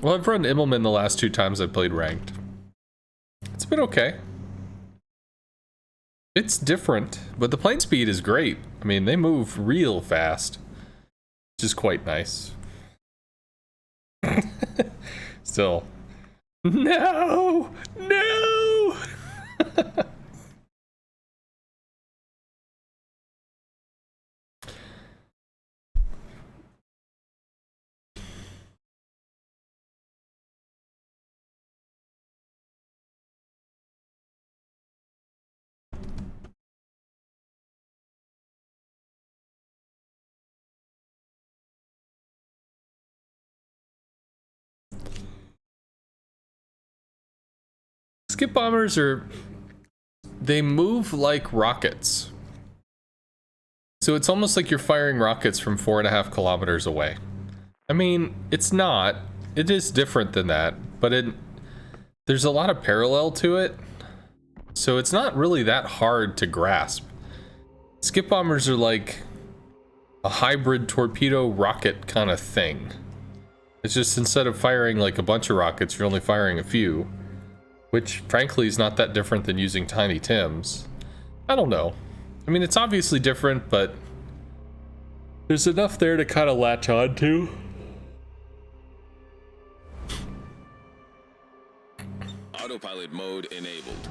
Well, I've run Immelmann the last 2 times I've played ranked. It's been okay. It's different, but the plane speed is great. I mean, they move real fast, which is quite nice. Still. No! No! Skip bombers they move like rockets. So it's almost like you're firing rockets from 4.5 kilometers away. I mean, it's not. It is different than that, but there's a lot of parallel to it. So it's not really that hard to grasp. Skip bombers are like a hybrid torpedo rocket kind of thing. It's just instead of firing like a bunch of rockets, you're only firing a few. Which, frankly, is not that different than using Tiny Tims. I don't know. I mean, it's obviously different, but there's enough there to kind of latch on to. Autopilot mode enabled.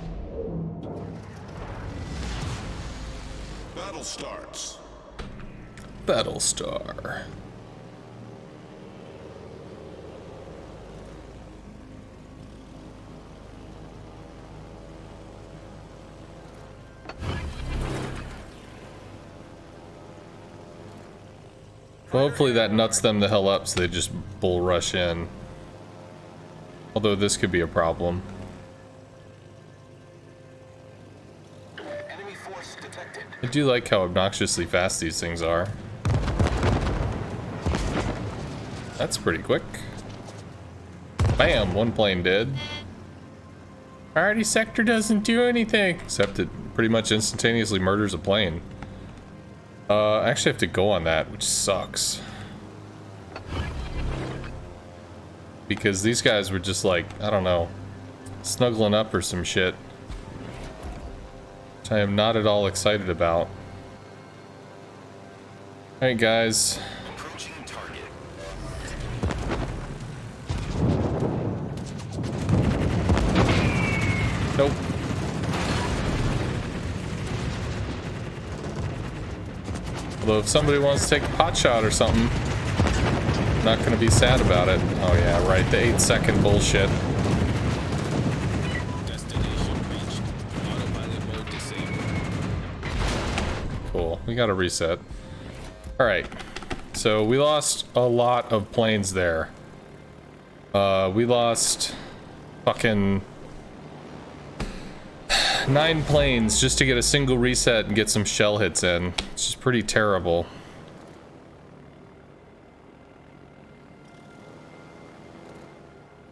Battle starts. Battlestar. Well, hopefully that nuts them the hell up so they just bull rush in. Although this could be a problem. Enemy force detected. I do like how obnoxiously fast these things are. That's pretty quick. Bam, one plane dead. Priority sector doesn't do anything. Except it pretty much instantaneously murders a plane. I actually have to go on that, which sucks. Because these guys were just like, I don't know, snuggling up or some shit. Which I am not at all excited about. Alright guys. Approaching target. Nope. Although if somebody wants to take a pot shot or something, I'm not gonna be sad about it. Oh yeah, right, the 8-second bullshit. Destination reached. Autopilot mode disabled. Cool, we gotta reset. Alright, so we lost a lot of planes there. We lost fucking 9 planes just to get a single reset and get some shell hits in. It's just pretty terrible.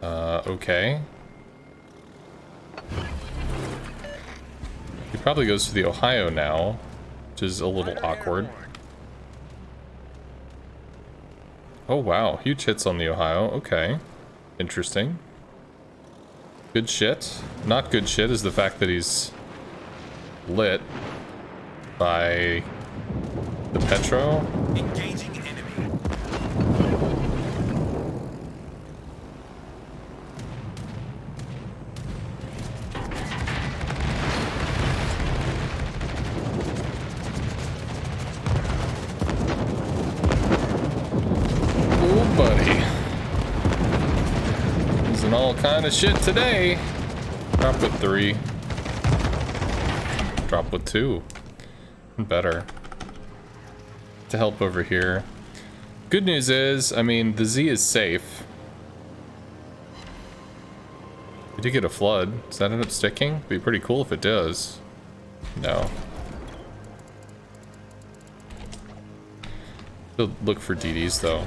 Okay. He probably goes to the Ohio now, which is a little awkward. Oh wow, huge hits on the Ohio. Okay. Interesting. Good shit. Not good shit is the fact that he's lit by the Petro. Engaging enemy. Oh, buddy. Using all kind of shit today. Drop with 3. Drop with 2. Better. To help over here. Good news is, I mean, the Z is safe. We did get a flood. Does that end up sticking? It'd be pretty cool if it does. No. Still look for DDs though.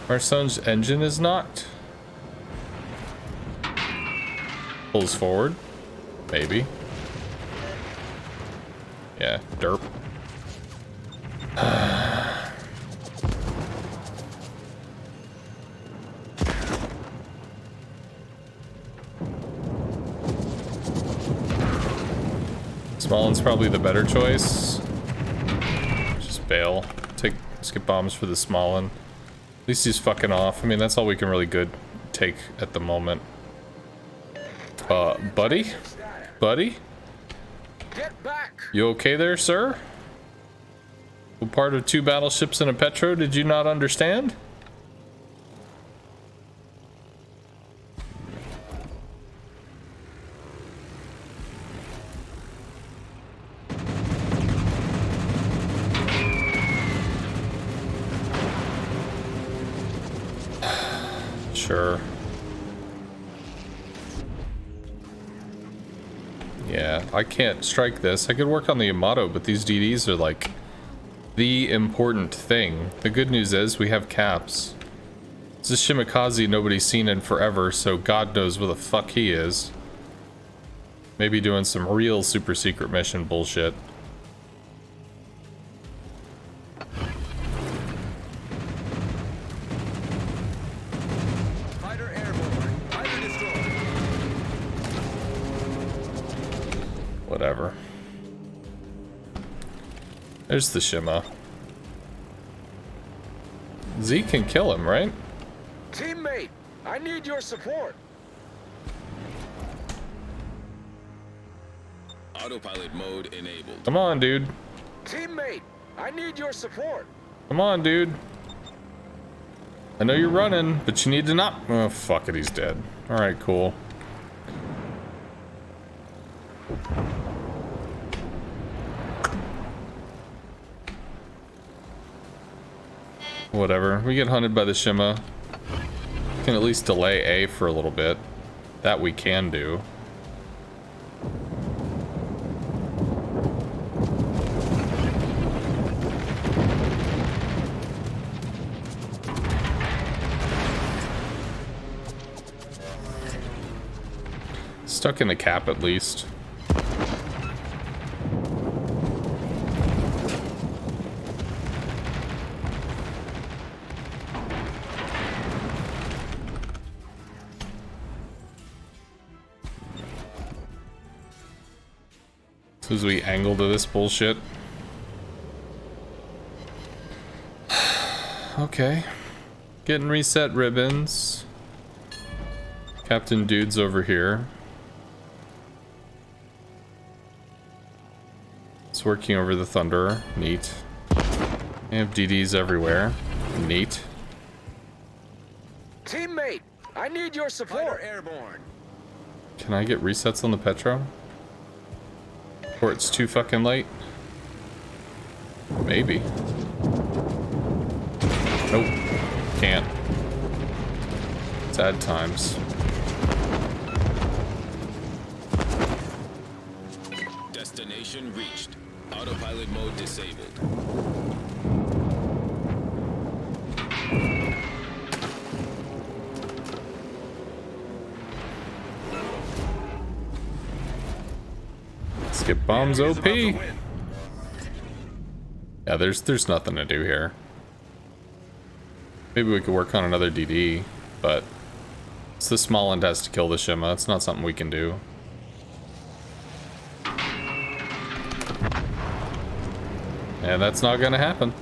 Marstone's engine is knocked. Pulls forward. Maybe. Yeah, derp. Smollen's probably the better choice. Just bail. Take skip bombs for the Smollen. At least he's fucking off. I mean, that's all we can really take at the moment. Buddy? Buddy? Get back! You okay there, sir? What part of 2 battleships and a Petro did you not understand? Sure. Yeah, I can't strike this. I could work on the Yamato, but these DDs are like the important thing. The good news is we have caps. It's a Shimikaze nobody's seen in forever, so God knows where the fuck he is. Maybe doing some real super secret mission bullshit. Fighter airborne. Fighter destroyed. Whatever. There's the Shima. Z can kill him, right? Teammate, I need your support. Autopilot mode enabled. Come on, dude. Teammate, I need your support. Come on, dude. I know you're running, but you need to not... Oh, fuck it, he's dead. Alright, cool. Whatever. We get hunted by the Shima. Can at least delay A for a little bit. That we can do. Stuck in the cap at least. As we angle to this bullshit. Okay. Getting reset ribbons. Captain Dude's over here. It's working over the Thunderer. Neat. We have DDs everywhere. Neat. Teammate, I need your support. Fighter airborne. Can I get resets on the Petro? Or it's too fucking late? Maybe. Nope. Can't. Sad times. Destination reached. Autopilot mode disabled. Skip bombs OP. Yeah, there's nothing to do here. Maybe we could work on another DD, but it's the small end has to kill the Shima. It's not something we can do. And that's not gonna happen.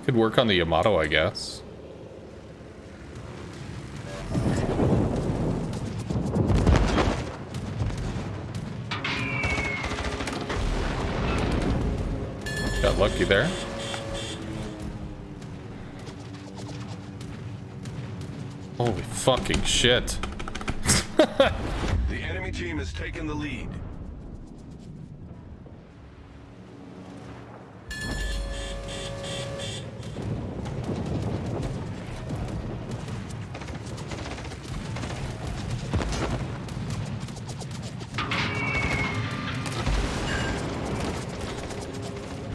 Could work on the Yamato, I guess. Got lucky there. Holy fucking shit. The enemy team has taken the lead.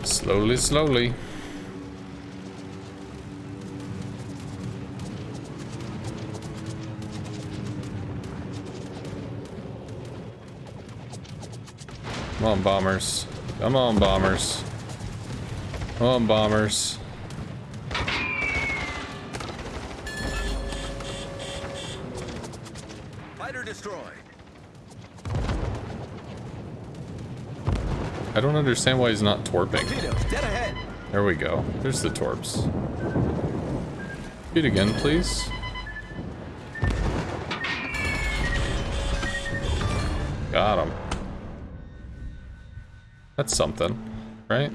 Slowly, slowly. Come on, bombers. Come on, bombers. Come on, bombers. Fighter destroyed. I don't understand why he's not torping. Torpedoes dead ahead. There we go. There's the torps. Shoot again, please. Got him. That's something, right?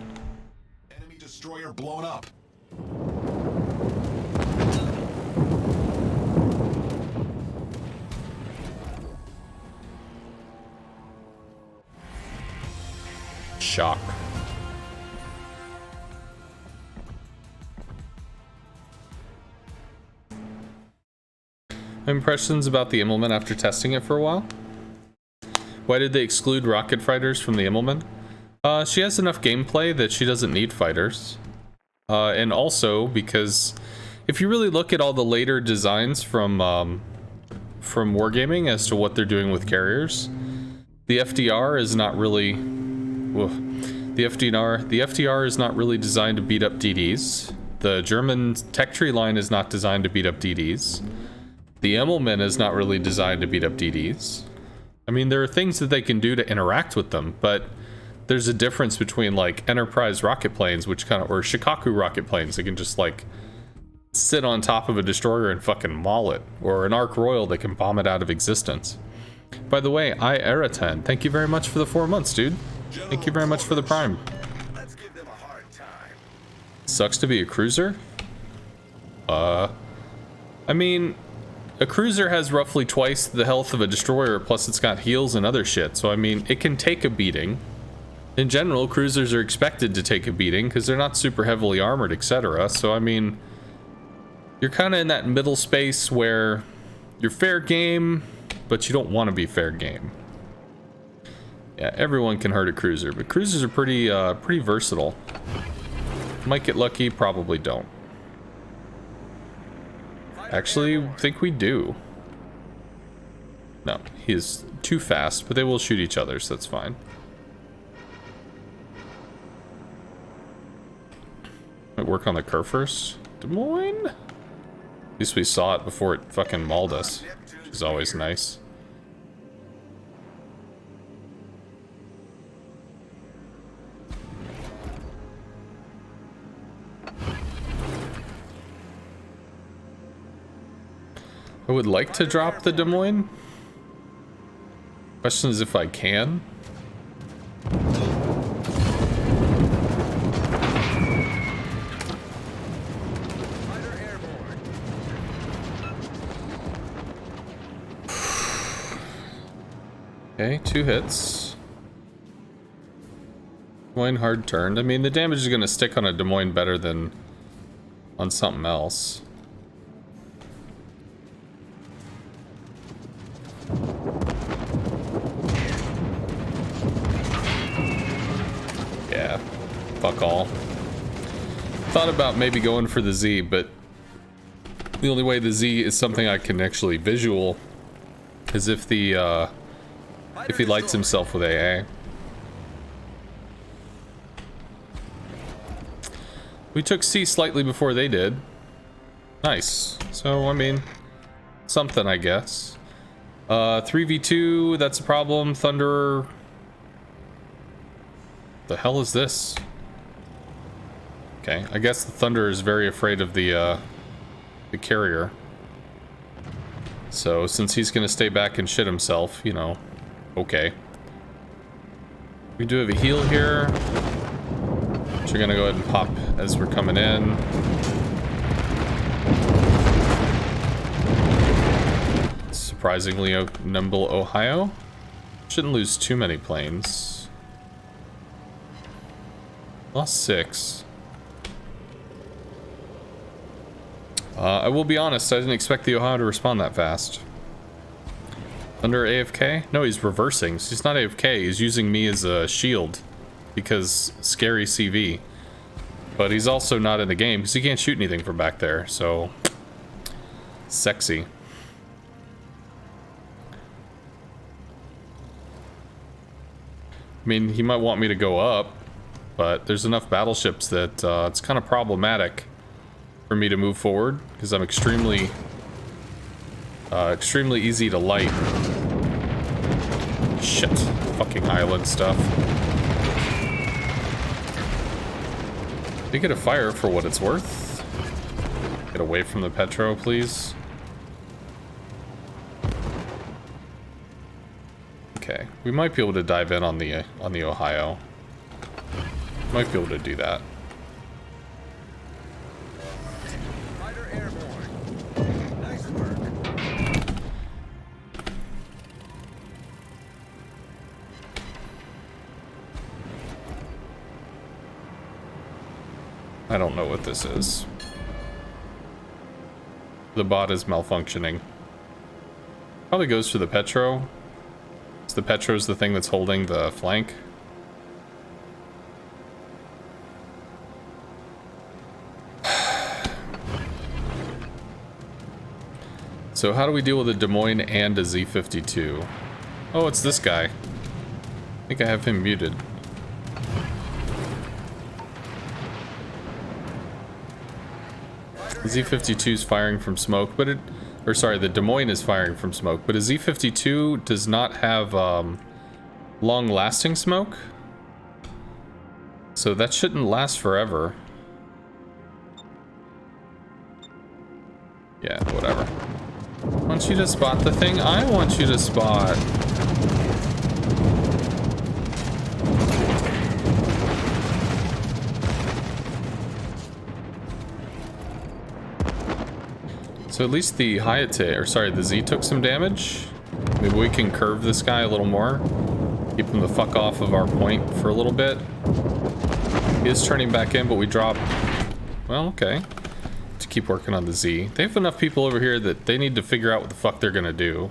Enemy destroyer blown up. Shock. Impressions about the Immelmann after testing it for a while? Why did they exclude rocket fighters from the Immelmann? She has enough gameplay that she doesn't need fighters. And also because if you really look at all the later designs from Wargaming as to what they're doing with carriers, the FDR is not really... The FDR is not really designed to beat up DDs. The German tech tree line is not designed to beat up DDs. The Immelmann is not really designed to beat up DDs. I mean, there are things that they can do to interact with them, but there's a difference between like Enterprise rocket planes, which kind of, or Shikaku rocket planes that can just like sit on top of a destroyer and fucking maul it, or an Ark Royal that can bomb it out of existence. By the way, Eratan, thank you very much for the 4 months, dude. Thank you very much for the Prime. Let's give them a hard time. Sucks to be a cruiser? I mean, a cruiser has roughly twice the health of a destroyer, plus it's got heals and other shit, so I mean, it can take a beating. In general, cruisers are expected to take a beating, because they're not super heavily armored, etc. So I mean, you're kind of in that middle space where you're fair game, but you don't want to be fair game. Yeah, everyone can hurt a cruiser, but cruisers are pretty versatile. Might get lucky, probably don't. Actually, I think we do. No, he is too fast, but they will shoot each other, so that's fine. Might work on the Kerr first. Des Moines? At least we saw it before it fucking mauled us, which is always nice. I would like to drop the Des Moines. Question is if I can. Fighter airborne. Okay, 2 hits. Des Moines hard turned. I mean, the damage is going to stick on a Des Moines better than on something else. Yeah, fuck all. Thought about maybe going for the Z, but the only way the Z is something I can actually visual is if the if he lights himself with AA. We took C slightly before they did. Nice. So I mean, something I guess. 3v2, that's a problem. Thunderer. The hell is this? Okay, I guess the Thunderer is very afraid of the carrier. So since he's gonna stay back and shit himself, you know, okay. We do have a heal here, which we're gonna go ahead and pop as we're coming in. Surprisingly nimble Ohio. Shouldn't lose too many planes. Lost 6. I will be honest, I didn't expect the Ohio to respond that fast. Under AFK? No, he's reversing. So he's not AFK, he's using me as a shield. Because scary CV. But he's also not in the game, because he can't shoot anything from back there, so... Sexy. I mean, he might want me to go up, but there's enough battleships that it's kind of problematic for me to move forward because I'm extremely easy to light. Shit, fucking island stuff. They get a fire for what it's worth. Get away from the Petro, please. Okay, we might be able to dive in on the Ohio. Might be able to do that. Fighter airborne. Nice work. I don't know what this is. The bot is malfunctioning. Probably goes for the Petro. The Petro's the thing that's holding the flank. So how do we deal with a Des Moines and a Z-52? Oh, it's this guy. I think I have him muted. The Z-52 is firing from smoke, but it... Or sorry, the Des Moines is firing from smoke, but a Z-52 does not have long-lasting smoke. So that shouldn't last forever. Yeah, whatever. I want you to spot the thing I want you to spot. So at least the Hayate, or sorry, the Z took some damage. Maybe we can curve this guy a little more. Keep him the fuck off of our point for a little bit. He is turning back in, but we drop... Well, okay. To keep working on the Z. They have enough people over here that they need to figure out what the fuck they're gonna do.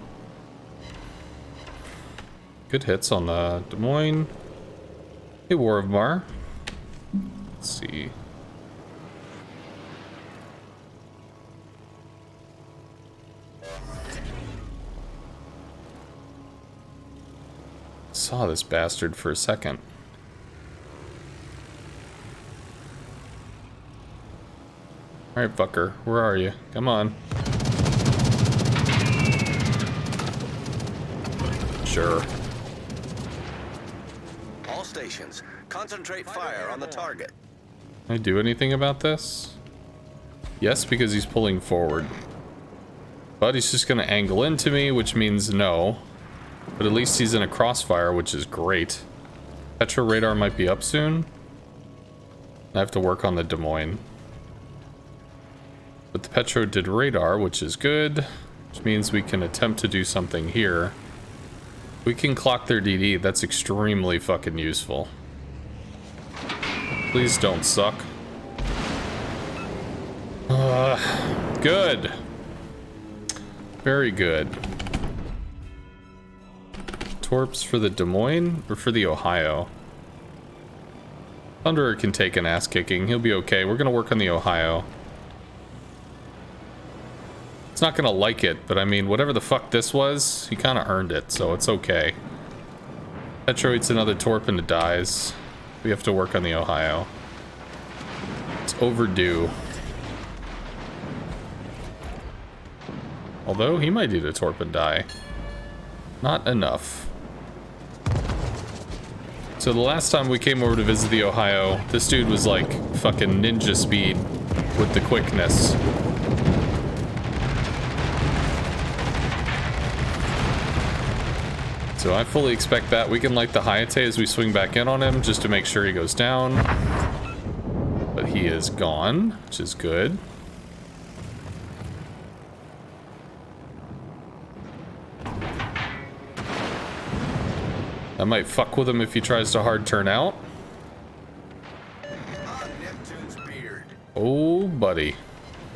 Good hits on the Des Moines. Hey, War of Mar. Let's see. Saw this bastard for a second. Alright, fucker. Where are you? Come on. Sure. All stations, concentrate fire on the target. Can I do anything about this? Yes, because he's pulling forward. But he's just gonna angle into me, which means no. But at least he's in a crossfire, which is great. Petro radar might be up soon. I have to work on the Des Moines. But the Petro did radar, which is good. Which means we can attempt to do something here. We can clock their DD. That's extremely fucking useful. Please don't suck. Good. Very good. Torps for the Des Moines or for the Ohio? Thunderer can take an ass kicking. He'll be okay. We're gonna work on the Ohio. It's not gonna like it, but I mean, whatever the fuck this was, he kind of earned it, so it's okay. Petro eats another torp and it dies. We have to work on the Ohio. It's overdue. Although, he might eat a torp and die. Not enough. So the last time we came over to visit the Ohio, this dude was like fucking ninja speed with the quickness. So I fully expect that. We can light the Hayate as we swing back in on him just to make sure he goes down. But he is gone, which is good. I might fuck with him if he tries to hard turn out. Neptune's beard. Oh, buddy.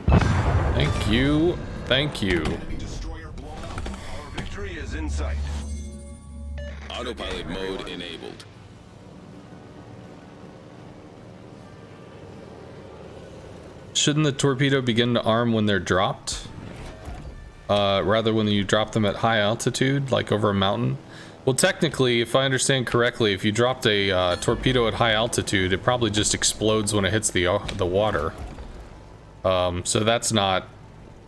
Thank you. Thank you. Enemy destroyer blown up. Our victory is in sight. Autopilot mode enabled. Shouldn't the torpedo begin to arm when they're dropped? Rather when you drop them at high altitude, like over a mountain? Well, technically, if I understand correctly, if you dropped a torpedo at high altitude, it probably just explodes when it hits the water. So that's not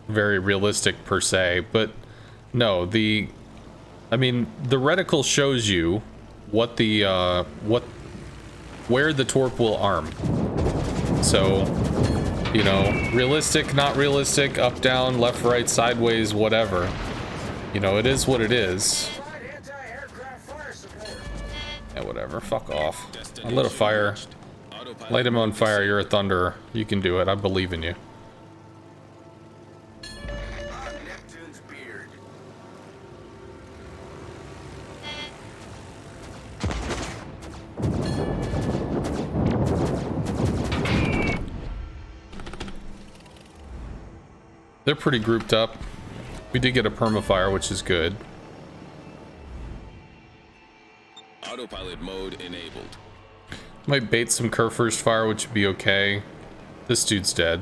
very realistic per se, but no, I mean, the reticle shows you what the, where the torp will arm. So, you know, realistic, not realistic, up, down, left, right, sideways, whatever. You know, it is what it is. Yeah, whatever. Fuck off. I lit a fire. Light him on fire. You're a thunderer. You can do it. I believe in you. Neptune's beard. They're pretty grouped up. We did get a permafire, which is good. Autopilot mode enabled. Might bait some Kerfur's fire, which would be okay. This dude's dead.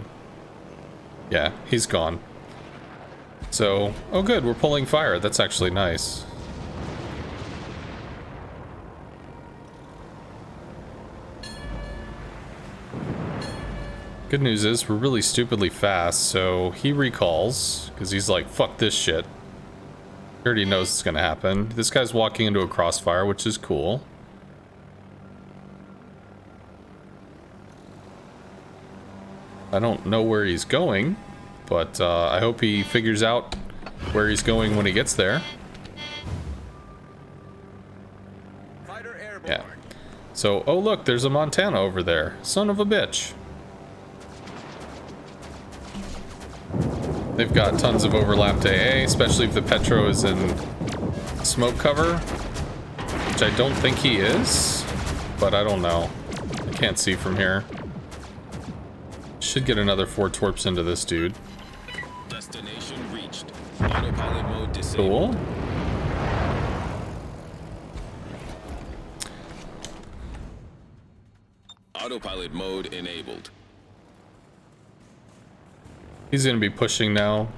Yeah, he's gone. So, oh good, we're pulling fire. That's actually nice. Good news is we're really stupidly fast, so he recalls, because he's like, fuck this shit. He already knows it's gonna happen. This guy's walking into a crossfire, which is cool. I don't know where he's going, but I hope he figures out where he's going when he gets there. Fighter airborne. Yeah. So, oh look, there's a Montana over there. Son of a bitch. They've got tons of overlapped AA, especially if the Petro is in smoke cover, which I don't think he is, but I don't know. I can't see from here. Should get another 4 torps into this dude. Destination reached. Autopilot mode disabled. Cool. Autopilot mode enabled. He's gonna be pushing now.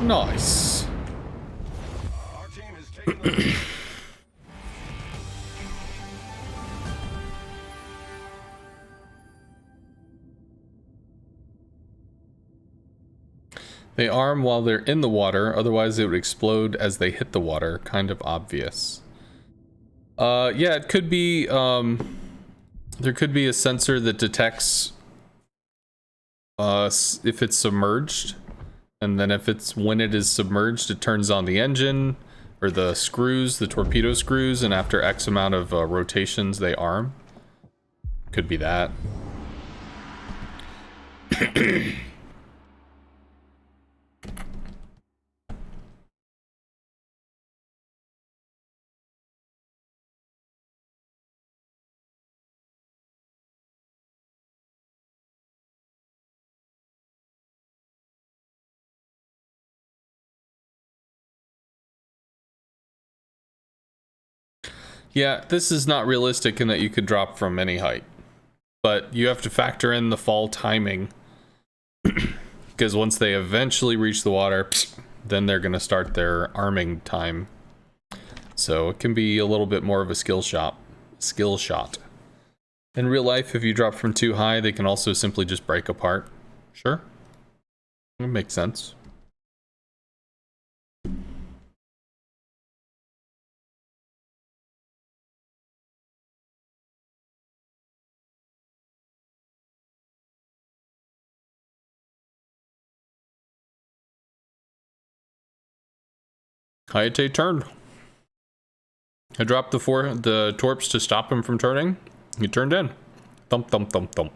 Nice. Our team has taken the lead. They arm while they're in the water, otherwise it would explode as they hit the water. Kind of obvious. Yeah, it could be, there could be a sensor that detects if it's submerged, and then if it's when it is submerged, it turns on the engine or the screws, the torpedo screws, and after X amount of rotations, they arm. Could be that. Yeah, this is not realistic in that you could drop from any height, but you have to factor in the fall timing, because once they eventually reach the water, then they're going to start their arming time. So it can be a little bit more of a skill shot. In real life, if you drop from too high, they can also simply just break apart. Sure, it makes sense. Hayate turned. I dropped the torps to stop him from turning. He turned in. Thump, thump, thump, thump.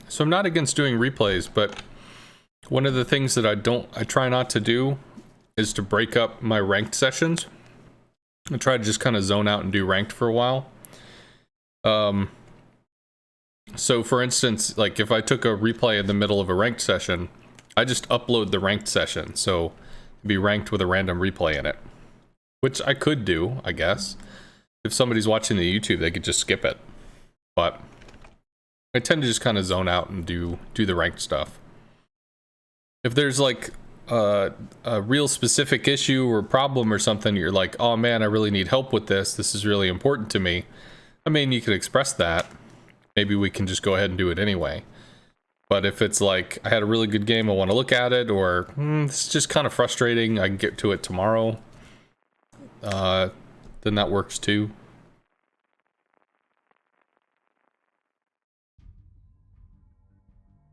So I'm not against doing replays, but one of the things that I try not to do is to break up my ranked sessions. I try to just kind of zone out and do ranked for a while. So for instance, like if I took a replay in the middle of a ranked session, I just upload the ranked session, so it'd be ranked with a random replay in it. Which I could do, I guess. If somebody's watching the YouTube, they could just skip it. But I tend to just kind of zone out and do the ranked stuff. If there's like a real specific issue or problem or something, you're like, oh man, I really need help with this. This is really important to me. I mean, you could express that. Maybe we can just go ahead and do it anyway. But if it's like, I had a really good game, I want to look at it, or it's just kind of frustrating, I can get to it tomorrow, then that works too.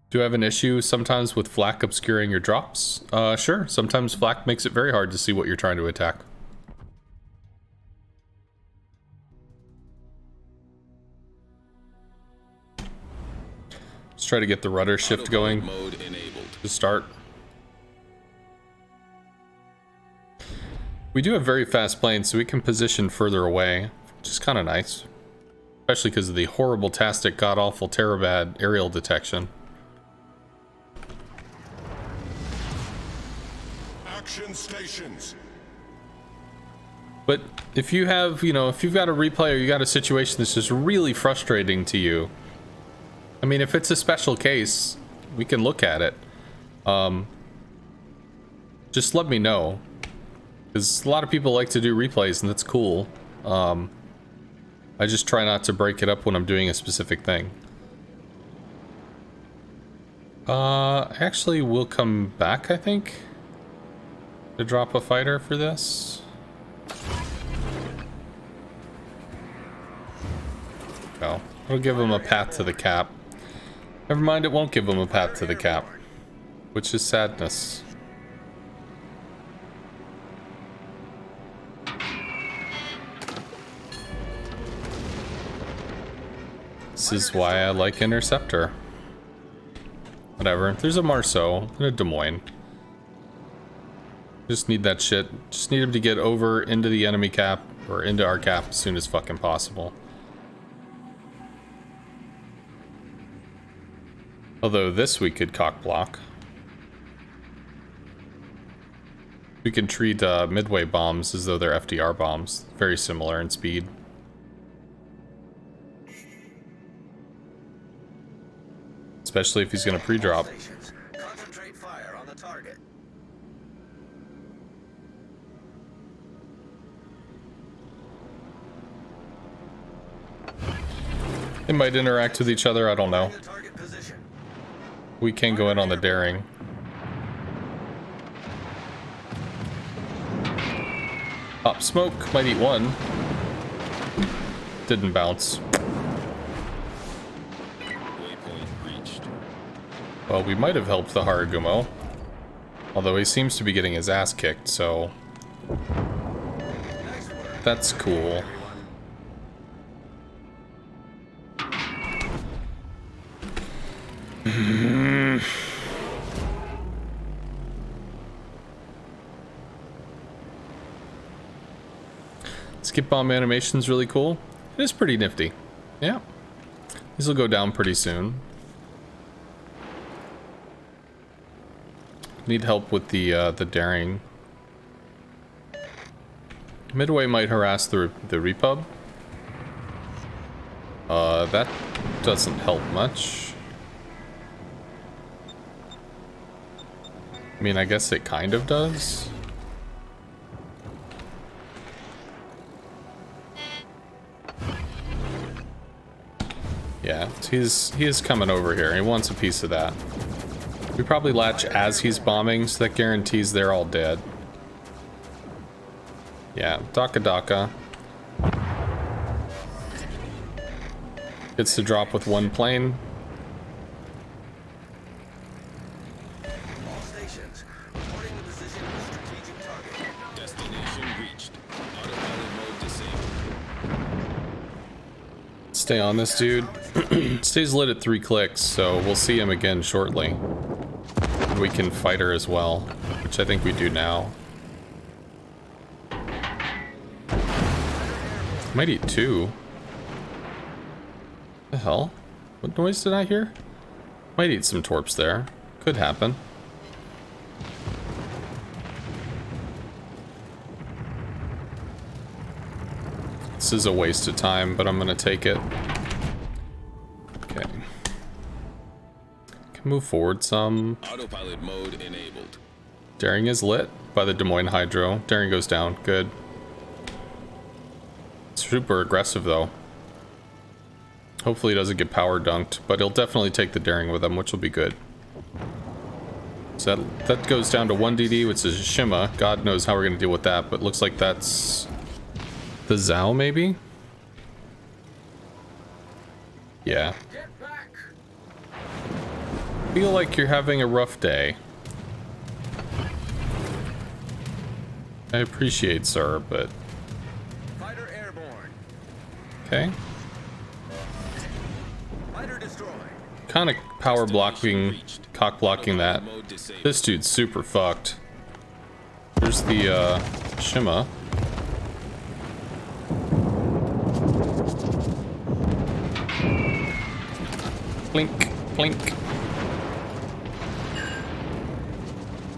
Do I have an issue sometimes with flak obscuring your drops? Sure, sometimes flak makes it very hard to see what you're trying to attack. Let's try to get the rudder shift going to start. We do have very fast planes, so we can position further away, which is kind of nice. Especially because of the horrible, tastic, god-awful, terror-bad aerial detection. Action stations. But if you have, you know, if you've got a replay or you got a situation that's just really frustrating to you, I mean, if it's a special case, we can look at it. Just let me know. Because a lot of people like to do replays, and that's cool. I just try not to break it up when I'm doing a specific thing. Actually, we'll come back, I think, to drop a fighter for this. Oh, it'll give him a path to the cap. Never mind, it won't give him a path to the cap, which is sadness. This is why I like Interceptor. Whatever, there's a Marceau and a Des Moines. Just need that shit. Just need him to get over into the enemy cap, or into our cap as soon as fucking possible. Although this we could cock block. We can treat midway bombs as though they're FDR bombs. Very similar in speed. Especially if he's going to pre-drop. Concentrate fire on the target. They might interact with each other, I don't know. We can go in on the daring. Pop smoke, might eat one. Didn't bounce. Well, we might have helped the Haragumo. Although he seems to be getting his ass kicked, so... that's cool. Skip bomb animation's really cool. It is pretty nifty. Yeah. These will go down pretty soon. Need help with the daring. Midway might harass the repub. That doesn't help much. I mean, I guess it kind of does. Yeah, he is coming over here. He wants a piece of that. We probably latch as he's bombing, so that guarantees they're all dead. Yeah, Daka Daka. Gets to drop with one plane. All stations, reporting the position of the strategic target. Destination reached. Autopilot mode disabled. Stay on this dude. Stays lit at 3 clicks, so we'll see him again shortly. We can fight her as well, which I think we do now. Might eat 2. The hell? What noise did I hear? Might eat some torps there. Could happen. This is a waste of time, but I'm gonna take it. Okay. Can move forward some. Autopilot mode enabled. Daring is lit by the Des Moines Hydro. Daring goes down. Good. Super aggressive though. Hopefully he doesn't get power dunked, but he'll definitely take the Daring with him, which will be good. So that goes down to 1 DD, which is Shima. God knows how we're gonna deal with that, but looks like that's the Zhao maybe? Yeah. Feel like you're having a rough day. I appreciate, sir, but Fighter airborne. okay. Fighter destroyed. Kind of power blocking, cock blocking that. This dude's super fucked. There's the Shima. Blink, blink.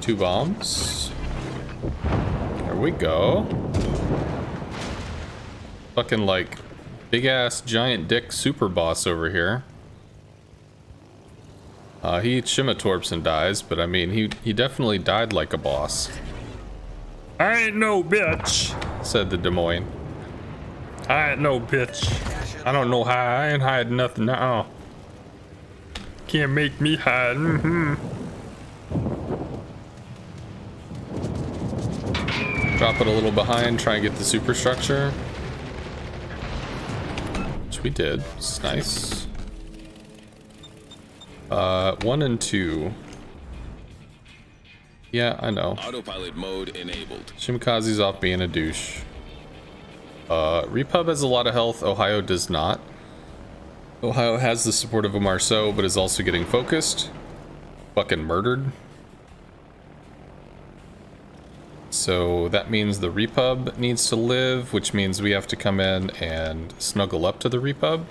2 bombs. There we go. Fucking like big ass giant dick super boss over here. He eats Shima torps and dies, but I mean he definitely died like a boss. I ain't no bitch, Said the Des Moines. I ain't no bitch. I don't know how. I ain't hiding nothing now. Can't make me hide. Drop it a little behind, try and get the superstructure. Which we did. It's nice. 1 and 2. Yeah, I know. Autopilot mode enabled. Shimikaze's off being a douche. Repub has a lot of health. Ohio does not. Ohio has the support of a Marceau, but is also getting focused. Fucking murdered. So that means the Repub needs to live, which means we have to come in and snuggle up to the Repub.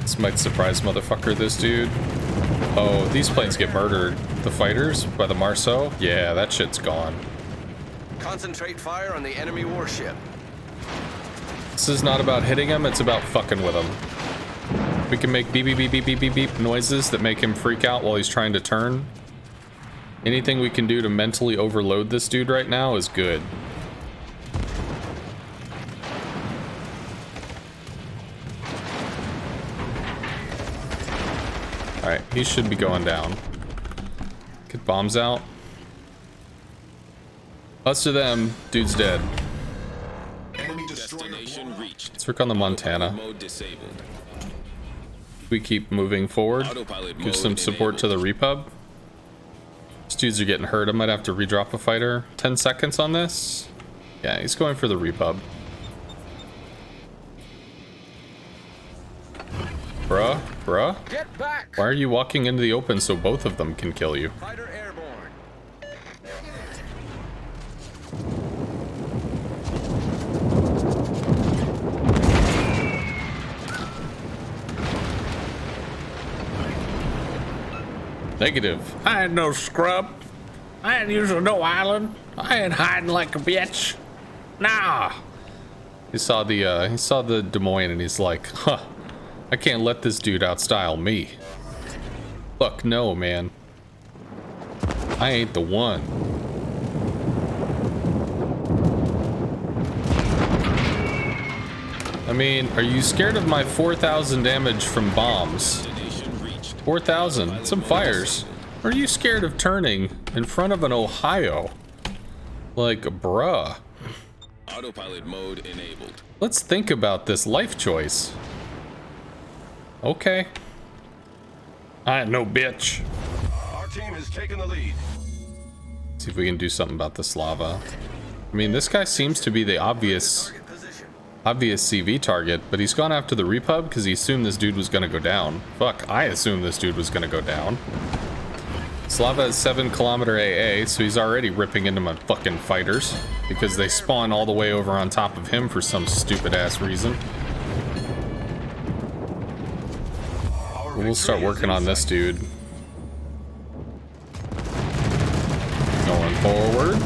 This might surprise motherfucker, this dude. Oh, these planes get murdered. The fighters by the Marceau? Yeah, that shit's gone. Concentrate fire on the enemy warship. This is not about hitting him, it's about fucking with him. We can make beep beep beep beep beep beep beep noises that make him freak out while he's trying to turn. Anything we can do to mentally overload this dude right now is good. Alright, he should be going down. Get bombs out. Us to them, dude's dead. Enemy destroyer Destination blown up. reached. Let's work on the Montana. Mode disabled. We keep moving forward. Autopilot Give mode some support to the Repub. These dudes are getting hurt. I might have to redrop a fighter. 10 seconds on this. Yeah, he's going for the Repub. Bruh, bruh. Get back. Why are you walking into the open so both of them can kill you? Fighter airborne. Negative. I ain't no scrub. I ain't using no island. I ain't hiding like a bitch. Nah. He saw the Des Moines and he's like, huh, I can't let this dude outstyle me. Fuck no, man. I ain't the one. I mean, are you scared of my 4,000 damage from bombs? Destination reached. 4,000, some fires. Or are you scared of turning in front of an Ohio? Like, bruh. Autopilot mode enabled. Let's think about this life choice. Okay. I ain't no bitch. Our team has taken the lead. See if we can do something about this lava. I mean, this guy seems to be the obvious Target position. obvious CV target, but he's gone after the repub because he assumed this dude was gonna go down. Fuck, I assumed this dude was gonna go down. Slava has 7-kilometer AA, so he's already ripping into my fucking fighters because they spawn all the way over on top of him for some stupid ass reason. We'll start working on this dude. Going forward.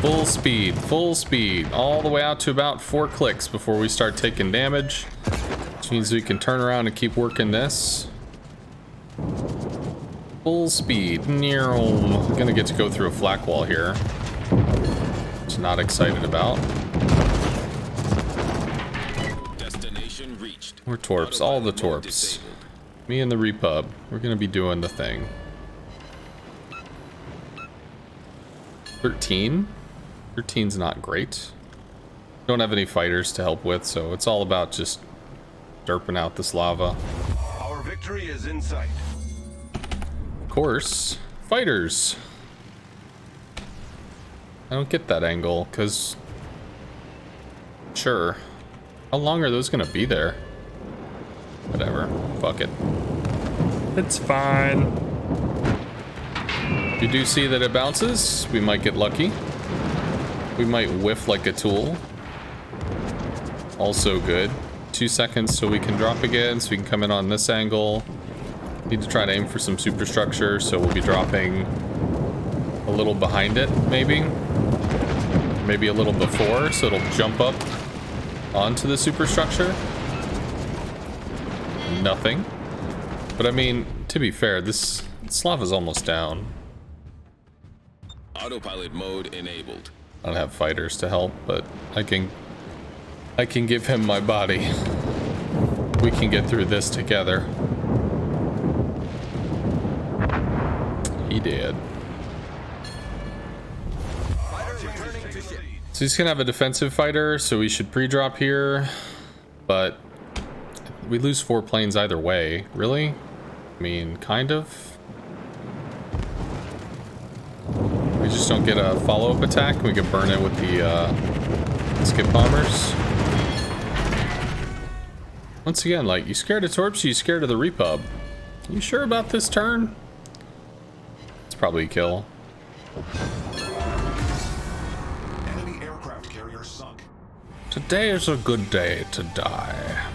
Full speed, all the way out to about 4 clicks before we start taking damage. Which means we can turn around and keep working this. Full speed. Gonna get to go through a flak wall here. Which I'm not excited about. Destination reached. We're torps, all the torps. Me and the repub. We're gonna be doing the thing. 13? 13's not great. Don't have any fighters to help with, so it's all about just derping out this lava. Our victory is in sight. Of course, fighters. I don't get that angle, because... Sure. How long are those gonna be there? Whatever. Fuck it. It's fine. If you do see that it bounces, we might get lucky. We might whiff like a tool. Also good. 2 seconds so we can drop again, so we can come in on this angle. Need to try to aim for some superstructure, so we'll be dropping a little behind it, maybe. Maybe a little before, so it'll jump up onto the superstructure. Nothing. But I mean, to be fair, this lava's almost down. Autopilot mode enabled. I don't have fighters to help, but I can give him my body. We can get through this together. He did. So he's gonna have a defensive fighter, so we should pre-drop here, but we lose 4 planes either way. Really? I mean, kind of. We just don't get a follow-up attack. We can burn it with the skip bombers. Once again, like, you scared of torps, you scared of the repub. You sure about this turn? It's probably a kill. Enemy aircraft carrier sunk. Today is a good day to die.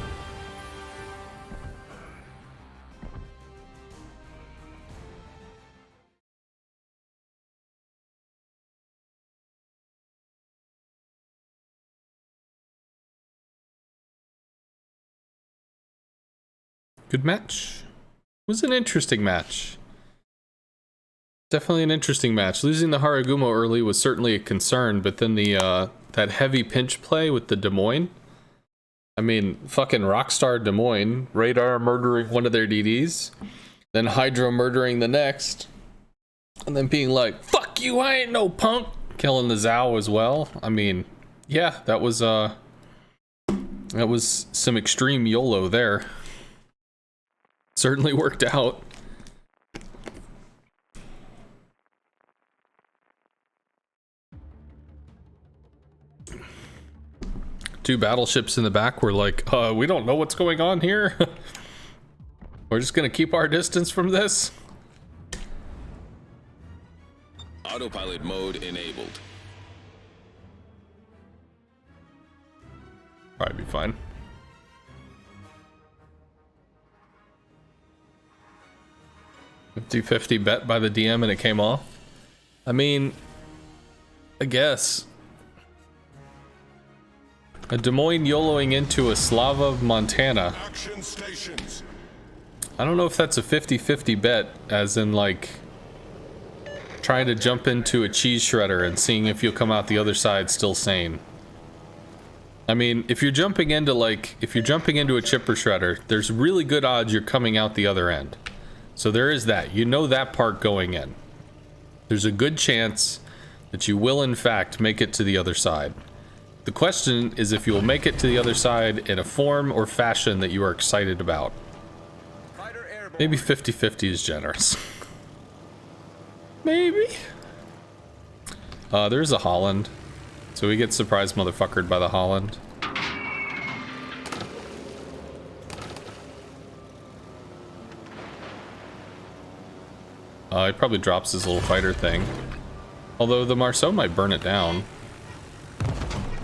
Good match. It was an interesting match. Definitely an interesting match. Losing the Haragumo early was certainly a concern, but then the that heavy pinch play with the Des Moines. I mean, fucking Rockstar Des Moines, Radar murdering one of their DDs, then Hydra murdering the next, and then being like, "Fuck you, I ain't no punk," killing the Zhao as well. I mean, yeah, that was some extreme YOLO there. Certainly worked out. Two battleships in the back were like, we don't know what's going on here. We're just gonna keep our distance from this. Autopilot mode enabled. Probably be fine. 50-50 bet by the DM and it came off. I mean, I guess. A Des Moines YOLOing into a Slava, Montana. Action stations. I don't know if that's a 50-50 bet, as in like trying to jump into a cheese shredder and seeing if you'll come out the other side still sane. I mean, if you're jumping into a chipper shredder, there's really good odds you're coming out the other end. So there is that. You know that part going in. There's a good chance that you will in fact make it to the other side. The question is if you will make it to the other side in a form or fashion that you are excited about. Maybe 50-50 is generous. Maybe. There's a Holland. So we get surprised motherfuckered by the Holland. He probably drops his little fighter thing. Although the Marceau might burn it down.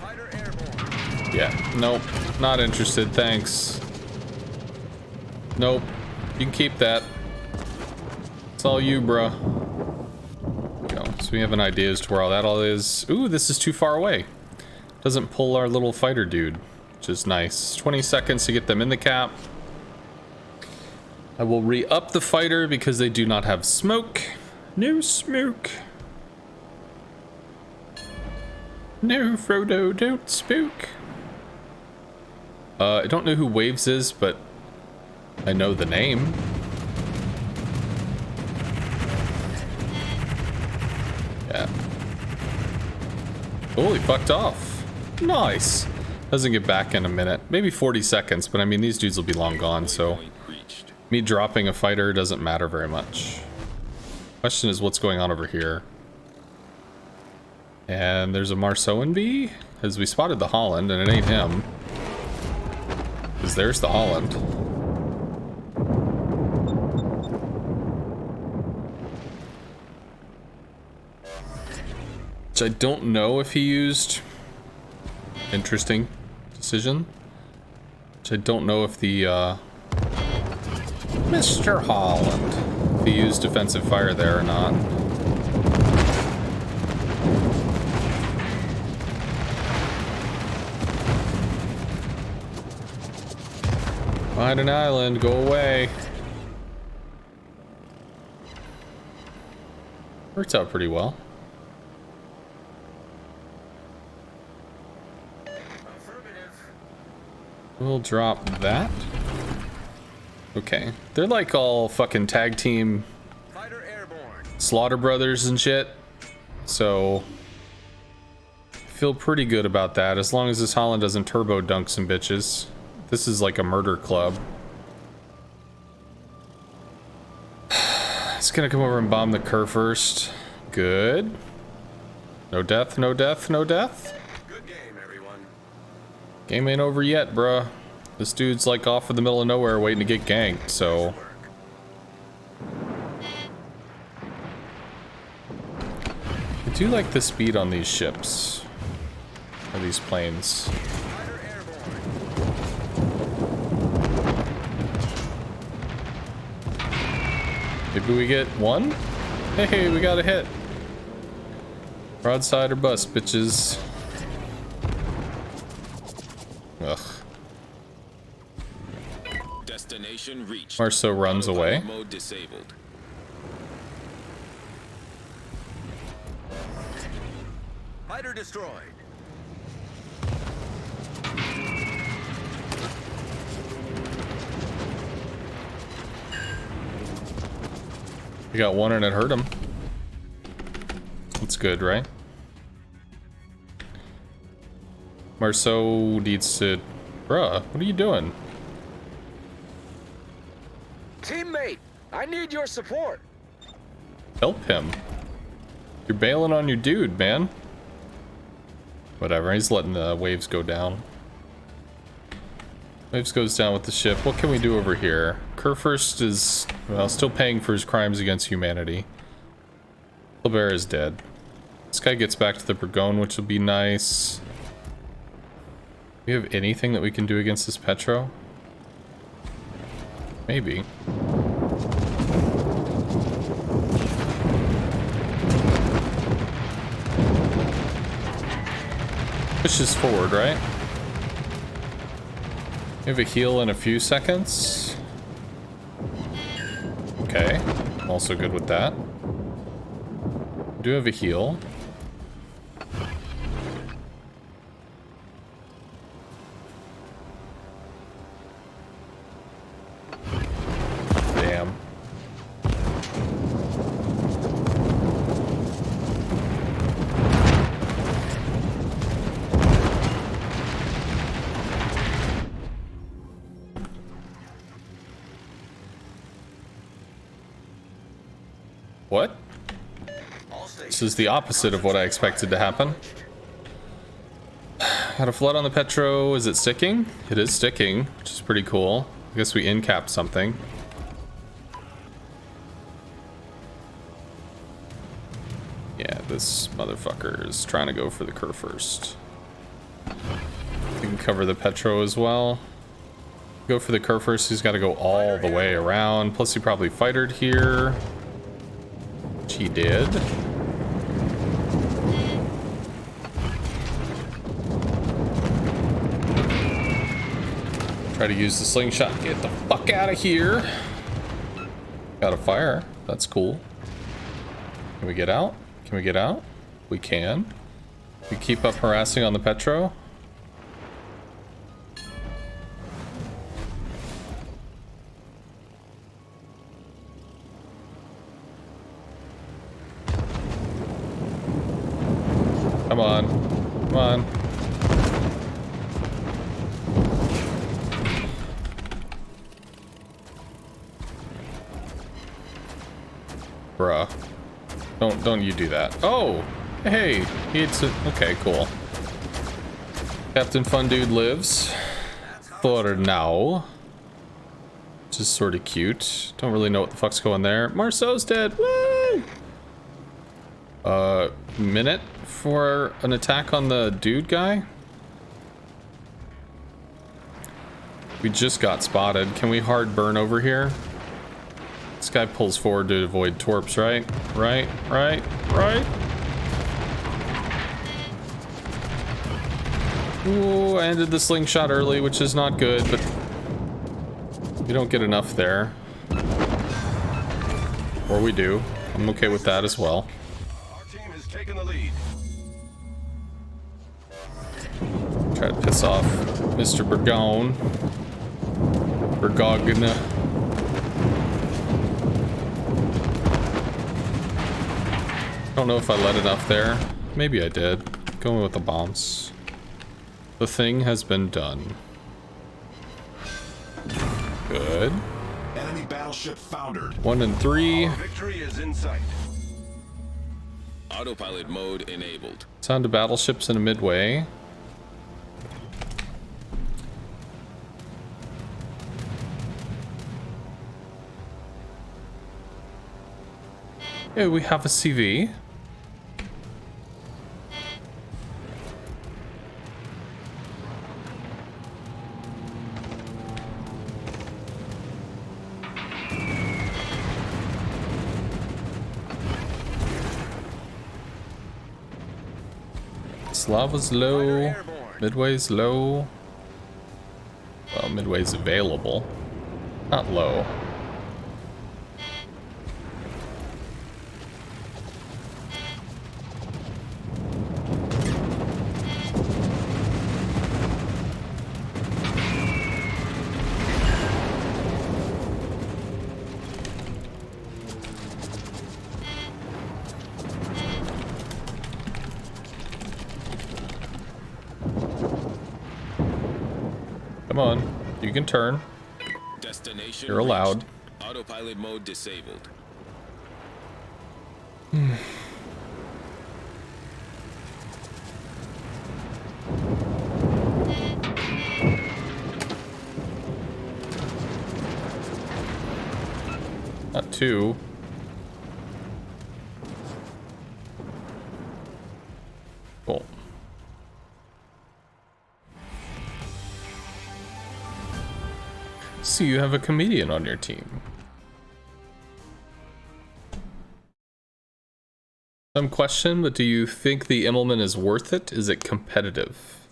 Fighter airborne. Yeah, nope. Not interested, thanks. Nope. You can keep that. It's all you, bruh. Go. So we have an idea as to where all that all is. Ooh, this is too far away. Doesn't pull our little fighter dude, which is nice. 20 seconds to get them in the cap. I will re-up the fighter because they do not have smoke. No smoke. No, Frodo, don't spook. I don't know who Waves is, but I know the name. Yeah. Oh, he fucked off. Nice. Doesn't get back in a minute. Maybe 40 seconds, but I mean, these dudes will be long gone, so me dropping a fighter doesn't matter very much. Question is, what's going on over here? And there's a Marceauan bee, as we spotted the Holland, and it ain't him. Because there's the Holland. Which I don't know if he used. Interesting decision. Which I don't know if the, Mr. Holland, if he used defensive fire there or not. Find an island, go away. Works out pretty well. We'll drop that. Okay. They're like all fucking tag team Fighter airborne. Slaughter Brothers and shit. So I feel pretty good about that, as long as this Holland doesn't turbo dunk some bitches. This is like a murder club. It's gonna come over and bomb the Kerr first. Good. No death, no death, no death. Good game, everyone. Game ain't over yet, bruh. This dude's like off in the middle of nowhere waiting to get ganked, so. I do like the speed on these ships. Or these planes. Fighter airborne. Maybe we get one? Hey, we got a hit. Broadside or bust, bitches. Ugh. Destination reached. Marceau runs away. Mode disabled. Fighter destroyed. We got one and it hurt him. That's good, right? Marceau needs to... Bruh, what are you doing? Teammate, I need your support. Help him. You're bailing on your dude, man. Whatever, he's letting the waves go down. Waves goes down with the ship. What can we do over here? Kurfürst is, well, still paying for his crimes against humanity. Colbert is dead. This guy gets back to the Burgoyne, which will be nice. Do we have anything that we can do against this Petro? Maybe. Pushes forward, right? We have a heal in a few seconds. Okay, I'm also good with that. We do have a heal. Damn. What? This is the opposite of what I expected to happen. Had a flood on the Petro. Is it sticking? It is sticking, which is pretty cool. I guess we in-capped something. Yeah, this motherfucker is trying to go for the Cur first. We can cover the Petro as well. Go for the Cur first, he's got to go all the way around. Plus he probably fightered here. Which he did. Try to use the slingshot. Get the fuck out of here. Got a fire. That's cool. Can we get out? Can we get out? We can. We keep up harassing on the Petro. Come on. Come on. Bruh. Don't you do that. Oh! Hey! It's a, okay, cool. Captain Fun Dude lives. For now. Which is sort of cute. Don't really know what the fuck's going there. Marceau's dead! Woo! Minute for an attack on the dude guy? We just got spotted. Can we hard burn over here? This guy pulls forward to avoid torps, right? Right. Ooh, I ended the slingshot early, which is not good, but we don't get enough there. Or we do. I'm okay with that as well. Our team has taken the lead. Try to piss off Mr. Burgon. Burgogna. Don't know if I let enough there. Maybe I did. Going with the bombs. The thing has been done. Good. Enemy battleship foundered. 1 and 3. Victory is in sight. Autopilot mode enabled. Sound of battleships in a midway. Yeah, we have a CV. Lava's low. Midway's low. Well, Midway's available. Not low. Come on, you can turn. Destination You're allowed. reached. Autopilot mode disabled. Not two. Cool. So you have a comedian on your team. Some question, but do you think the Immelmann is worth it? Is it competitive?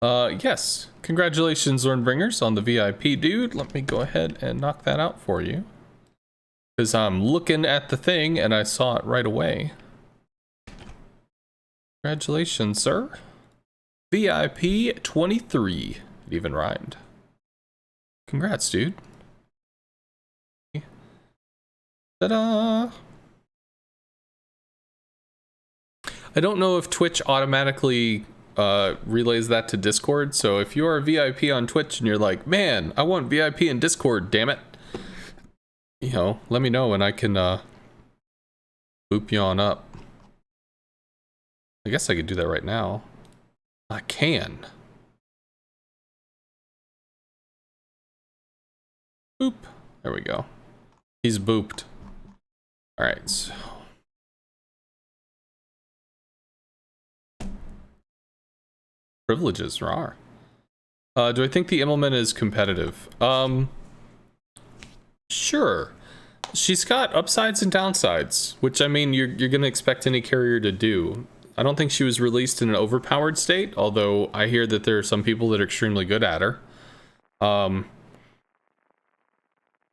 Yes. Congratulations, Zornbringers, on the VIP, dude. Let me go ahead and knock that out for you. Because I'm looking at the thing and I saw it right away. Congratulations, sir. VIP 23. It even rhymed. Congrats, dude. Ta-da! I don't know if Twitch automatically relays that to Discord, so if you're a VIP on Twitch and you're like, man, I want VIP in Discord, damn it. You know, let me know and I can boop you on up. I guess I could do that right now. I can. Boop. There we go. He's booped. Alright, so Privileges, rar. Do I think the Immelmann is competitive? Sure. She's got upsides and downsides, which I mean, you're gonna expect any carrier to do. I don't think she was released in an overpowered state, although I hear that there are some people that are extremely good at her.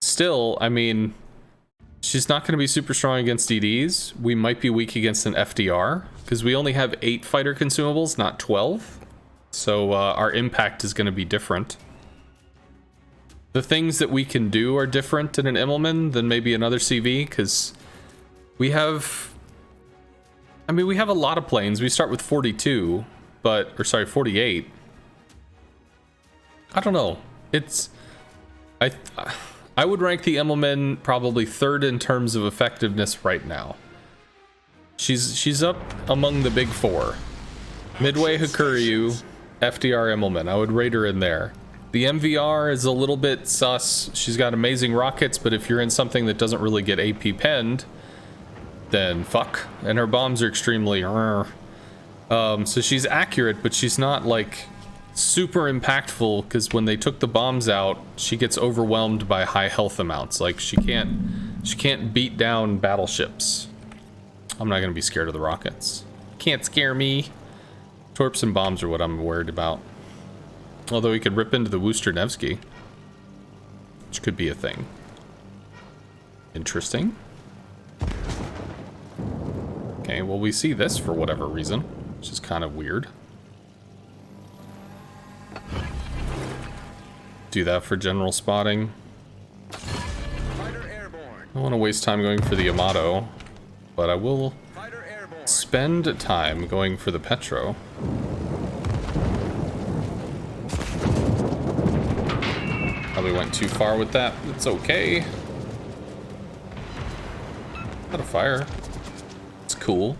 Still, I mean, she's not going to be super strong against DDs. We might be weak against an FDR, because we only have 8 fighter consumables, not 12. So our impact is going to be different. The things that we can do are different in an Immelmann than maybe another CV, because we have... I mean, we have a lot of planes. We start with 42, or sorry, 48. I don't know. It's... I would rank the Immelmann probably 3rd in terms of effectiveness right now. She's up among the big 4. Midway Hakuryu, FDR Immelmann. I would rate her in there. The MVR is a little bit sus. She's got amazing rockets, but if you're in something that doesn't really get AP penned, then fuck. And her bombs are extremely... so she's accurate, but she's not like super impactful, because when they took the bombs out, she gets overwhelmed by high health amounts. Like she can't beat down battleships. I'm not gonna be scared of the rockets. Can't scare me. Torps and bombs are what I'm worried about. Although he could rip into the Worcester Nevsky, which could be a thing. Interesting. Okay, well, we see this for whatever reason, which is kind of weird. Do that for general spotting. I don't want to waste time going for the Yamato, but I will spend time going for the Petro. Probably went too far with that. It's okay. Got a fire. It's cool.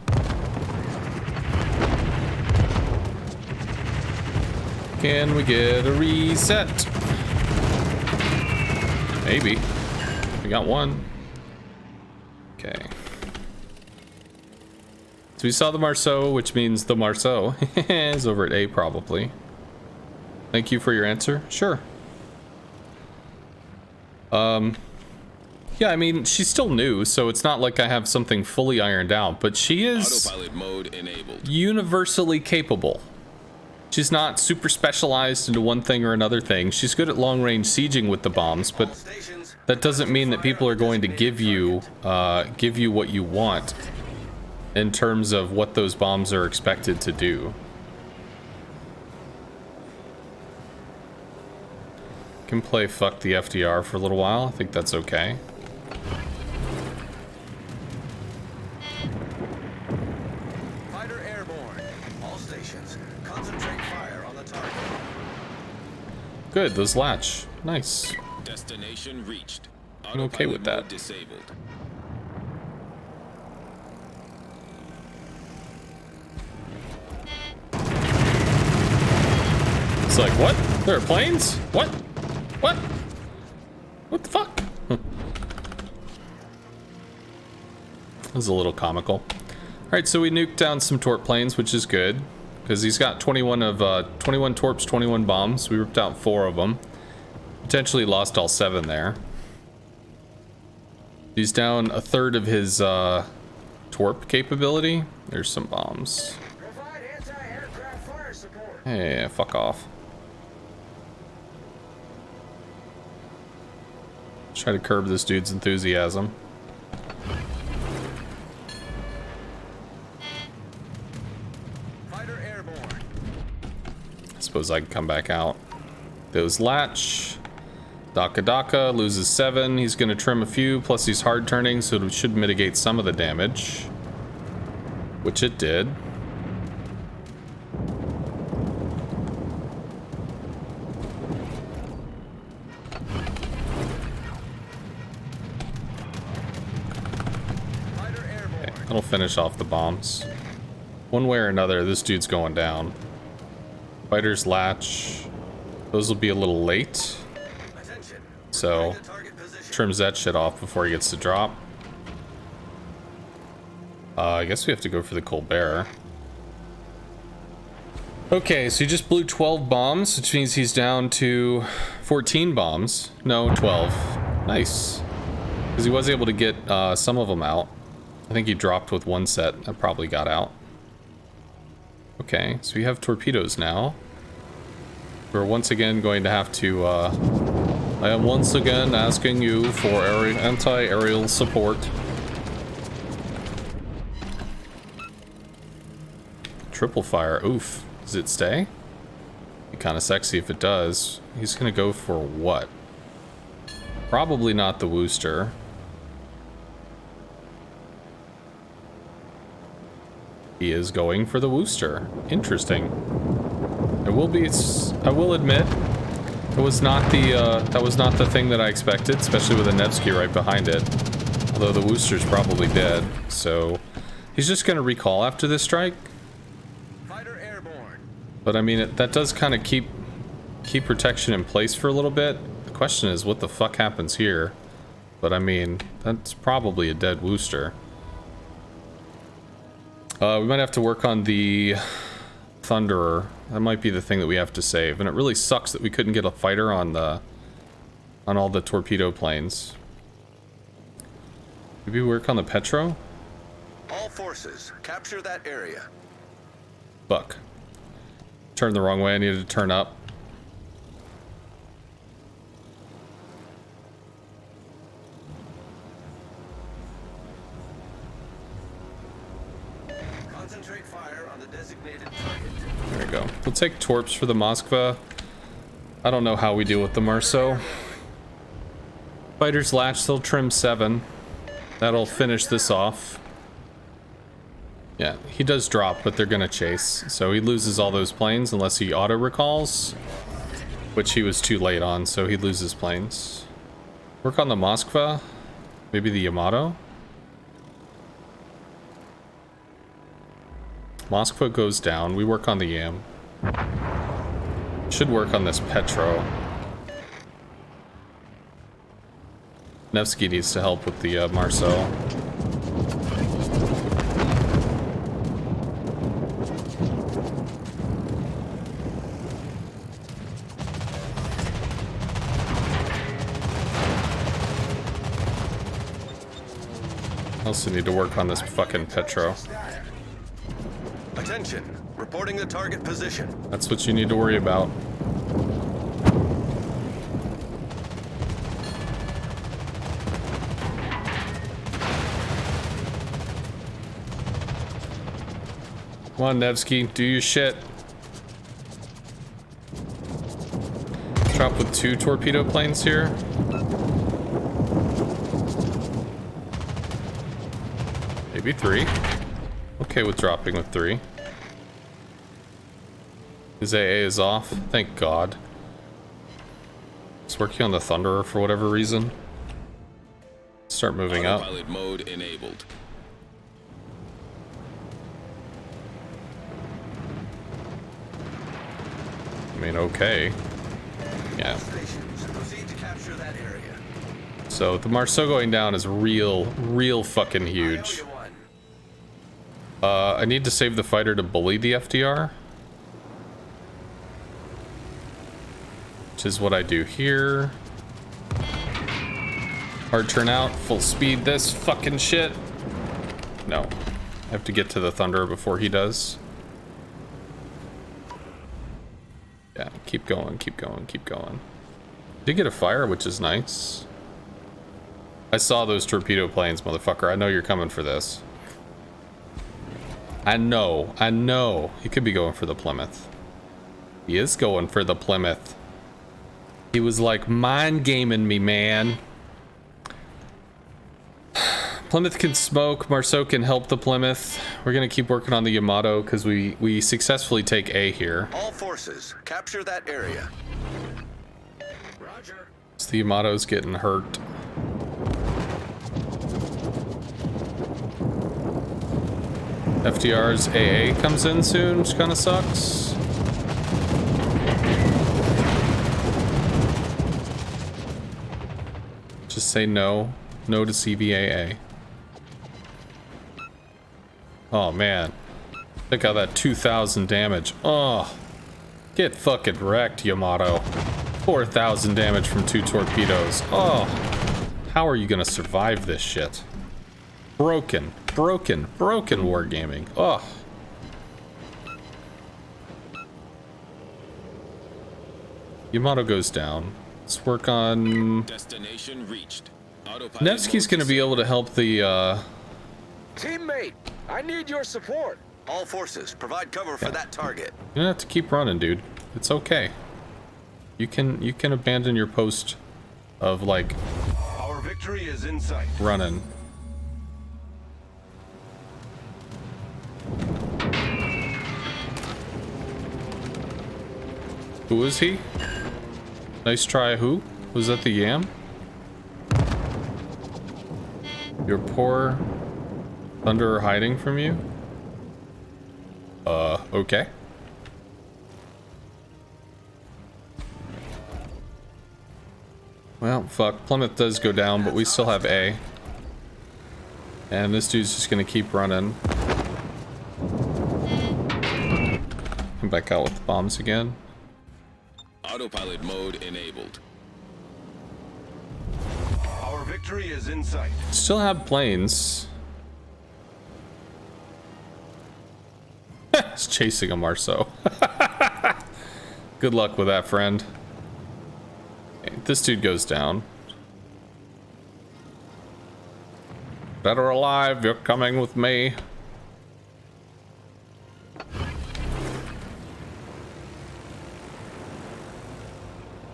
Can we get a reset? Maybe. We got one. Okay. So we saw the Marceau, which means the Marceau is over at A probably. Thank you for your answer. Sure. Yeah, I mean, she's still new, so it's not like I have something fully ironed out, but she is Autopilot mode enabled. Universally capable. She's not super specialized into one thing or another thing. She's good at long-range sieging with the bombs, but that doesn't mean that people are going to give you what you want in terms of what those bombs are expected to do. Can play fuck the FDR for a little while. I think that's okay. Fighter airborne. All stations, concentrate fire on the target. Good, those latch. Nice. Destination reached. I'm okay with that. Mode disabled. It's like, what? There are planes? What? What? What the fuck? This is a little comical. Alright, so we nuked down some torp planes, which is good. Because he's got 21 torps, 21 bombs. We ripped out 4 of them. Potentially lost all 7 there. He's down a third of his torp capability. There's some bombs. Provide anti-aircraft fire support. Hey, fuck off. Try to curb this dude's enthusiasm. Fighter airborne. I suppose I can come back out. Those latch. Daka loses 7. He's going to trim a few, plus he's hard turning, so it should mitigate some of the damage. Which it did. Okay, that'll finish off the bombs. One way or another, this dude's going down. Fighter's latch. Those will be a little late. So, trims that shit off before he gets to drop. I guess we have to go for the Colbert. Okay, so he just blew 12 bombs, which means he's down to 14 bombs. No, 12. Nice. Because he was able to get some of them out. I think he dropped with one set that probably got out. Okay, so we have torpedoes now. We're once again going to have to... I am once again asking you for anti-aerial support. Triple fire. Oof. Does it stay? Be kind of sexy if it does. He's gonna go for what? Probably not the Wooster. He is going for the Wooster. Interesting. I will admit, that was not the thing that I expected, especially with a Nevsky right behind it. Although the Wooster's probably dead, so he's just gonna recall after this strike. But I mean, that does kind of keep protection in place for a little bit. The question is, what the fuck happens here? But I mean, that's probably a dead Wooster. We might have to work on the Thunderer. That might be the thing that we have to save. And it really sucks that we couldn't get a fighter on all the torpedo planes. Maybe work on the Petro? All forces, capture that area. Fuck. Turned the wrong way, I needed to turn up. Concentrate fire on the designated target. There we go. We'll take torps for the Moskva. I don't know how we deal with the Marceau. Fighters latch, they'll trim 7. That'll finish this off. Yeah, he does drop, but they're gonna chase. So he loses all those planes unless he auto-recalls. Which he was too late on, so he loses planes. Work on the Moskva. Maybe the Yamato. Moskva goes down. We work on the Yam. Should work on this Petro. Nevsky needs to help with the Marceau. Also need to work on this fucking Petro. Attention, reporting the target position. That's what you need to worry about. Come on, Nevsky, do your shit. Drop with 2 torpedo planes here. Maybe 3. Okay with dropping with 3. His AA is off. Thank God. It's working on the Thunderer for whatever reason. Start moving up. Autopilot mode enabled. I mean, okay. Yeah. Stations, proceed to capture that area. So the Marceau going down is real fucking huge. I need to save the fighter to bully the FDR. Which is what I do here. Hard turnout, full speed, this fucking shit. No. I have to get to the Thunderer before he does. Yeah, keep going, keep going, keep going. Did get a fire, which is nice. I saw those torpedo planes, motherfucker. I know you're coming for this. I know. He could be going for the Plymouth. He is going for the Plymouth. He was like mind gaming me, man. Plymouth can smoke. Marceau can help the Plymouth. We're gonna keep working on the Yamato because we successfully take A here. All forces, capture that area. Roger. So the Yamato's getting hurt. FDR's AA comes in soon, which kind of sucks. Just say no. No to CVAA. Oh, man. Check out that 2,000 damage. Oh, get fucking wrecked, Yamato. 4,000 damage from 2 torpedoes. Oh, how are you gonna survive this shit? Broken wargaming. Oh. Yamato goes down. Let's work on... Destination reached. Autopilot Nevsky's gonna be able to help the, Teammate, I need your support. All forces, provide cover for that target. You don't have to keep running, dude. It's okay. You can abandon your post of, like, Our victory is in sight. running. Who is he? Nice try, who? Was that the Yam? Your poor Thunder hiding from you? Okay. Well, fuck. Plymouth does go down, but we still have A. And this dude's just gonna keep running. Come back out with the bombs again. Autopilot mode enabled. Our victory is in sight. Still have planes. It's chasing a Marceau. Good luck with that, friend. Okay, this dude goes down. Better alive, you're coming with me.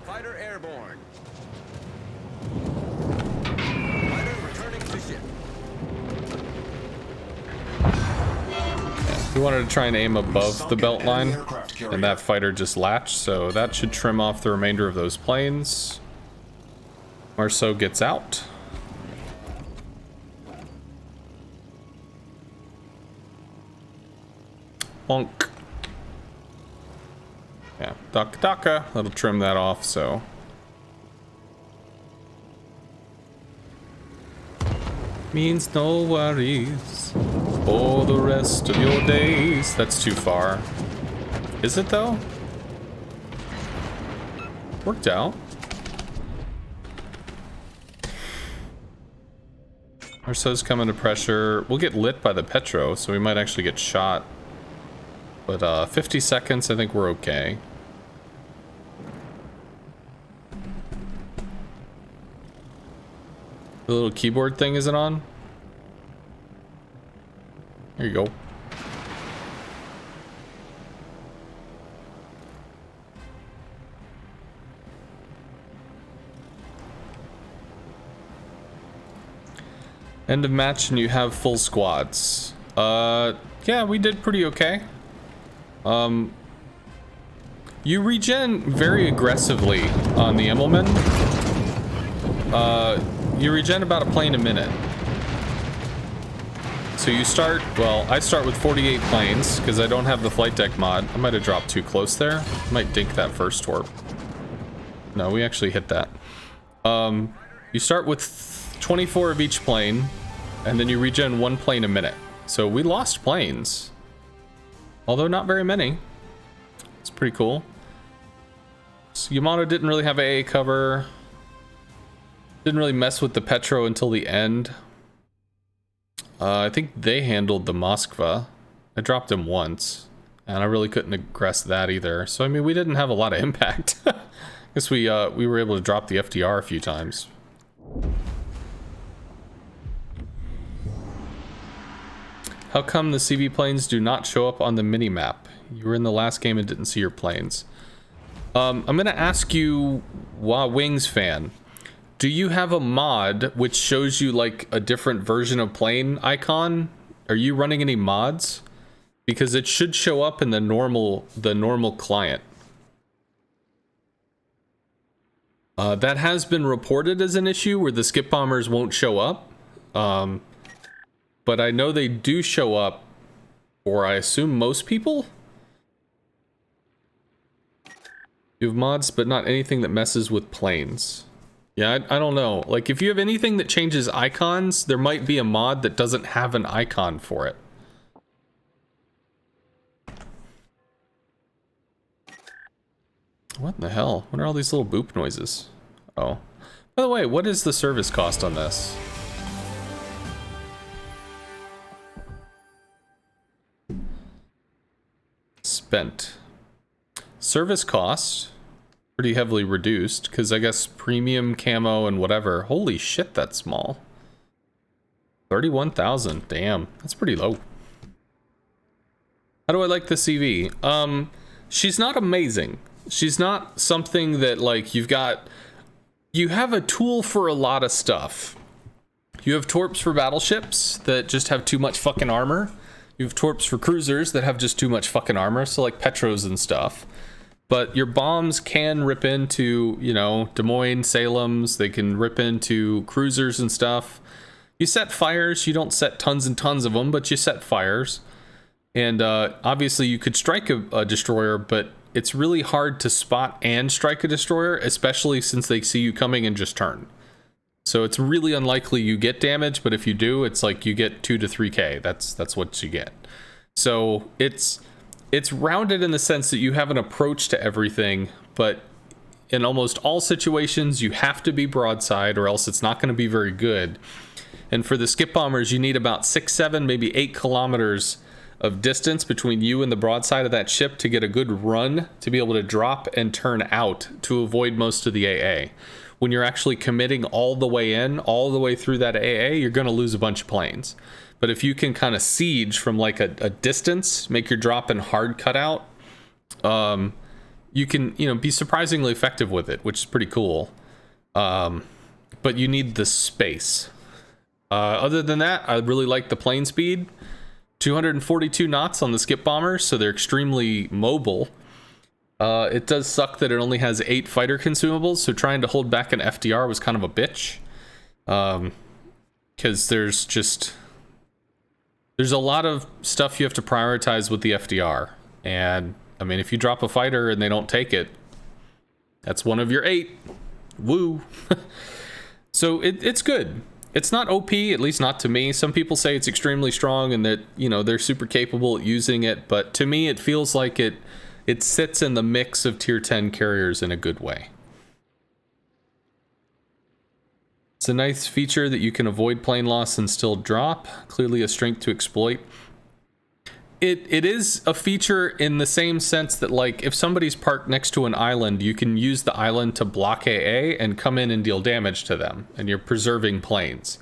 Fighter airborne. Fighter returning to ship. We wanted to try and aim above the belt line, and that fighter just latched, so that should trim off the remainder of those planes. Marceau gets out. Bonk. Yeah, Daka. That'll trim that off, so. Means no worries for the rest of your days. That's too far. Is it though? Worked out. Marceau's coming to pressure. We'll get lit by the Petro, so we might actually get shot. But 50 seconds, I think we're okay. The little keyboard thing isn't on? There you go. End of match and you have full squads. Yeah, we did pretty okay. You regen very aggressively on the Immelmann. You regen about a plane a minute. So you start, well, I start with 48 planes because I don't have the flight deck mod. I might have dropped too close there. Might dink that first torp. No, we actually hit that. You start with 24 of each plane, and then you regen 1 plane a minute. So we lost planes. Although not very many. It's pretty cool. So Yamato didn't really have AA cover. Didn't really mess with the Petro until the end. I think they handled the Moskva. I dropped him once, and I really couldn't aggress that either. So I mean, we didn't have a lot of impact. I guess we were able to drop the FDR a few times. How come the CV planes do not show up on the mini-map? You were in the last game and didn't see your planes. I'm gonna ask you, Wings fan, do you have a mod which shows you like a different version of plane icon? Are you running any mods? Because it should show up in the normal client. That has been reported as an issue where the skip bombers won't show up. But I know they do show up for, I assume, most people? You have mods, but not anything that messes with planes. Yeah, I don't know. Like, if you have anything that changes icons, there might be a mod that doesn't have an icon for it. What in the hell? What are all these little boop noises? Oh. By the way, what is the service cost on this? Spent. Service cost, pretty heavily reduced, because I guess premium camo and whatever. Holy shit, that's small. 31,000. Damn, that's pretty low. How do I like the CV? She's not amazing. She's not something that, like, you have a tool for a lot of stuff. You have torps for battleships that just have too much fucking armor. You have torps for cruisers that have just too much fucking armor, so like Petros and stuff. But your bombs can rip into, you know, Des Moines, Salem's. They can rip into cruisers and stuff. You set fires. You don't set tons and tons of them, but you set fires. And obviously you could strike a destroyer, but it's really hard to spot and strike a destroyer, especially since they see you coming and just turn. So it's really unlikely you get damage, but if you do, it's like you get 2 to 3k. That's what you get. So it's rounded in the sense that you have an approach to everything, but in almost all situations you have to be broadside or else it's not going to be very good. And for the skip bombers, you need about 6, 7, maybe 8 kilometers of distance between you and the broadside of that ship to get a good run to be able to drop and turn out to avoid most of the AA. When you're actually committing all the way in, all the way through that AA, you're going to lose a bunch of planes. But if you can kind of siege from like a distance, make your drop and hard cutout, you can, you know, be surprisingly effective with it, which is pretty cool. But you need the space. Other than that, I really like the plane speed. 242 knots on the skip bombers, so they're extremely mobile. It does suck that it only has 8 fighter consumables, so trying to hold back an FDR was kind of a bitch. Because there's a lot of stuff you have to prioritize with the FDR. And, I mean, if you drop a fighter and they don't take it, that's one of your 8. Woo! So it's good. It's not OP, at least not to me. Some people say it's extremely strong and that, you know, they're super capable at using it, but to me it feels like it sits in the mix of tier 10 carriers in a good way. It's a nice feature that you can avoid plane loss and still drop. Clearly a strength to exploit. It is a feature in the same sense that, like, if somebody's parked next to an island, you can use the island to block AA and come in and deal damage to them, and you're preserving planes.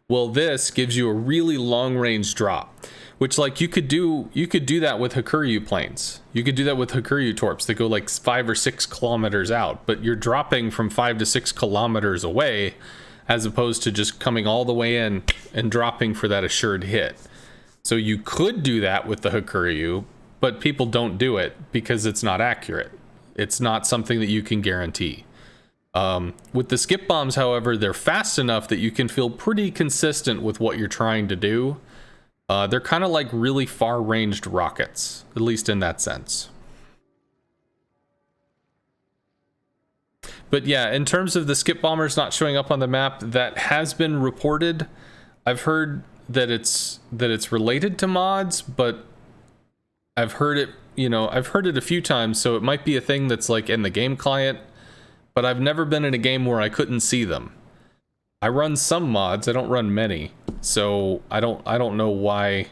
Well, this gives you a really long range drop, which, like, you could do that with Hakuryu planes. You could do that with Hakuryu torps that go like 5 or 6 kilometers out, but you're dropping from 5 to 6 kilometers away, as opposed to just coming all the way in and dropping for that assured hit. So you could do that with the Hakuryu, but people don't do it because it's not accurate. It's not something that you can guarantee. With the skip bombs, however, they're fast enough that you can feel pretty consistent with what you're trying to do. They're kind of like really far-ranged rockets, at least in that sense. But yeah, in terms of the skip bombers not showing up on the map, that has been reported. I've heard that it's related to mods, but I've heard it a few times, so it might be a thing that's like in the game client, but I've never been in a game where I couldn't see them. I run some mods, I don't run many, so I don't know why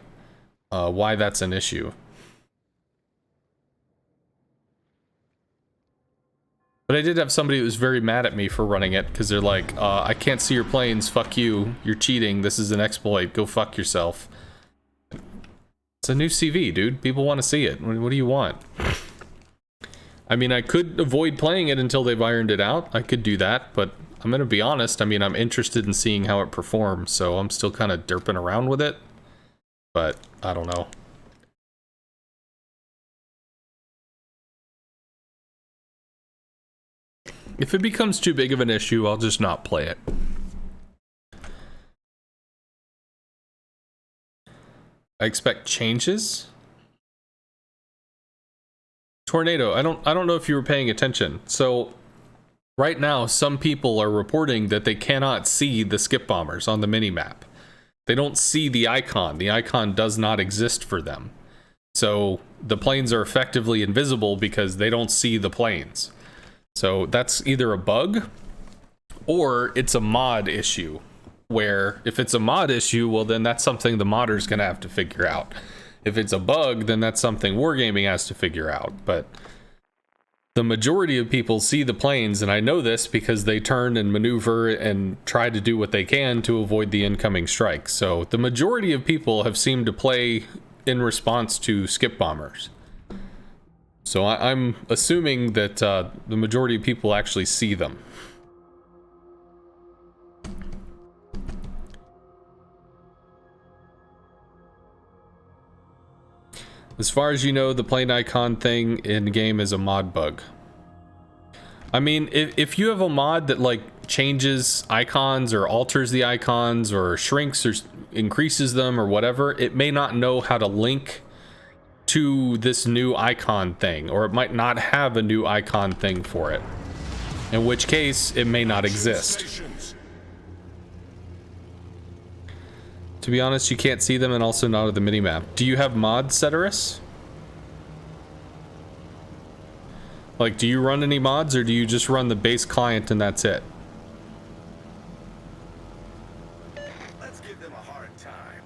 that's an issue. But I did have somebody who was very mad at me for running it, because they're like, I can't see your planes, fuck you, you're cheating, this is an exploit, go fuck yourself. It's a new CV, dude, people want to see it, what do you want? I mean, I could avoid playing it until they've ironed it out, I could do that, but I'm gonna be honest, I mean, I'm interested in seeing how it performs, so I'm still kind of derping around with it, but I don't know. If it becomes too big of an issue, I'll just not play it. I expect changes. Tornado, I don't know if you were paying attention. So right now, some people are reporting that they cannot see the skip bombers on the minimap. They don't see the icon. The icon does not exist for them. So the planes are effectively invisible because they don't see the planes. So that's either a bug or it's a mod issue, where if it's a mod issue, well, then that's something the modder's gonna have to figure out. If it's a bug, then that's something Wargaming has to figure out. But the majority of people see the planes, and I know this because they turn and maneuver and try to do what they can to avoid the incoming strike. So the majority of people have seemed to play in response to skip bombers. So I'm assuming that the majority of people actually see them. As far as you know, the plane icon thing in game is a mod bug. I mean, if you have a mod that like changes icons or alters the icons or shrinks or increases them or whatever, it may not know how to link to this new icon thing, or it might not have a new icon thing for it, in which case it may not exist. To be honest, you can't see them and also not at the minimap. Do you have mods, Ceteris? Like, do you run any mods, or do you just run the base client and that's it? Let's give them a hard time.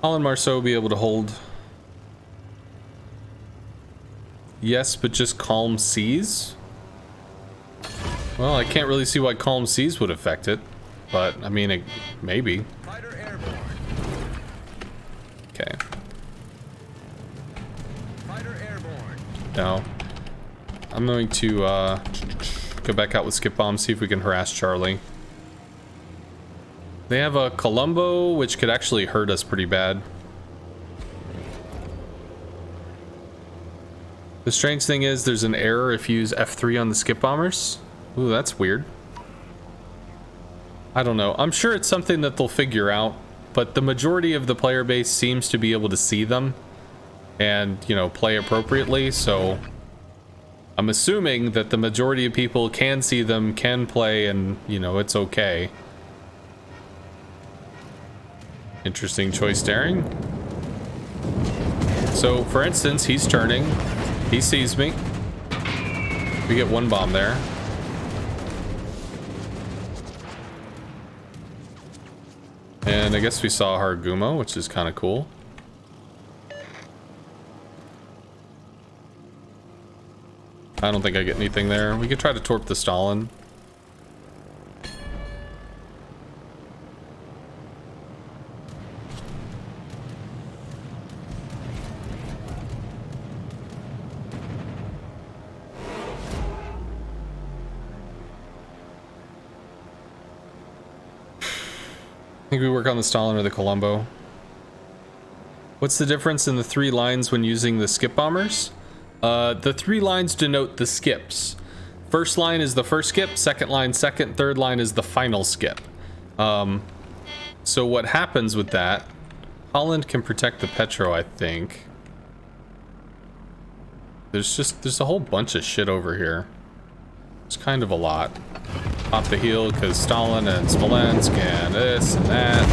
Colin Marceau will be able to hold. Yes, but just calm seas? Well, I can't really see why calm seas would affect it, but I mean, maybe. Fighter airborne. Okay. Fighter airborne. No. I'm going to go back out with skip bomb, see if we can harass Charlie. They have a Columbo, which could actually hurt us pretty bad. The strange thing is there's an error if you use F3 on the skip bombers. Ooh, that's weird. I don't know. I'm sure it's something that they'll figure out, but the majority of the player base seems to be able to see them and, you know, play appropriately, so I'm assuming that the majority of people can see them, can play, and, you know, it's okay. Interesting choice daring. So, for instance, he's turning. He sees me. We get one bomb there. And I guess we saw Hargumo, which is kind of cool. I don't think I get anything there. We could try to torp the Stalin. I think we work on the Stalin or the Columbo. What's the difference in the three lines when using the skip bombers? The three lines denote the skips. First line is the first skip, second line second, third line is the final skip. So what happens with that, Holland can protect the Petro, I think. There's a whole bunch of shit over here. It's kind of a lot. Pop the heel because Stalin and Smolensk and this and that.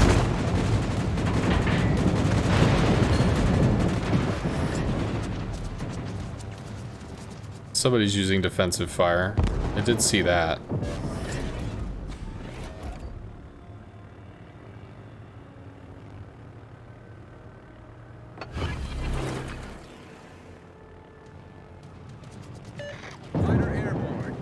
Somebody's using defensive fire. I did see that. Fighter airborne.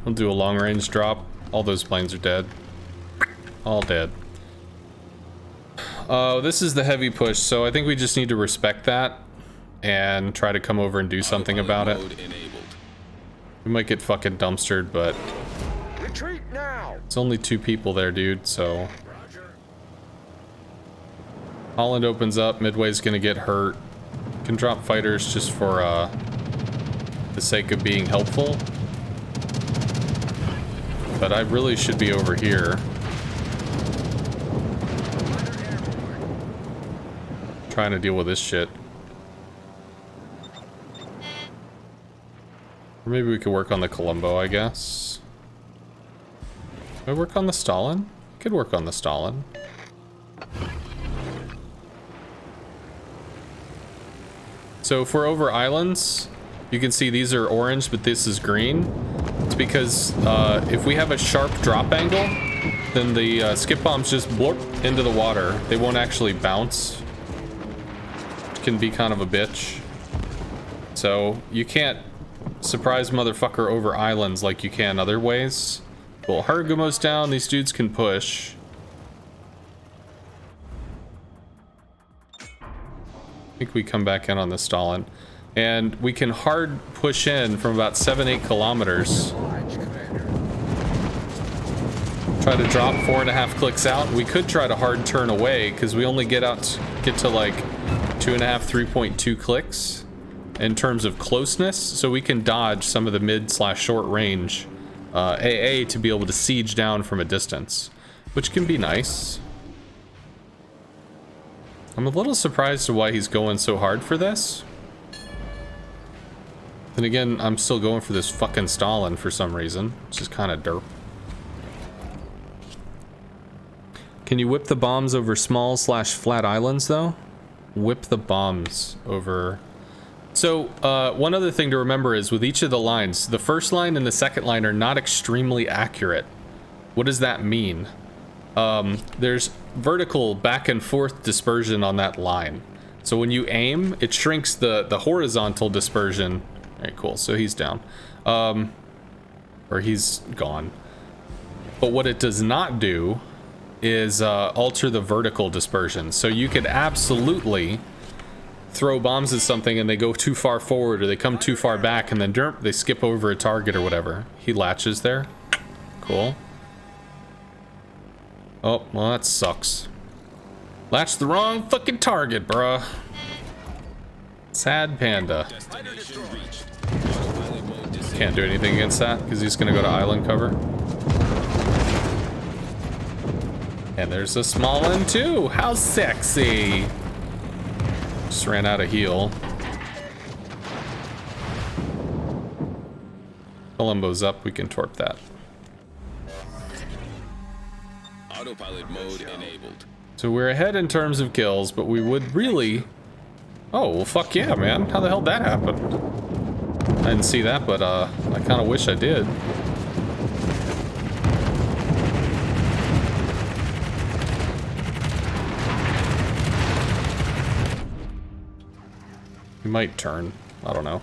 We'll do a long range drop. All those planes are dead. All dead. Oh, this is the heavy push, so I think we just need to respect that and try to come over and do something about it. We might get fucking dumpstered, but Retreat now. it's only 2 people there, dude, so. Holland opens up, Midway's gonna get hurt. Can drop fighters just for the sake of being helpful. But I really should be over here. Trying to deal with this shit. Or maybe we could work on the Columbo, I guess. Can I work on the Stalin? Could work on the Stalin. So if we're over islands, you can see these are orange, but this is green. It's because if we have a sharp drop angle, then the skip bombs just blorp into the water. They won't actually bounce, which can be kind of a bitch. So you can't surprise motherfucker over islands like you can other ways. Well, Hargumo's down. These dudes can push. I think we come back in on the Stalin. And we can hard push in from about 7-8 kilometers. Try to drop 4.5 clicks out. We could try to hard turn away because we only get to like 2.5, 3.2 clicks in terms of closeness. So we can dodge some of the mid/short range AA to be able to siege down from a distance, which can be nice. I'm a little surprised to why he's going so hard for this. Then again, I'm still going for this fucking Stalin for some reason, which is kind of derp. Can you whip the bombs over small/flat islands though? Whip the bombs over... So, one other thing to remember is with each of the lines, the first line and the second line are not extremely accurate. What does that mean? There's vertical back and forth dispersion on that line. So when you aim, it shrinks the horizontal dispersion. Alright, cool. So he's down. Or he's gone. But what it does not do is alter the vertical dispersion. So you could absolutely throw bombs at something and they go too far forward or they come too far back and then derp, they skip over a target or whatever. He latches there. Cool. Oh, well that sucks. Latched the wrong fucking target, bruh. Sad panda. Can't do anything against that because he's gonna go to island cover. And there's a small one too. How sexy. Just ran out of heal. Columbo's up, we can torp that. Autopilot mode enabled. So we're ahead in terms of kills, but we would really... Oh, well fuck yeah, man. How the hell did that happen? I didn't see that, but I kind of wish I did. We might turn. I don't know.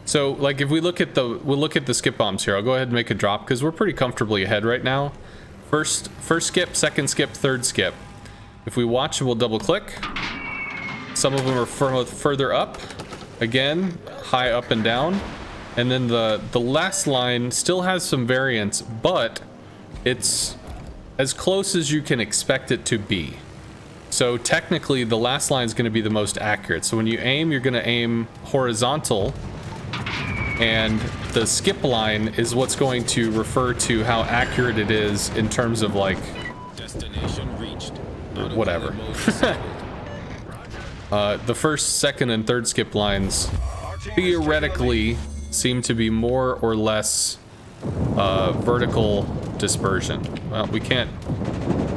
So, like, if we look at the skip bombs here, I'll go ahead and make a drop because we're pretty comfortably ahead right now. First skip, second skip, third skip. If we watch, we'll double click. Some of them are further up. Again, high up and down. And then the last line still has some variance, but it's as close as you can expect it to be. So technically, the last line is going to be the most accurate. So when you aim, you're going to aim horizontal. And the skip line is what's going to refer to how accurate it is in terms of like... Destination reached. Whatever. The first, second, and third skip lines theoretically seem to be more or less vertical dispersion. Well, we can't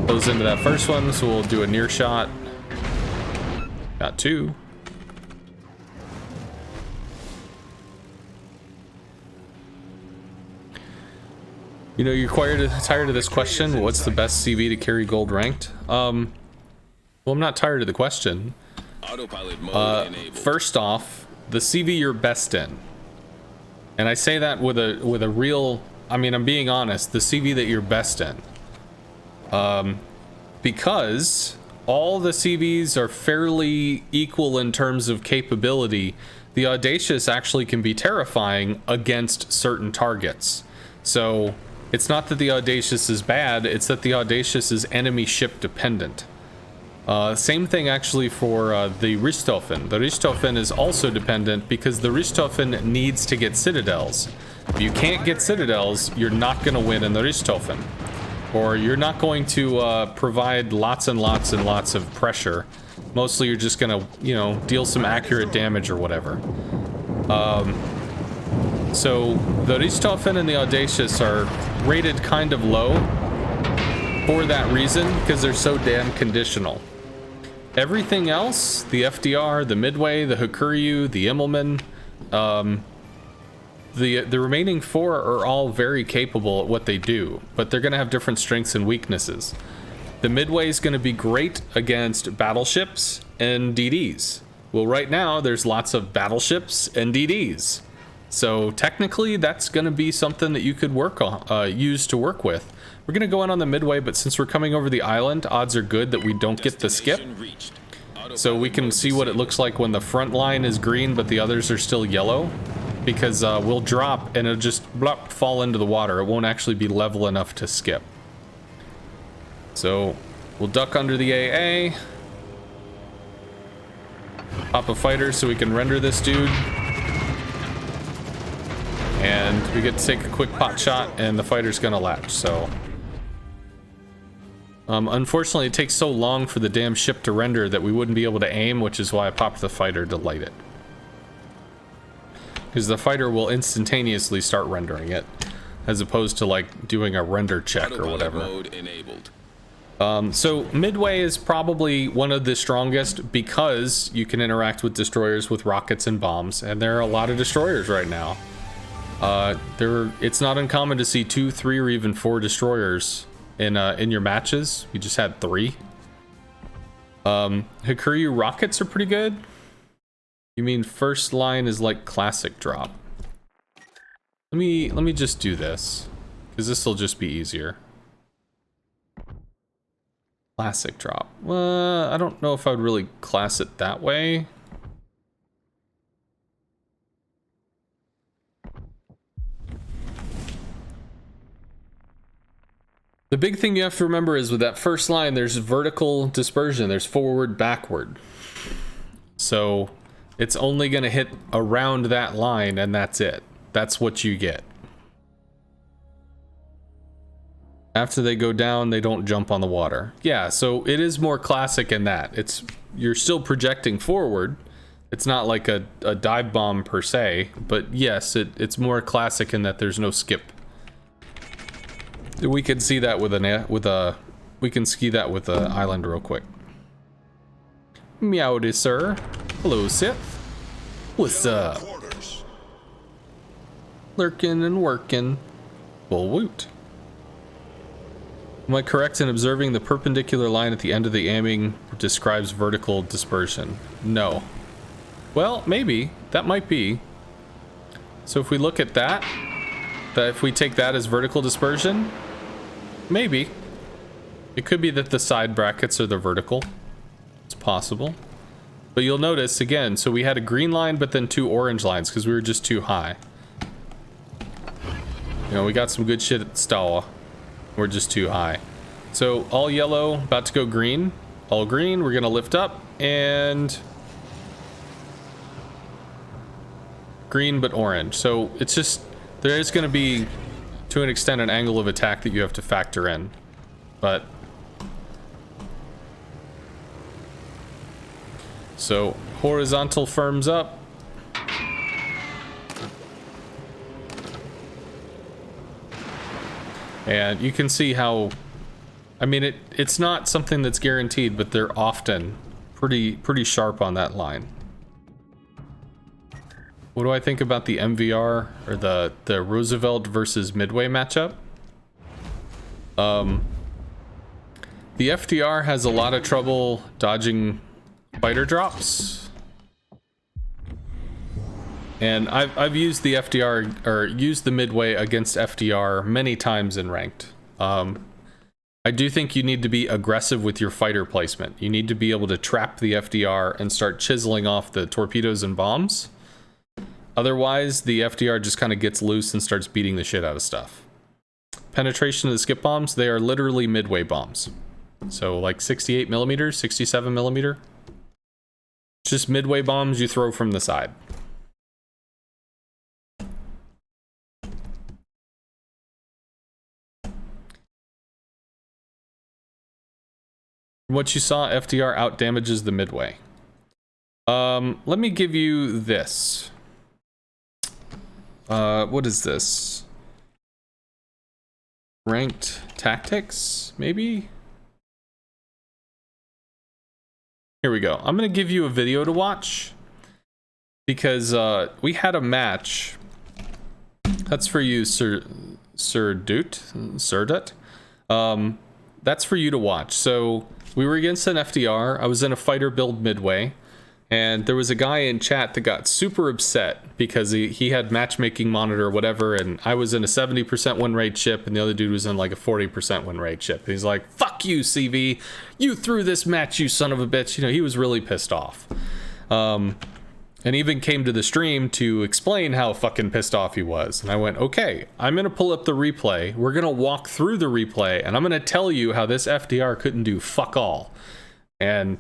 close into that first one, so we'll do a near shot. Got two. You know, you're tired of this question. What's the best CV to carry gold ranked? Well, I'm not tired of the question. Autopilot mode enabled. First off, the CV you're best in. And I say that with a real, I mean, I'm being honest, the CV that you're best in. Because all the CVs are fairly equal in terms of capability, the Audacious actually can be terrifying against certain targets. So it's not that the Audacious is bad, it's that the Audacious is enemy ship dependent. Same thing actually for the Richthofen. The Richthofen is also dependent because the Richthofen needs to get citadels. If you can't get citadels, you're not going to win in the Richthofen. Or you're not going to provide lots and lots and lots of pressure. Mostly you're just going to, you know, deal some accurate damage or whatever. So the Richthofen and the Audacious are rated kind of low for that reason, because they're so damn conditional. Everything else, the FDR, the Midway, the Hakuryu, the Immelmann, the remaining 4 are all very capable at what they do, but they're going to have different strengths and weaknesses. The Midway is going to be great against battleships and DDs. Well, right now there's lots of battleships and DDs, so technically that's going to be something that you could work on, use to work with. We're going to go in on the Midway, but since we're coming over the island, odds are good that we don't get the skip. So we can see what it looks like when the front line is green, but the others are still yellow. Because we'll drop and it'll just blop, fall into the water. It won't actually be level enough to skip. So we'll duck under the AA. Pop a fighter so we can render this dude. And we get to take a quick pot shot and the fighter's gonna latch, so. Unfortunately, it takes so long for the damn ship to render that we wouldn't be able to aim, which is why I popped the fighter to light it. Because the fighter will instantaneously start rendering it, as opposed to like doing a render check or whatever. Mode enabled. So Midway is probably one of the strongest because you can interact with destroyers with rockets and bombs, and there are a lot of destroyers right now. It's not uncommon to see 2, 3, or even 4 destroyers in your matches. We just had 3. Hakuryu rockets are pretty good. You mean first line is like classic drop? Let me just do this, because this will just be easier. Classic drop. Well, I don't know if I would really class it that way. The big thing you have to remember is with that first line, there's vertical dispersion. There's forward, backward. So it's only going to hit around that line, and that's it. That's what you get. After they go down, they don't jump on the water. Yeah, so it is more classic in that. You're still projecting forward. It's not like a dive bomb per se, but yes, it's more classic in that there's no skip. We can see that we can ski that with a island real quick. Meowdy, sir. Hello, Sith. What's up? Lurking and working. Well, woot. Am I correct in observing the perpendicular line at the end of the aiming describes vertical dispersion? No. Well, maybe. That might be. So if we look at that if we take that as vertical dispersion, maybe. It could be that the side brackets are the vertical. It's possible. But you'll notice, again, so we had a green line, but then 2 orange lines, because we were just too high. You know, we got some good shit at Stawa. We're just too high. So, all yellow, about to go green. All green, we're gonna lift up, and... green, but orange. So, it's just... there is gonna be, to an extent, an angle of attack that you have to factor in. But... so, horizontal firms up. And you can see how, I mean, it's not something that's guaranteed, but they're often pretty sharp on that line. What do I think about the MVR or the Roosevelt versus Midway matchup? The FDR has a lot of trouble dodging fighter drops. And I've used the FDR, or used the Midway against FDR many times in ranked. I do think you need to be aggressive with your fighter placement. You need to be able to trap the FDR and start chiseling off the torpedoes and bombs. Otherwise, the FDR just kind of gets loose and starts beating the shit out of stuff. Penetration of the skip bombs, they are literally Midway bombs. So like 68 millimeters, 67 millimeter. Just Midway bombs you throw from the side. What you saw, FDR out damages the Midway. Let me give you this. What is this? Ranked tactics, maybe? Here we go. I'm gonna give you a video to watch because we had a match. That's for you, Surdut. That's for you to watch. So we were against an FDR. I was in a fighter build midway, and there was a guy in chat that got super upset because he had matchmaking monitor or whatever, and I was in a 70% win rate ship, and the other dude was in like a 40% win rate ship. And he's like, "Fuck you, CV! You threw this match, you son of a bitch!" You know, he was really pissed off. And even came to the stream to explain how fucking pissed off he was. And I went, okay, I'm going to pull up the replay. We're going to walk through the replay, and I'm going to tell you how this FDR couldn't do fuck all. And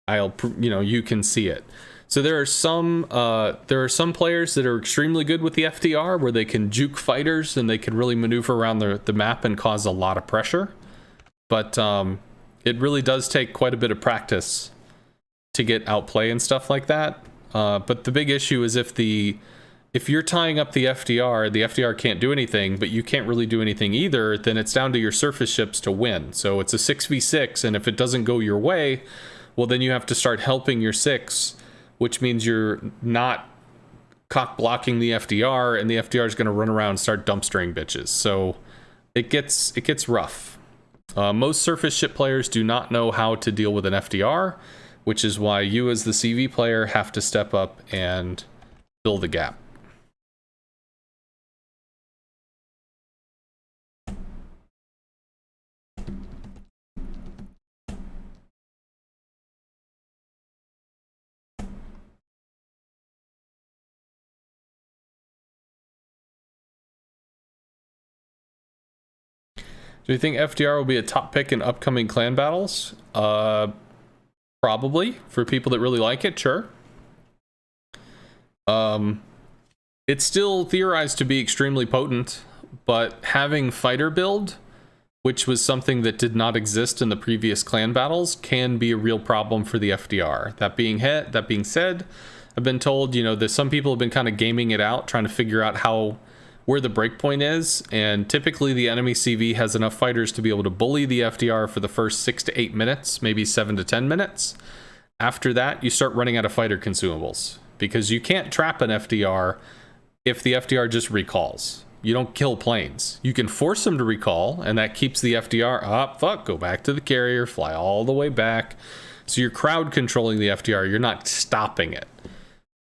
you can see it. So there are some players that are extremely good with the FDR, where they can juke fighters and they can really maneuver around the map and cause a lot of pressure. But it really does take quite a bit of practice to get outplay and stuff like that. But the big issue is if you're tying up the FDR can't do anything, but you can't really do anything either, then it's down to your surface ships to win. So it's a 6v6, and if it doesn't go your way, well, then you have to start helping your 6, which means you're not cock blocking the FDR, and the FDR is going to run around and start dumpstering bitches. So it gets rough. Most surface ship players do not know how to deal with an FDR, which is why you as the CV player have to step up and fill the gap. Do you think FDR will be a top pick in upcoming clan battles? Probably, for people that really like it, sure. It's still theorized to be extremely potent, but having fighter build, which was something that did not exist in the previous clan battles, can be a real problem for the FDR. That being said, I've been told, that some people have been kind of gaming it out, trying to figure out where the breakpoint is, and typically the enemy CV has enough fighters to be able to bully the FDR for the first 6 to 8 minutes, maybe 7 to 10 minutes. After that, you start running out of fighter consumables, because you can't trap an FDR if the FDR just recalls. You don't kill planes. You can force them to recall, and that keeps the FDR, go back to the carrier, fly all the way back. So you're crowd controlling the FDR, you're not stopping it.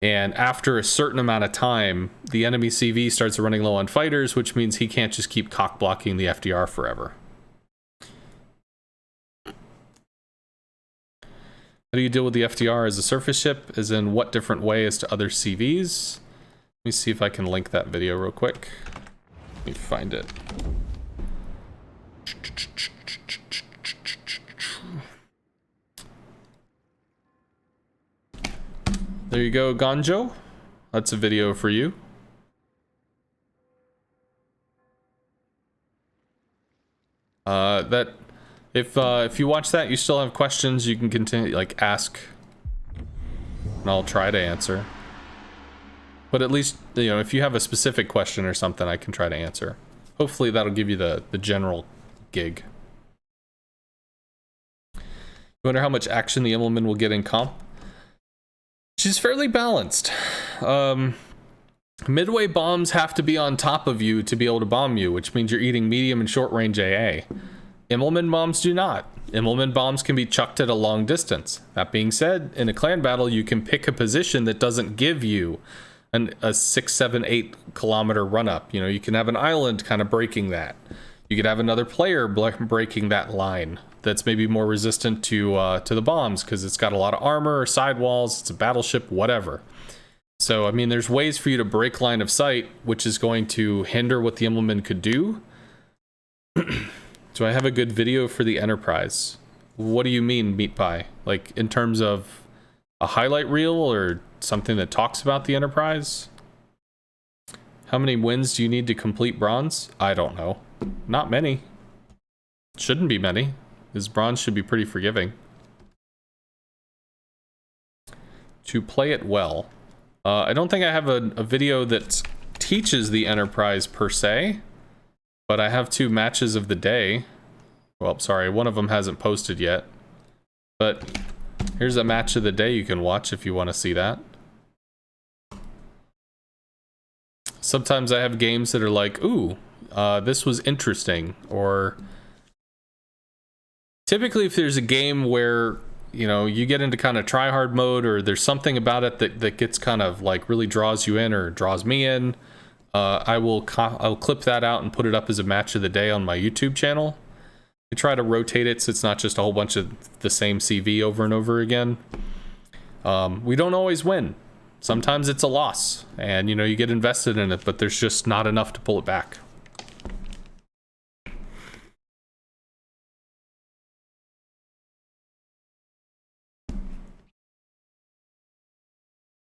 And after a certain amount of time, the enemy CV starts running low on fighters, which means he can't just keep cock blocking the FDR forever. How do you deal with the FDR as a surface ship? As in what different way as to other CVs? Let me see if I can link that video real quick. Let me find it. There you go, Ganjo. That's a video for you. If you watch that, you still have questions, you can continue, ask, and I'll try to answer. But at least, if you have a specific question or something, I can try to answer. Hopefully that'll give you the general gig. You wonder how much action the Immelmann will get in comp? She's fairly balanced. Midway bombs have to be on top of you to be able to bomb you, which means you're eating medium and short range AA. Immelmann bombs do not. Immelmann bombs can be chucked at a long distance. That being said, in a clan battle, you can pick a position that doesn't give you a 6, 7, 8 kilometer run up. You can have an island kind of breaking that. You could have another player breaking that line that's maybe more resistant to the bombs because it's got a lot of armor or sidewalls, it's a battleship, whatever. So, there's ways for you to break line of sight, which is going to hinder what the Immelmann could do. Do I have a good video for the Enterprise? What do you mean, Meat Pie? In terms of a highlight reel or something that talks about the Enterprise? How many wins do you need to complete bronze? I don't know. Not many. Shouldn't be many. His bronze should be pretty forgiving. To play it well. I don't think I have a video that teaches the Enterprise per se. But I have 2 matches of the day. Well, sorry, one of them hasn't posted yet. But here's a match of the day you can watch if you want to see that. Sometimes I have games that are like, ooh, this was interesting. Or typically if there's a game where, you know, you get into kind of try hard mode, or there's something about it that gets kind of like really draws you in or draws me in, I'll clip that out and put it up as a match of the day on my YouTube channel. I try to rotate it so it's not just a whole bunch of the same CV over and over again. We don't always win. Sometimes it's a loss, and you know, you get invested in it, but there's just not enough to pull it back.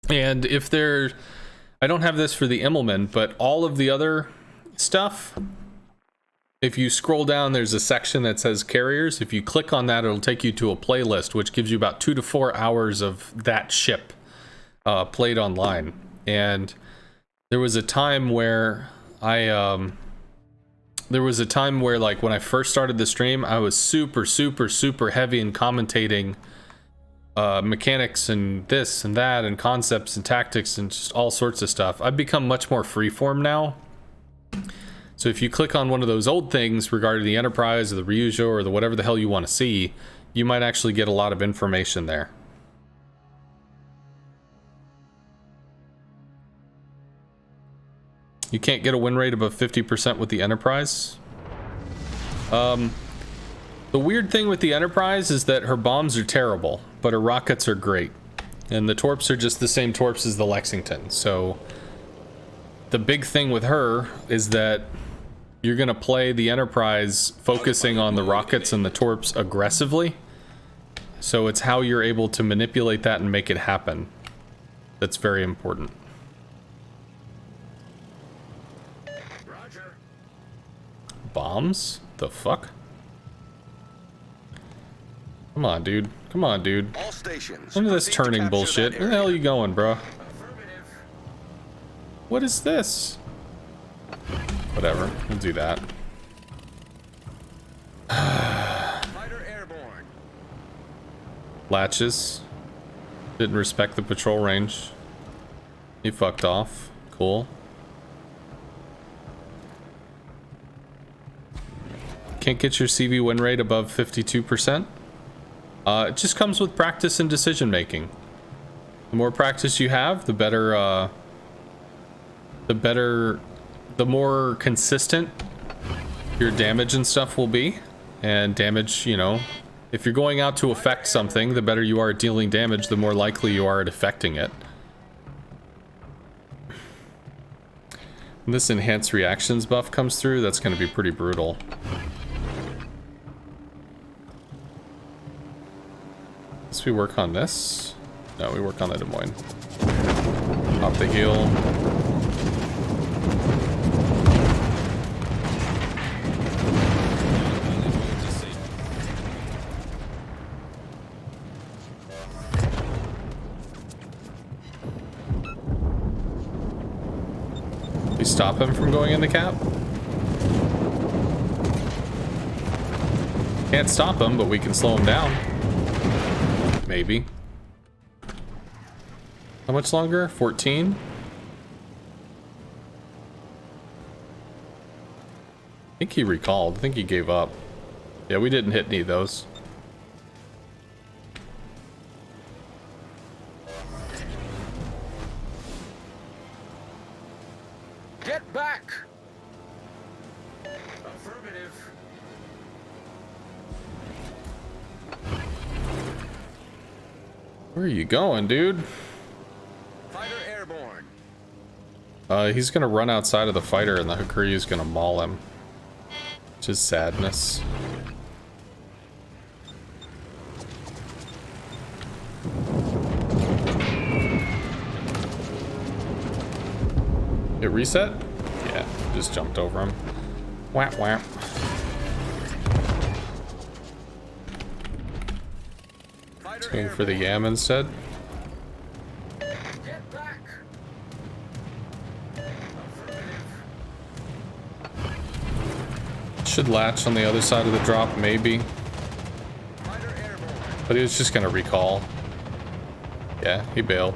And if there, I don't have this for the Immelmann, but all of the other stuff, if you scroll down, there's a section that says carriers. If you click on that, it'll take you to a playlist, which gives you about 2 to 4 hours of that ship played online. And there was a time where like when I first started the stream, I was super heavy in commentating mechanics and this and that and concepts and tactics and just all sorts of stuff. I've become much more freeform now. So if you click on one of those old things regarding the Enterprise or the Ryujo or the whatever the hell you want to see, you might actually get a lot of information there. You can't get a win rate above 50% with the Enterprise. The weird thing with the Enterprise is that her bombs are terrible, but her rockets are great. And the torps are just the same torps as the Lexington. So the big thing with her is that you're going to play the Enterprise focusing on the rockets and the torps aggressively. So it's how you're able to manipulate that and make it happen that's very important. Bombs? The fuck? Come on, dude. Come on, dude. All stations. Into this proceed to turning capture bullshit. that Where the hell are area. you going, bro? Affirmative. What is this? Whatever. We'll do that. Fighter airborne. Latches. Didn't respect the patrol range. He fucked off. Cool. Can't get your CV win rate above 52%. It just comes with practice and decision making. The more practice you have, the better, the more consistent your damage and stuff will be. And damage, you know, if you're going out to affect something, the better you are at dealing damage, the more likely you are at affecting it. When this enhanced reactions buff comes through, that's going to be pretty brutal. Guess we work on this? No, we work on the Des Moines. Pop the heel. We stop him from going into cap? Can't stop him, but we can slow him down. Maybe. How much longer? 14? I think he recalled. I think he gave up. Yeah, we didn't hit any of those. Get back! Affirmative. Where are you going, dude? Fighter airborne. He's gonna run outside of the fighter and the Hakuryu's gonna maul him. Which is sadness. It reset? Yeah, just jumped over him. Whap whap. Fighter Going for the airborne. yam instead. Get back! Affirmative. Should latch on the other side of the drop, maybe. Fighter airborne. But he was just gonna recall. Yeah, he bailed.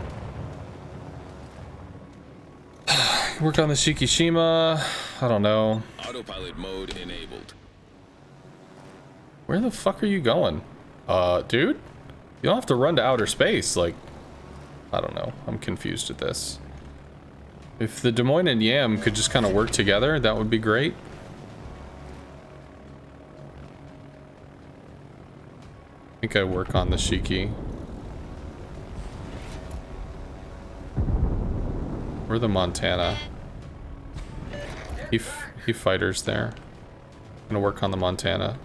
Work on the Shikishima. I don't know. Autopilot mode enabled. Where the fuck are you going? Dude? You don't have to run to outer space, like... I don't know. I'm confused at this. If the Des Moines and Yam could just kind of work together, that would be great. I think I work on the Shiki. Or the Montana. He fighters there. I'm gonna work on the Montana.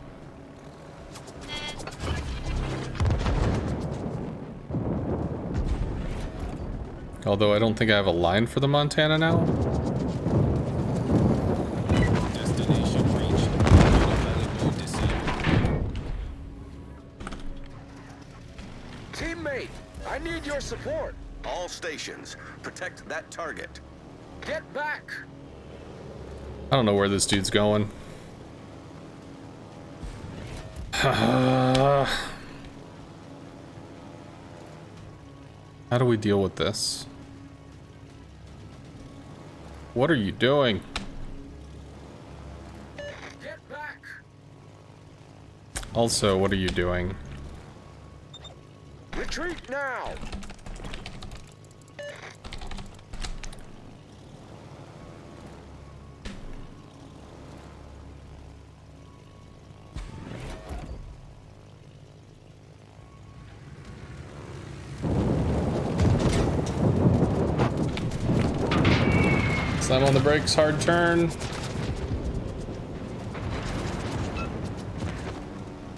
Although I don't think I have a line for the Montana now. Destination reached. Autopilot mode disabled. Teammate, I need your support. All stations, protect that target. Get back. I don't know where this dude's going. How do we deal with this? What are you doing? Get back. Also, what are you doing? Retreat now. Slam on the brakes, hard turn.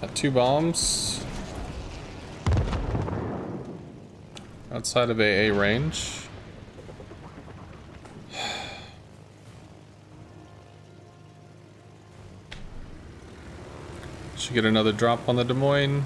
Got 2 bombs. Outside of AA range. Should get another drop on the Des Moines.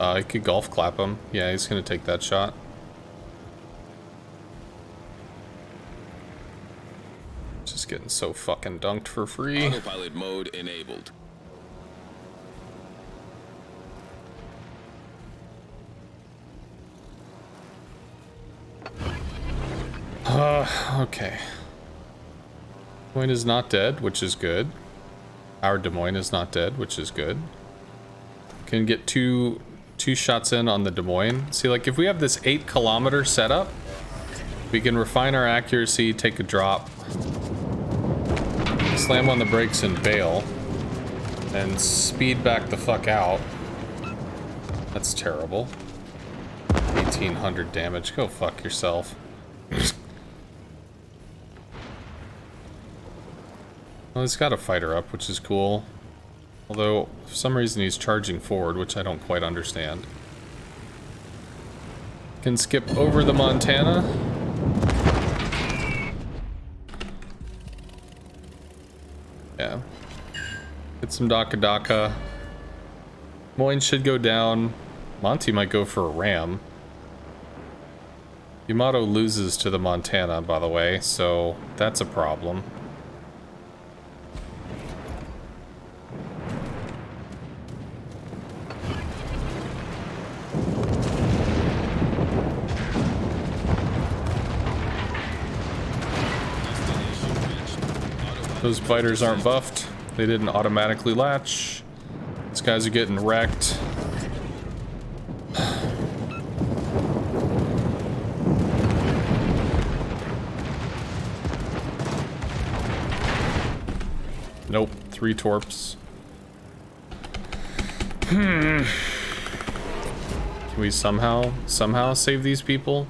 I could golf clap him. Yeah, he's gonna take that shot. Just getting so fucking dunked for free. Autopilot mode enabled. Okay. Des Moines is not dead, which is good. Our Des Moines is not dead, which is good. Can get two shots in on the Des Moines. See, like, if we have this 8-kilometer setup, we can refine our accuracy, take a drop, slam on the brakes and bail, and speed back the fuck out. That's terrible. 1800 damage. Go fuck yourself. Well, he's got a fighter up, which is cool. Although, for some reason he's charging forward, which I don't quite understand. Can skip over the Montana. Yeah. Get some Daka Daka. Moines should go down. Monty might go for a ram. Yamato loses to the Montana, by the way, so that's a problem. Those fighters aren't buffed. They didn't automatically latch. These guys are getting wrecked. Nope, 3 torps. Can we somehow save these people?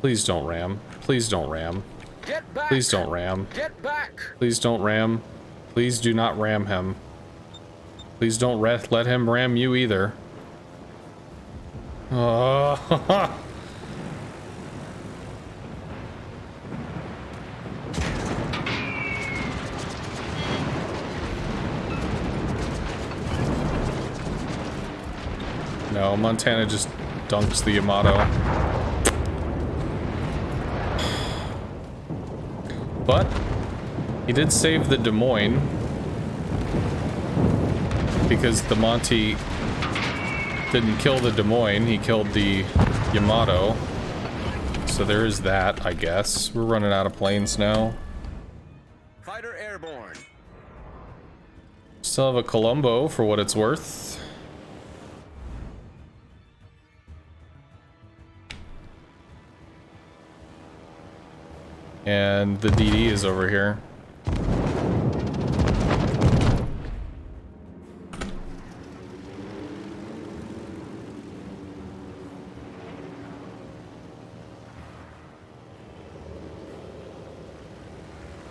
Please don't ram. Please don't ram. Get back. Please don't ram. Get back. Please don't ram. Please do not ram him. Please don't let him ram you either. No, Montana just dunks the Yamato. But he did save the Des Moines because the Monty didn't kill the Des Moines, he killed the Yamato. So there is that, I guess. We're running out of planes now. Fighter airborne. Still have a Colombo for what it's worth. And the DD is over here.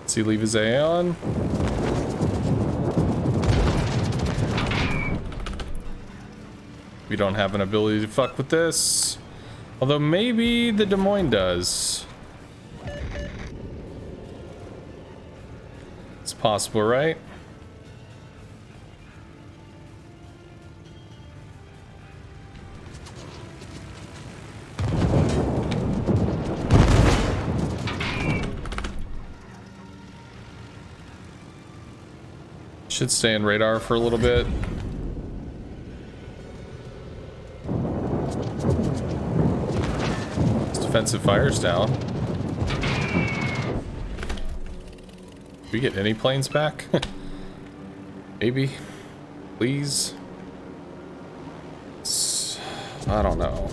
Does he leave his A on? We don't have an ability to fuck with this. Although maybe the Des Moines does. It's possible, right? Should stay in radar for a little bit. His defensive fire's down. Do we get any planes back? Maybe. Please. I don't know.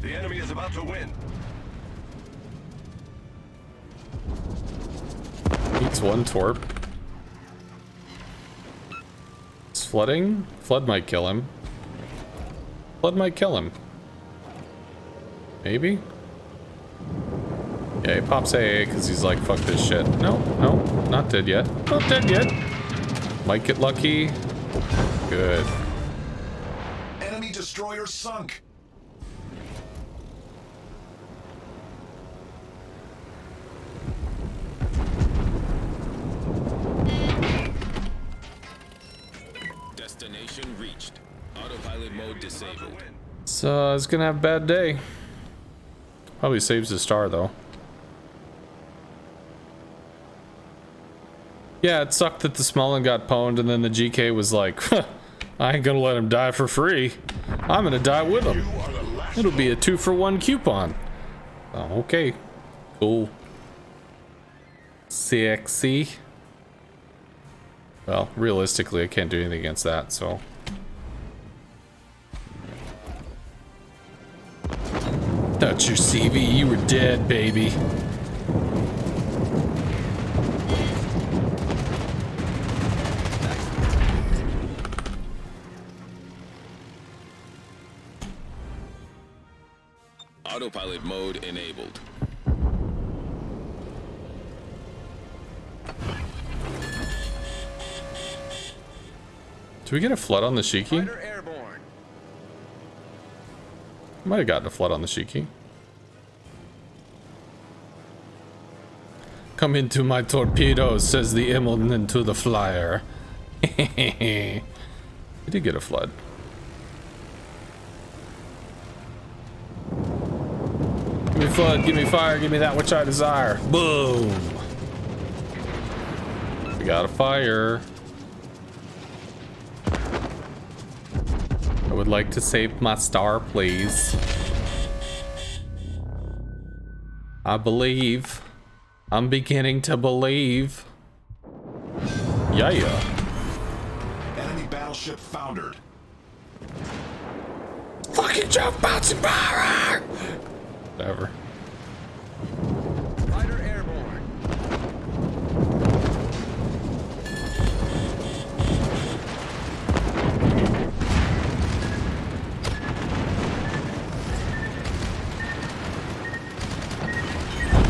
The enemy is about to win. Needs one torp. It's flooding? Flood might kill him. Flood might kill him. Maybe? Yeah, he pops AA because he's like, fuck this shit. No, no, not dead yet. Not dead yet. Might get lucky. Good. Enemy destroyer sunk. Destination reached. Autopilot mode disabled. So, it's gonna have a bad day. Probably saves the star, though. Yeah, it sucked that the Smolin got pwned, and then the GK was like, huh, I ain't gonna let him die for free. I'm gonna die with him. It'll be a 2-for-1 coupon. Oh, okay. Cool. Sexy. Well, realistically, I can't do anything against that, so... That's your CV, you were dead, baby. Autopilot mode enabled. Did we get a flood on the Shiki? Fighter airborne. Might have gotten a flood on the Shiki. Come into my torpedoes, says the Immelmann to the flyer. We did get a flood. Give me flood, give me fire, give me that which I desire. Boom! We got a fire. I would like to save my star, please. I believe. I'm beginning to believe. Yeah. Enemy battleship foundered. Fucking joke bouncing power! Whatever. Fighter airborne.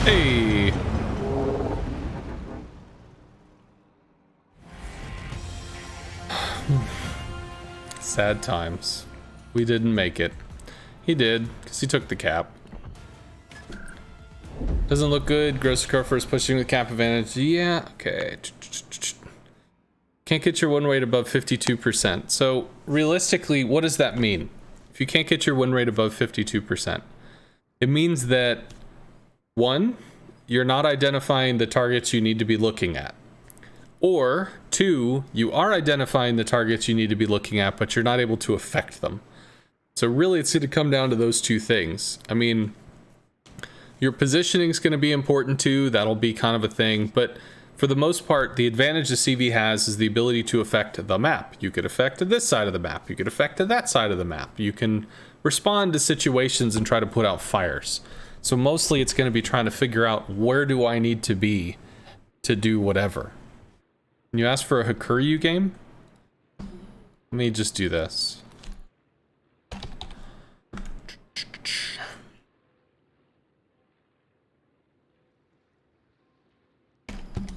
Hey! Sad times. We didn't make it. He did, because he took the cap. Doesn't look good. Gross Crofer is pushing the cap advantage. Yeah, okay. Can't get your win rate above 52%. So realistically, what does that mean? If you can't get your win rate above 52%, it means that, one, you're not identifying the targets you need to be looking at. Or, two, you are identifying the targets you need to be looking at, but you're not able to affect them. So really, it's going to come down to those two things. I mean, your positioning is going to be important too. That'll be kind of a thing. But for the most part, the advantage the CV has is the ability to affect the map. You could affect this side of the map. You could affect that side of the map. You can respond to situations and try to put out fires. So mostly it's going to be trying to figure out where do I need to be to do whatever. Can you ask for a Hakuryu game? Let me just do this.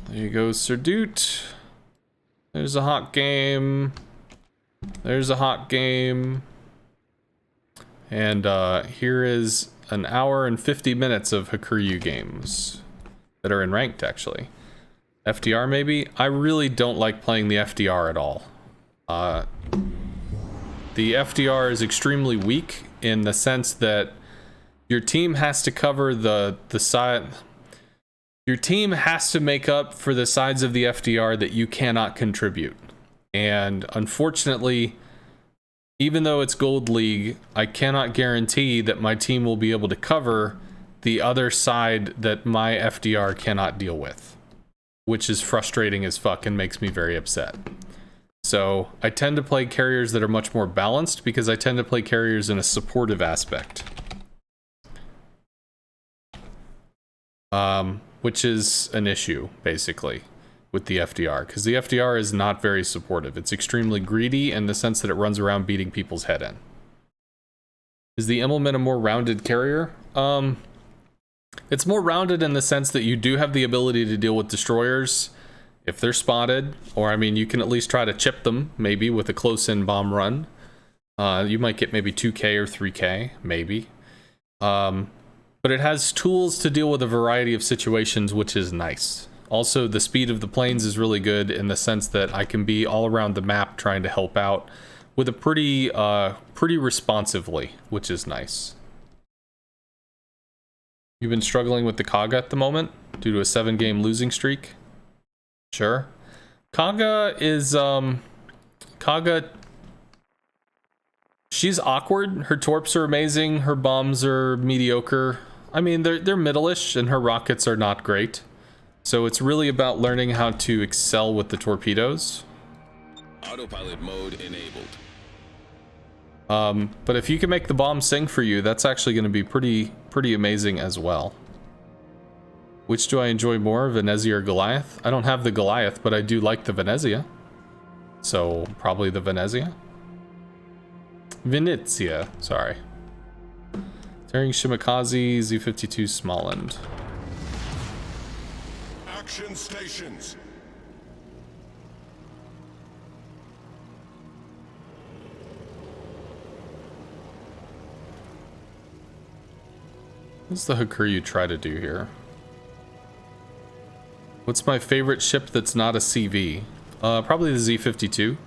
There you go, Sir Doot. There's a hot game. There's a hot game. And here is an hour and 50 minutes of Hakuryu games that are in ranked, actually. FDR, maybe? I really don't like playing the FDR at all. The FDR is extremely weak in the sense that your team has to cover the side... Your team has to make up for the sides of the FDR that you cannot contribute. And unfortunately, even though it's Gold League, I cannot guarantee that my team will be able to cover the other side that my FDR cannot deal with, which is frustrating as fuck and makes me very upset. So I tend to play carriers that are much more balanced because I tend to play carriers in a supportive aspect. Which is an issue, basically, with the FDR, because the FDR is not very supportive. It's extremely greedy in the sense that it runs around beating people's head in. Is the Immelmann a more rounded carrier? It's more rounded in the sense that you do have the ability to deal with destroyers if they're spotted, or I mean, you can at least try to chip them, maybe, with a close-in bomb run. You might get maybe 2k or 3k, maybe. But it has tools to deal with a variety of situations, which is nice. Also, the speed of the planes is really good in the sense that I can be all around the map trying to help out with a pretty responsively, which is nice. You've been struggling with the Kaga at the moment due to a 7-game losing streak? Sure. Kaga is, Kaga... She's awkward. Her torps are amazing. Her bombs are mediocre. I mean, they're middle-ish, and her rockets are not great. So it's really about learning how to excel with the torpedoes. Autopilot mode enabled. But if you can make the bomb sing for you, that's actually going to be pretty amazing as well. Which do I enjoy more, Venezia or Goliath? I don't have the Goliath, but I do like the Venezia. So probably the Venezia. Venezia, sorry. Tearing Shimakaze, Z-52 Smallend. Action stations. What's the Hakuryu try to do here? What's my favorite ship that's not a CV? Probably the Z-52.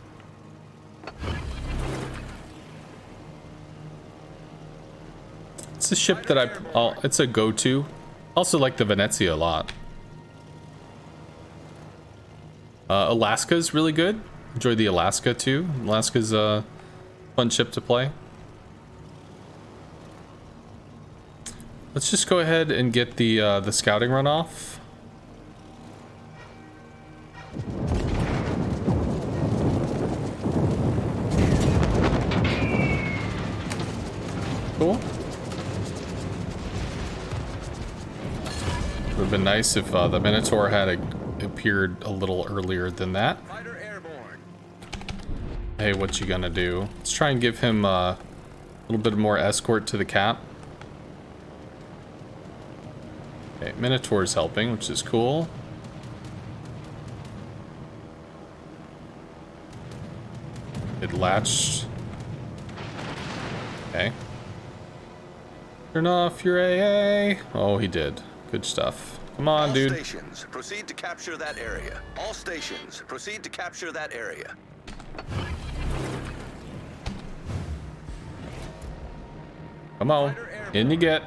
It's a ship that it's a go-to. Also like the Venezia a lot. Alaska's really good. Enjoy the Alaska too. Alaska's a fun ship to play. Let's just go ahead and get the scouting run off. Cool. Would have been nice if the Minotaur had appeared a little earlier than that. Fighter airborne. Hey, what you gonna do? Let's try and give him a little bit more escort to the cap. Okay, Minotaur's helping, which is cool. It latched. Okay. Turn off your AA. Oh, he did. Good stuff. Come on, All dude. stations, proceed to capture that area. All stations, proceed to capture that area. Come on. In you get.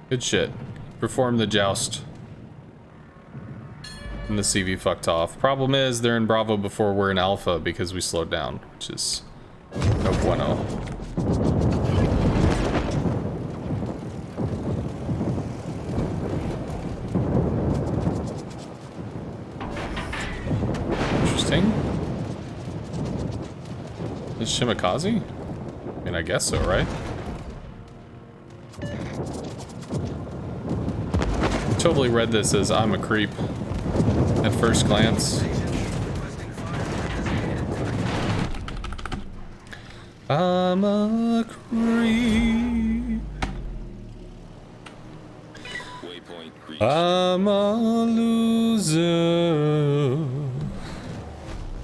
Good shit. Perform the joust. And the CV fucked off. Problem is, they're in Bravo before we're in Alpha because we slowed down, which is no bueno. Interesting. Is Shimakaze? I mean, I guess so, right? Totally read this as I'm a creep at first glance. I'm a creep. Waypoint reached. I'm a loser.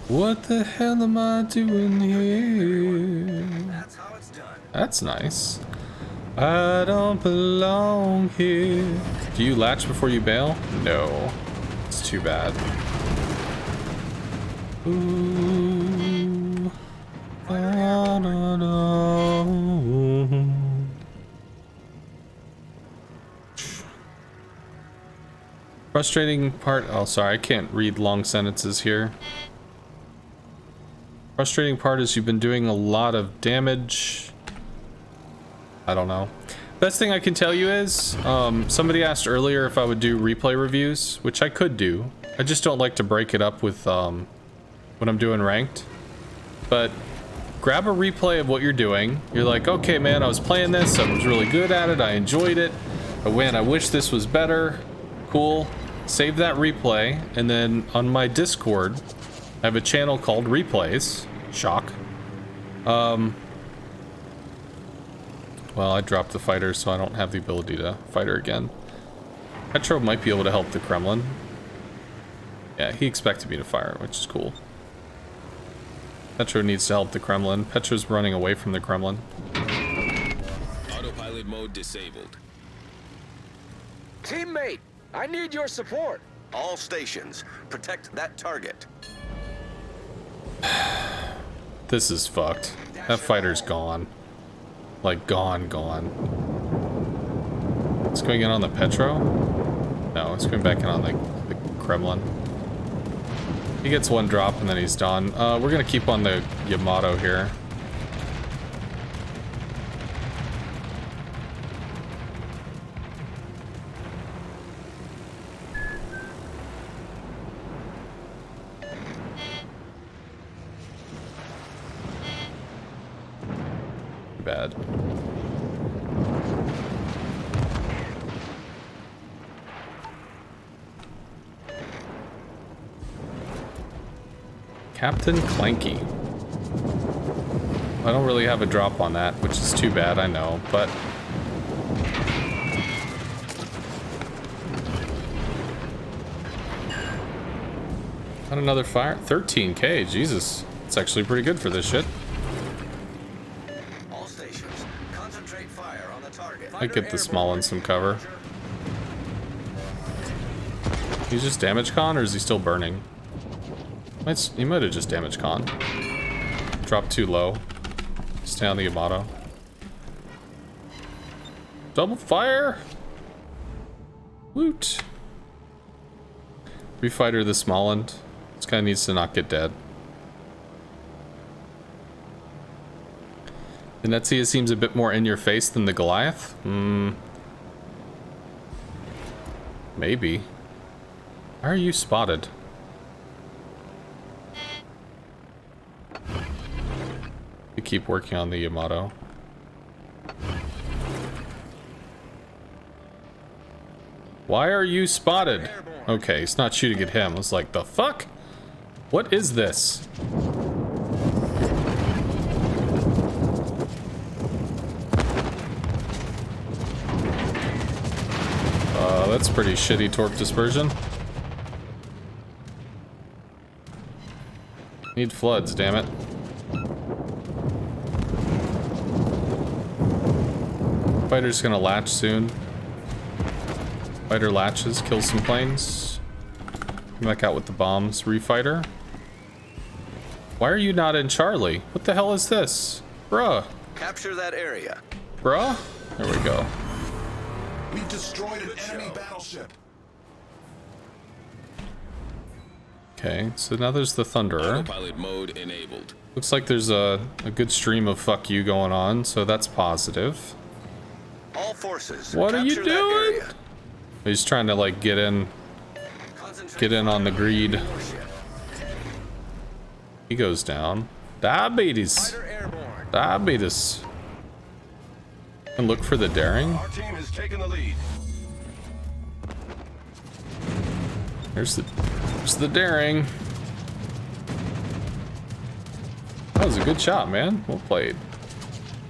What the hell am I doing here? That's how it's done. That's nice. I don't belong here. Do you latch before you bail? No. It's too bad. Ooh. I don't know. Frustrating part. Oh, sorry. I can't read long sentences here. Frustrating part is you've been doing a lot of damage. I don't know. Best thing I can tell you is, somebody asked earlier if I would do replay reviews, which I could do. I just don't like to break it up with, when I'm doing ranked. But grab a replay of what you're doing. You're like, okay, man, I was playing this. I was really good at it. I enjoyed it. But man, I wish this was better. Cool. Save that replay. And then on my Discord, I have a channel called Replays. Shock. Well, I dropped the fighter, so I don't have the ability to fight her again. Petro might be able to help the Kremlin. Yeah, he expected me to fire, which is cool. Petro needs to help the Kremlin. Petro's running away from the Kremlin. Autopilot mode disabled. Teammate, I need your support. All stations, protect that target. This is fucked. That fighter's gone. Like, gone. It's going in on the Petro? No, it's going back in on the Kremlin. He gets one drop and then he's done. We're gonna keep on the Yamato here. Bad. Captain Clanky. I don't really have a drop on that, which is too bad, I know, but not another fire. 13k, Jesus. It's actually pretty good for this shit. All stations, concentrate fire on the target. I get the small and some cover. He's just damage con, or is he still burning? He might have just damage con. Drop too low. Stay on the Yamato. Double fire! Woot! Refighter the Smollend. This guy needs to not get dead. The Netsia seems a bit more in your face than the Goliath? Maybe. Why are you spotted? You keep working on the Yamato. Why are you spotted? Okay, he's not shooting at him. I was like, the fuck? What is this? That's pretty shitty torque dispersion. Need floods, damn it. Fighter's gonna latch soon. Fighter latches, kills some planes. Come back out with the bombs. Refighter. Why are you not in Charlie? What the hell is this? Bruh. Capture that area. Bruh? There we go. We've destroyed an enemy battleship. Okay, so now there's the Thunderer. Autopilot mode enabled. Looks like there's a good stream of fuck you going on, so that's positive. All forces. What are you capture that doing? area. He's trying to like get in on the greed. He goes down. Diabetes. Fighter airborne. Diabetes. And look for the daring. Our team has taken the lead. There's the daring. That was a good shot, man. Well played.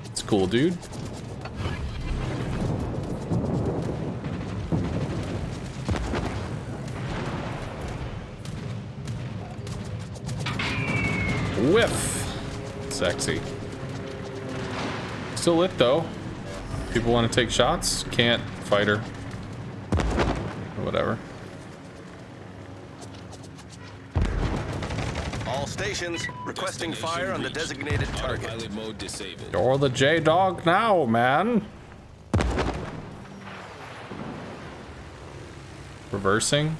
It's cool, dude. Whiff. Sexy. Still lit though. People want to take shots? Can't. Fighter. Whatever. All stations requesting fire on the designated target. Autopilot mode disabled. You're the J-Dog now, man. Reversing.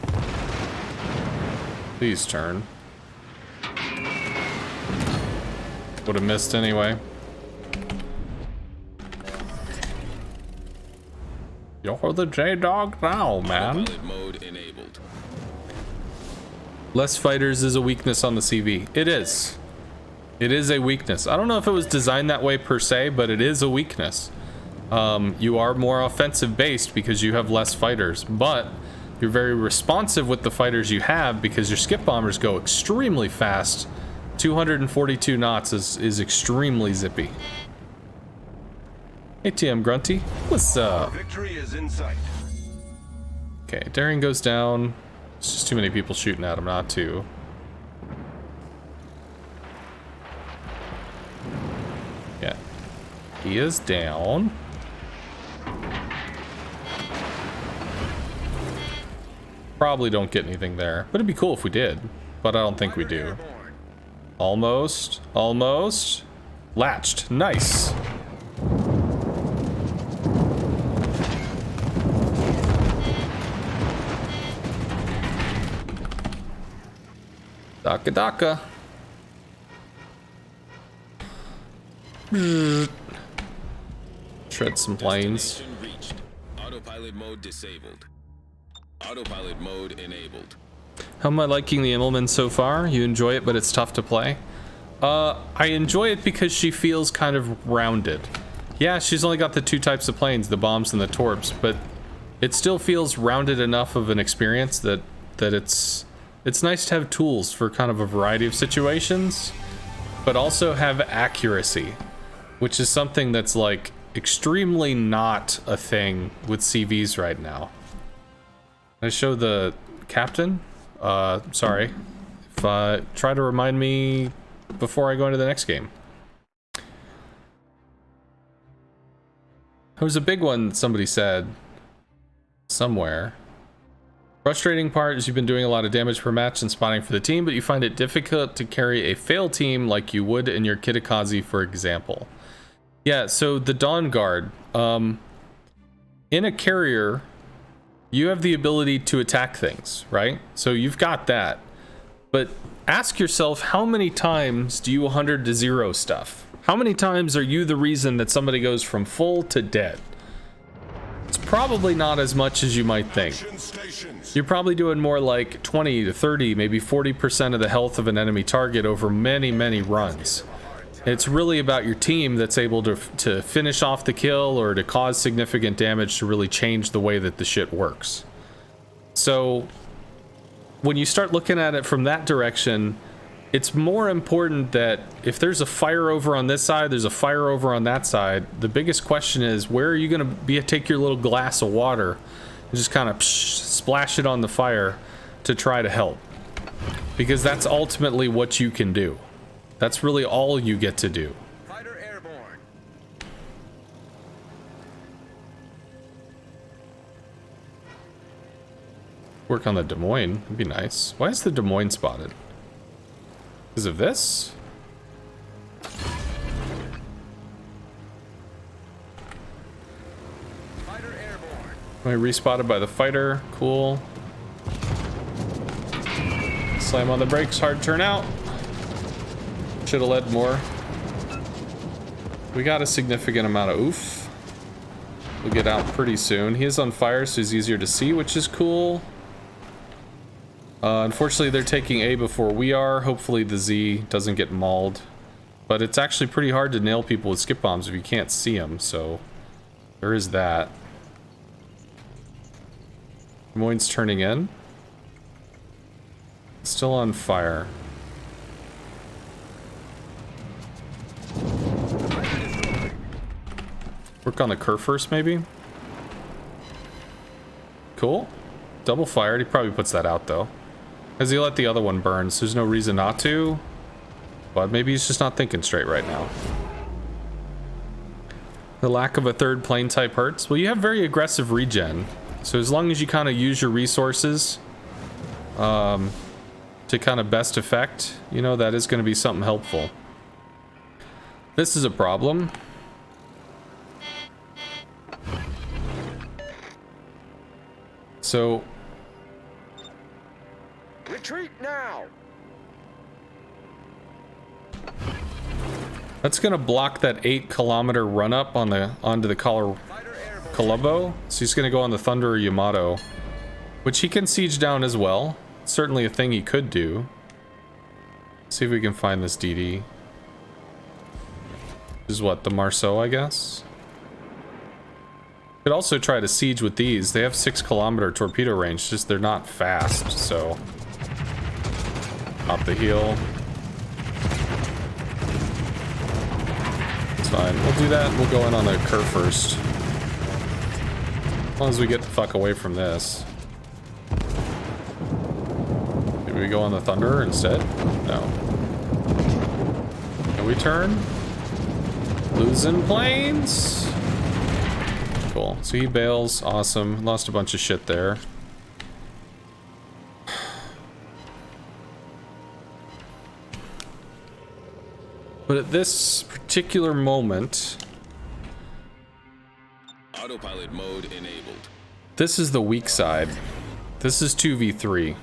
Please turn. Would have missed anyway. You're the J-Dog now, man. Autopilot mode enabled. Less fighters is a weakness on the CV. It is. It is a weakness. I don't know if it was designed that way per se, but it is a weakness. You are more offensive based because you have less fighters, but you're very responsive with the fighters you have because your skip bombers go extremely fast. 242 knots is extremely zippy. ATM Grunty, what's up? Victory is in sight. Okay, daring goes down. It's just too many people shooting at him not to. Yeah. He is down. Probably don't get anything there, but it'd be cool if we did. But I don't think we do. Almost. Almost. Latched. Nice. Daka Daka. Shred some planes. Destination reached. Autopilot mode disabled. Autopilot mode enabled. How am I liking the Immelmann so far? You enjoy it, but it's tough to play? I enjoy it because she feels kind of rounded. Yeah, she's only got the two types of planes, the bombs and the torps, but it still feels rounded enough of an experience that it's nice to have tools for kind of a variety of situations, but also have accuracy, which is something that's like extremely not a thing with CVs right now. I show the captain? Sorry. If try to remind me before I go into the next game. There was a big one that somebody said somewhere. Frustrating part is you've been doing a lot of damage per match and spotting for the team, but you find it difficult to carry a fail team like you would in your Kitakaze, for example. Yeah, so the Dawn Guard. In a carrier, you have the ability to attack things, right? So you've got that. But ask yourself, how many times do you 100 to 0 stuff? How many times are you the reason that somebody goes from full to dead? It's probably not as much as you might think. You're probably doing more like 20 to 30, maybe 40% of the health of an enemy target over many, many runs. It's really about your team that's able to finish off the kill or to cause significant damage to really change the way that the shit works. So when you start looking at it from that direction, it's more important that if there's a fire over on this side, there's a fire over on that side. The biggest question is, where are you going to take your little glass of water and just kind of splash it on the fire to try to help? Because that's ultimately what you can do. That's really all you get to do. Fighter airborne. Work on the Des Moines. It'd be nice. Why is the Des Moines spotted? Because of this? Fighter airborne. Am I respotted by the fighter? Cool. Slam on the brakes, hard turn out. Should have led more. We got a significant amount of oof. We'll get out pretty soon. He is on fire, so he's easier to see, which is cool. Unfortunately, they're taking A before we are. Hopefully the Z doesn't get mauled. But it's actually pretty hard to nail people with skip bombs if you can't see them, so there is that. Des Moines turning in. Still on fire. Work on the Kerr first, maybe? Cool. Double fired. He probably puts that out, though. Because he let the other one burn, so there's no reason not to. But maybe he's just not thinking straight right now. The lack of a third plane type hurts. Well, you have very aggressive regen. So as long as you kind of use your resources to kind of best effect, you know, that is going to be something helpful. This is a problem. So Retreat now! that's gonna block that 8-kilometer run up on the onto the Colombo. So he's gonna go on the Thunder or Yamato, which he can siege down as well. It's certainly a thing he could do. See if we can find this DD. This is what, the Marceau, I guess? Could also try to siege with these. They have 6-kilometer torpedo range, just they're not fast, so. Pop the heel. It's fine. We'll do that. We'll go in on the Kerr first. As long as we get the fuck away from this. Maybe we go on the Thunderer instead? No. Can we turn? Losing planes. Cool. So he bails. Awesome. Lost a bunch of shit there. But at this particular moment, Autopilot mode enabled. this is the weak side. This is 2v3.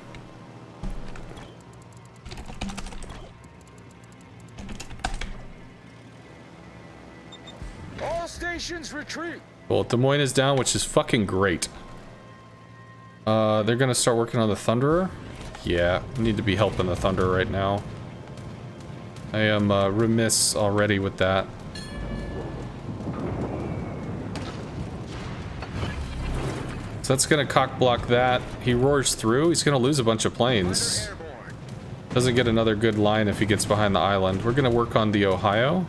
All stations retreat! Well, Des Moines is down, which is fucking great. They're gonna start working on the Thunderer. Yeah, we need to be helping the Thunderer right now. I am remiss already with that. So that's gonna cock block that. He roars through. He's gonna lose a bunch of planes. Doesn't get another good line if he gets behind the island. We're gonna work on the Ohio.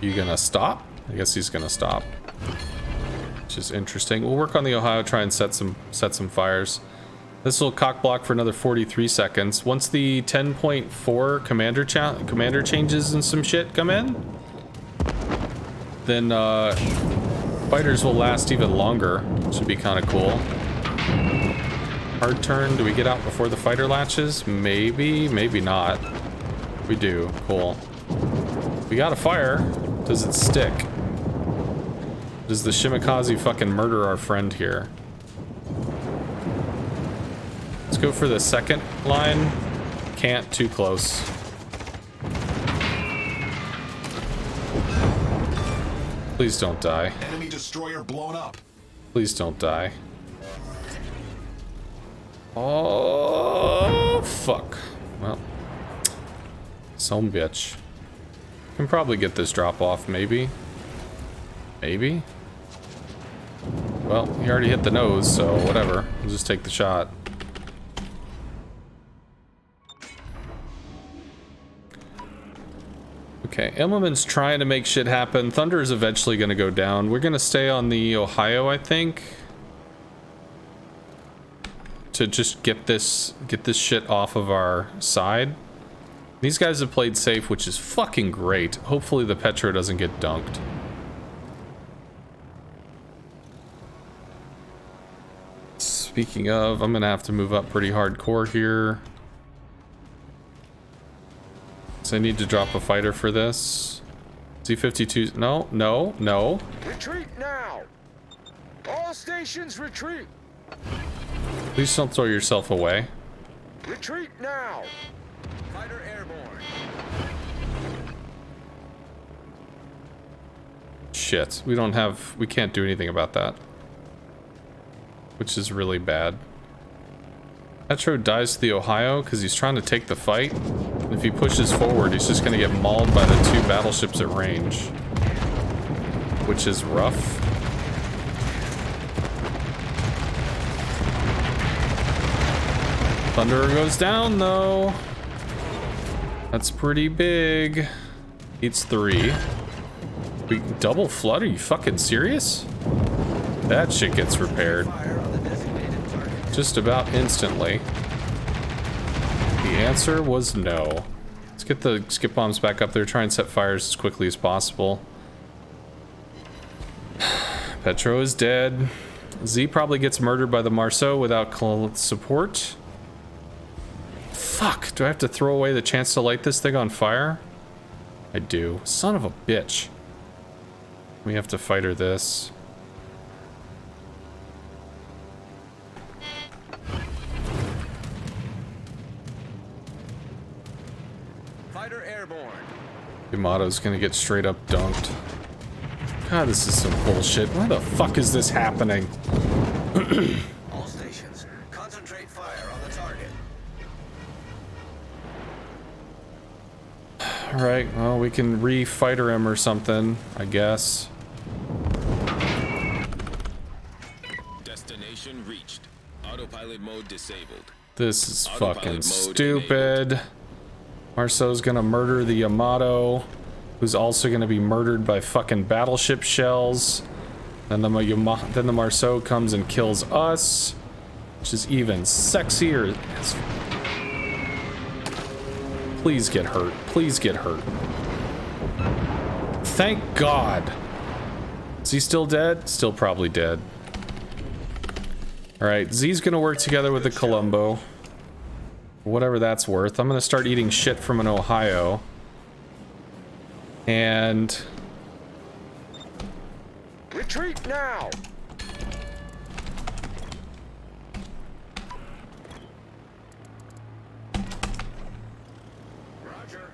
You gonna stop? I guess he's gonna stop. Which is interesting. We'll work on the Ohio, try and set some fires. This will cock block for another 43 seconds. Once the 10.4 commander changes and some shit come in, then fighters will last even longer. Should be kind of cool. Hard turn. Do we get out before the fighter latches? Maybe, maybe not. We do. Cool. We got a fire. Does it stick? Does the Shimikaze fucking murder our friend here? Let's go for the second line. Can't, too close. Please don't die. Enemy destroyer blown up. Please don't die. Oh, fuck. Well, some bitch. Can probably get this drop off, maybe. Maybe? Well, he already hit the nose, so whatever. We'll just take the shot. Okay, Immelmann's trying to make shit happen. Thunder is eventually going to go down. We're going to stay on the Ohio, I think. To just get this shit off of our side. These guys have played safe, which is fucking great. Hopefully the Petro doesn't get dunked. Speaking of, I'm gonna have to move up pretty hardcore here. So I need to drop a fighter for this. Z-52, no. Retreat now! All stations retreat! Please don't throw yourself away. Retreat now! Fighter airborne. Shit, we can't do anything about that. Which is really bad. Petro dies to the Ohio because he's trying to take the fight. And if he pushes forward, he's just gonna get mauled by the 2 battleships at range. Which is rough. Thunderer goes down though. That's pretty big. Eats 3. We double flood? Are you fucking serious? That shit gets repaired. Just about instantly. The answer was no. Let's get the skip bombs back up there, try and set fires as quickly as possible. Petro is dead. Z probably gets murdered by the Marceau without support. Fuck, do I have to throw away the chance to light this thing on fire? I do. Son of a bitch. We have to fighter this. Fighter airborne. Yamato's gonna get straight up dunked. God, this is some bullshit. Why the fuck is this happening? All stations, concentrate fire on the target. Alright, well, we can re-fighter him or something, I guess. Destination reached. Autopilot mode disabled. This is Autopilot fucking mode stupid. Marceau's gonna murder the Yamato, who's also gonna be murdered by fucking battleship shells. Then the Marceau comes and kills us, which is even sexier. Please get hurt. Please get hurt. Thank God. Is he still dead? Still probably dead. Alright, Z's gonna work together with the Colombo. Whatever that's worth. I'm gonna start eating shit from an Ohio. And... Retreat now! Roger.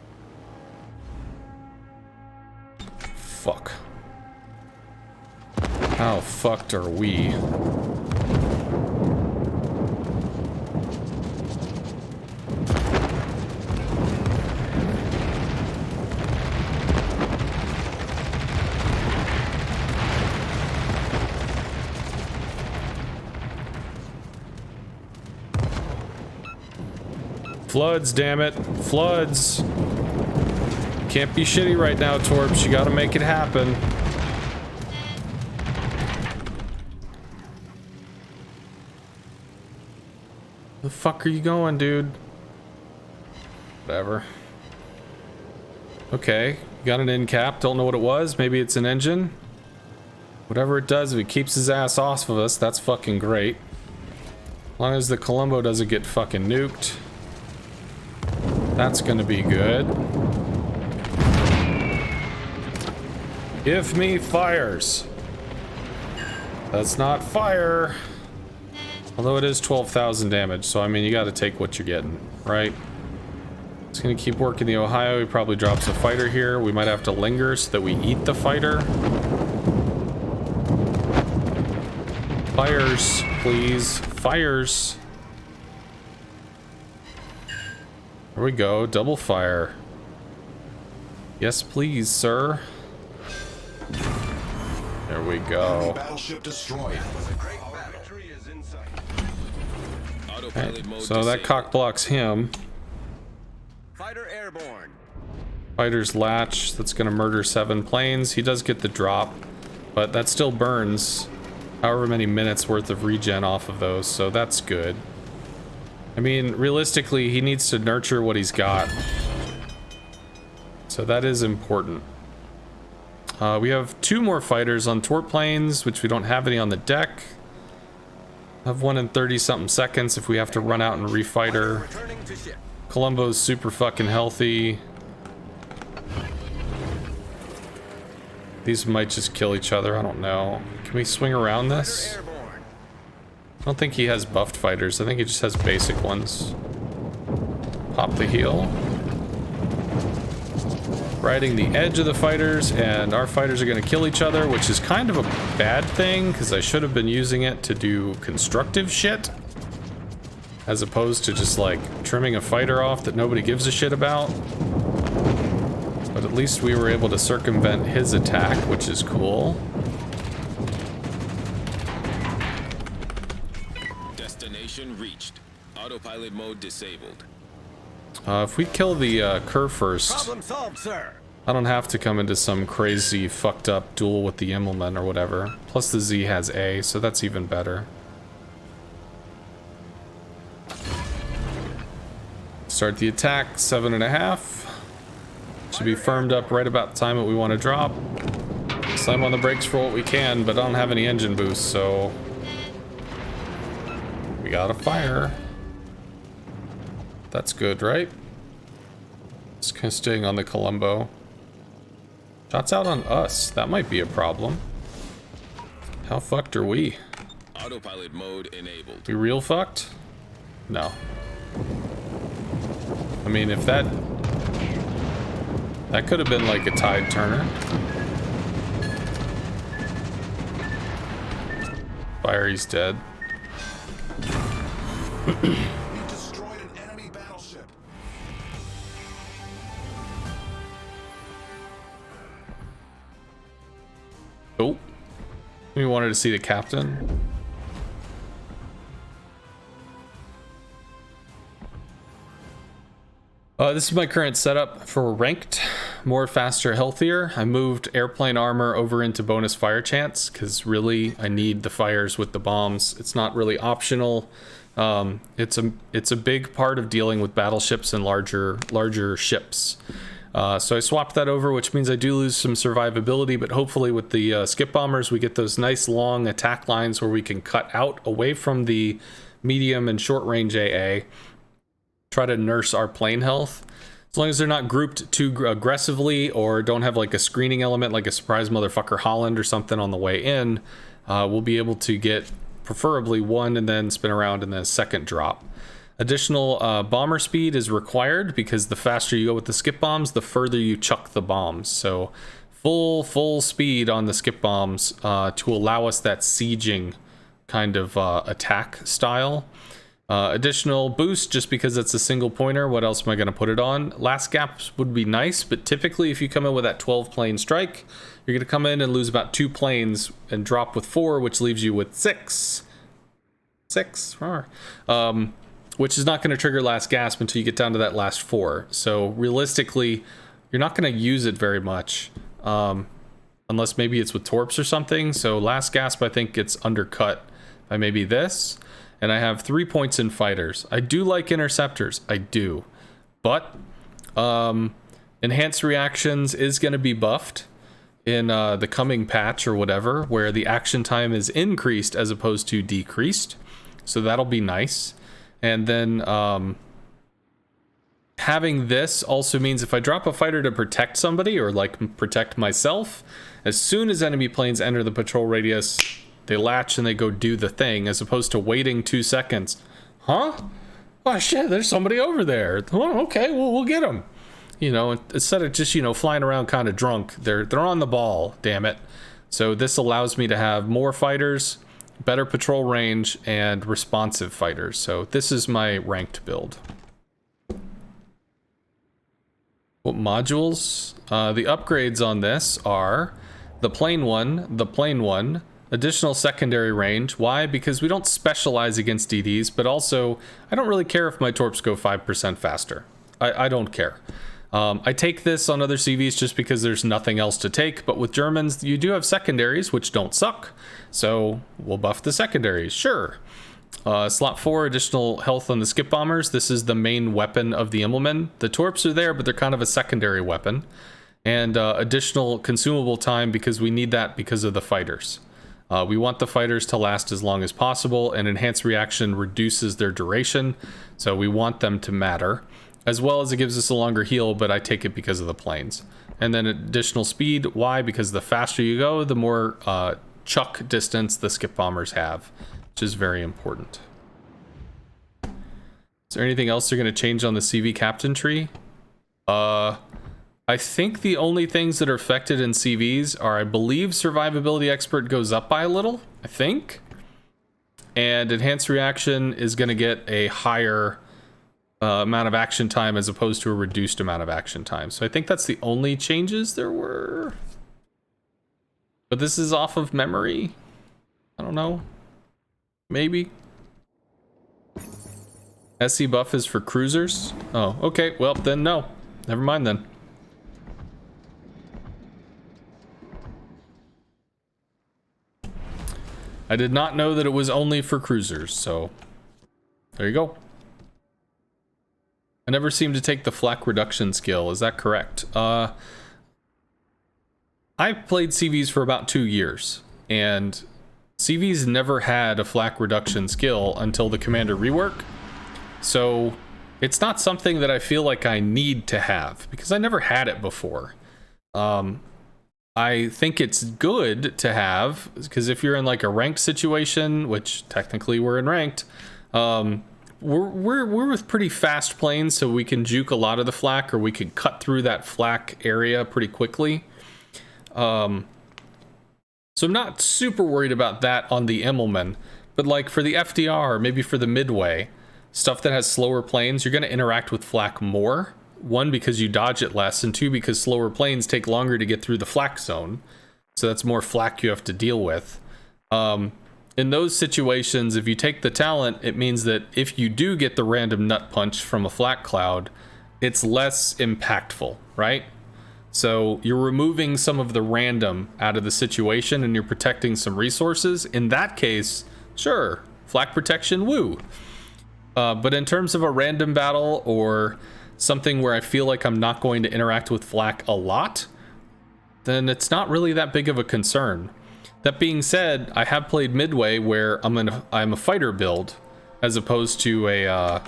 Fuck. How fucked are we? Floods, damn it. Floods. Can't be shitty right now, Torps. You gotta make it happen. The fuck are you going, dude? Whatever. Okay, got an end cap. Don't know what it was. Maybe it's an engine. Whatever it does, if it keeps his ass off of us, that's fucking great. As long as the Colombo doesn't get fucking nuked. That's gonna be good. Give me fires. That's not fire. Although it is 12,000 damage, so I mean, you gotta take what you're getting, right? It's gonna keep working the Ohio. He probably drops a fighter here. We might have to linger so that we eat the fighter. Fires, please. Fires. There we go. Double fire. Yes, please, sir. There we go. Battleship destroyed. Victory is in sight. Autopilot mode So that cock blocks him. Fighter airborne. Fighter's latch. That's gonna murder 7 planes. He does get the drop, but that still burns however many minutes worth of regen off of those, so that's good. I mean, realistically, he needs to nurture what he's got. So that is important. We have 2 more fighters on torp planes, which we don't have any on the deck. Have one in 30 something seconds if we have to run out and refight her. Returning to ship. Columbo's super fucking healthy. These might just kill each other, I don't know. Can we swing around this? Fighter airborne. I don't think he has buffed fighters, I think he just has basic ones. Pop the heal. Riding the edge of the fighters, and our fighters are gonna kill each other, which is kind of a bad thing, because I should have been using it to do constructive shit. As opposed to just like trimming a fighter off that nobody gives a shit about. But at least we were able to circumvent his attack, which is cool. Destination reached. Autopilot mode disabled. If we kill the Kerr first, Problem solved, sir. I don't have to come into some crazy fucked up duel with the Immelmann or whatever. Plus the Z has A, so that's even better. Start the attack, 7.5. Should be firmed up right about the time that we want to drop. Slam on the brakes for what we can, but I don't have any engine boost, so we gotta fire. That's good, right? Just kind of staying on the Columbo. Shots out on us. That might be a problem. How fucked are we? Autopilot mode enabled. We real fucked? No. I mean, if that could have been like a tide turner. Fire, he's dead. We destroyed an enemy battleship. Oh. We wanted to see the captain. This is my current setup for ranked. More, faster, healthier. I moved airplane armor over into bonus fire chance because really I need the fires with the bombs. It's not really optional. It's a big part of dealing with battleships and larger ships. So I swapped that over, which means I do lose some survivability, but hopefully with the skip bombers we get those nice long attack lines where we can cut out away from the medium and short range AA. Try to nurse our plane health. As long as they're not grouped too aggressively or don't have like a screening element like a surprise motherfucker Holland or something on the way in, we'll be able to get preferably one and then spin around and then a second drop. Additional bomber speed is required because the faster you go with the skip bombs, the further you chuck the bombs. So full speed on the skip bombs to allow us that sieging kind of attack style. Additional boost just because it's a single pointer. What else am I going to put it on? Last gaps would be nice, but typically if you come in with that 12 plane strike, you're going to come in and lose about 2 planes and drop with 4, which leaves you with 6. Which is not going to trigger last gasp until you get down to that last 4. So realistically, you're not going to use it very much, unless maybe it's with torps or something. So last gasp I think gets undercut by maybe this. And I have 3 points in fighters. I do like interceptors, I do. But enhanced reactions is going to be buffed in the coming patch or whatever, where the action time is increased as opposed to decreased. So that'll be nice. And then having this also means if I drop a fighter to protect somebody or like protect myself, as soon as enemy planes enter the patrol radius, they latch and they go do the thing, as opposed to waiting 2 seconds. Huh? Oh shit, there's somebody over there. Oh, okay, well, we'll get them. You know, instead of just, you know, flying around kind of drunk, they're on the ball, damn it. So this allows me to have more fighters, better patrol range, and responsive fighters. So this is my ranked build. What modules? The upgrades on this are the plane one, additional secondary range. Why? Because we don't specialize against DDs, but also I don't really care if my torps go 5% faster. I don't care. I take this on other CVs just because there's nothing else to take, but with Germans you do have secondaries which don't suck, so we'll buff the secondaries, sure. Slot 4, additional health on the skip bombers. This is the main weapon of the Immelmann. The torps are there, but they're kind of a secondary weapon. And additional consumable time because we need that because of the fighters. We want the fighters to last as long as possible, and enhanced reaction reduces their duration, so we want them to matter, as well as it gives us a longer heal, but I take it because of the planes. And then additional speed. Why? Because the faster you go, the more chuck distance the skip bombers have, which is very important. Is there anything else they're going to change on the CV captain tree? I think the only things that are affected in CVs are, I believe, survivability expert goes up by a little, I think. And enhanced reaction is going to get a higher amount of action time as opposed to a reduced amount of action time. So I think that's the only changes there were. But this is off of memory. I don't know. Maybe. SC buff is for cruisers. Oh, okay. Well, then no. Never mind then. I did not know that it was only for cruisers, so there you go. I never seem to take the flak reduction skill. Is that correct? I played CVs for about 2 years, and CVs never had a flak reduction skill until the commander rework. So it's not something that I feel like I need to have because I never had it before. I think it's good to have because if you're in like a ranked situation, which technically we're in ranked, we're with pretty fast planes, so we can juke a lot of the flak, or we can cut through that flak area pretty quickly. So I'm not super worried about that on the Immelmann, but like for the FDR, maybe for the Midway, stuff that has slower planes, you're going to interact with flak more. One, because you dodge it less, and two, because slower planes take longer to get through the flak zone. So that's more flak you have to deal with. In those situations, if you take the talent, it means that if you do get the random nut punch from a flak cloud, it's less impactful, right? So you're removing some of the random out of the situation and you're protecting some resources. In that case, sure, flak protection, woo. But in terms of a random battle or something where I feel like I'm not going to interact with flak a lot, then it's not really that big of a concern. That being said, I have played Midway where I'm a fighter build as opposed to a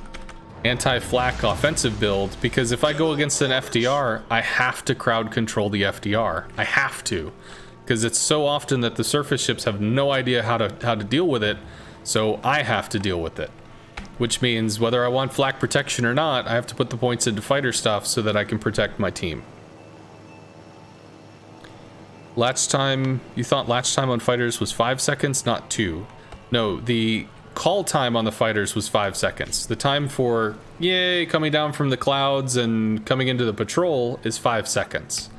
anti-flak offensive build, because if I go against an FDR, I have to crowd control the FDR. I have to, because it's so often that the surface ships have no idea how to deal with it, so I have to deal with it. Which means whether I want flak protection or not, I have to put the points into fighter stuff so that I can protect my team. Latch time, you thought latch time on fighters was 5 seconds, not 2. No, the call time on the fighters was 5 seconds. The time for, yay, coming down from the clouds and coming into the patrol is 5 seconds.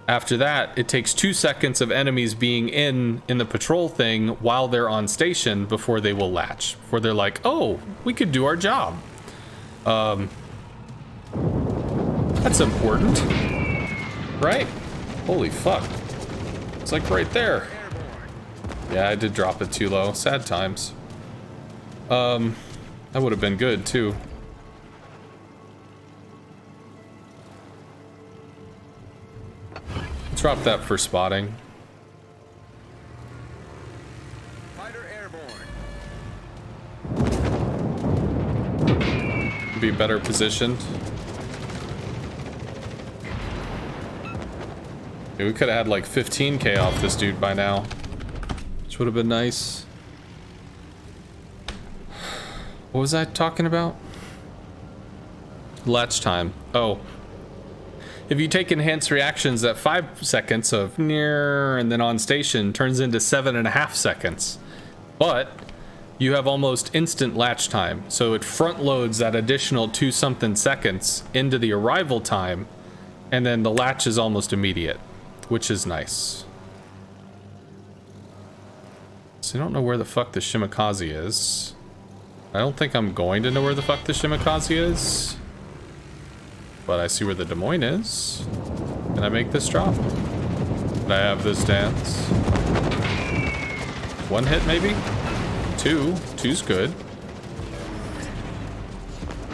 After that, it takes 2 seconds of enemies being in the patrol thing while they're on station before they will latch. Before they're like, oh, we could do our job. That's important. Right? Holy fuck. It's like right there. Yeah, I did drop it too low. Sad times. That would have been good too. Drop that for spotting. Fighter airborne. Be better positioned. Yeah, we could have had like 15k off this dude by now, which would have been nice. What was I talking about? Latch time. Oh. If you take enhanced reactions, that 5 seconds of near and then on station turns into 7.5 seconds. But you have almost instant latch time. So it front loads that additional 2-something seconds into the arrival time. And then the latch is almost immediate, which is nice. So I don't know where the fuck the Shimakaze is. I don't think I'm going to know where the fuck the Shimakaze is. But I see where the Des Moines is. Can I make this drop? Can I have this dance? 1 hit maybe? 2. 2's good.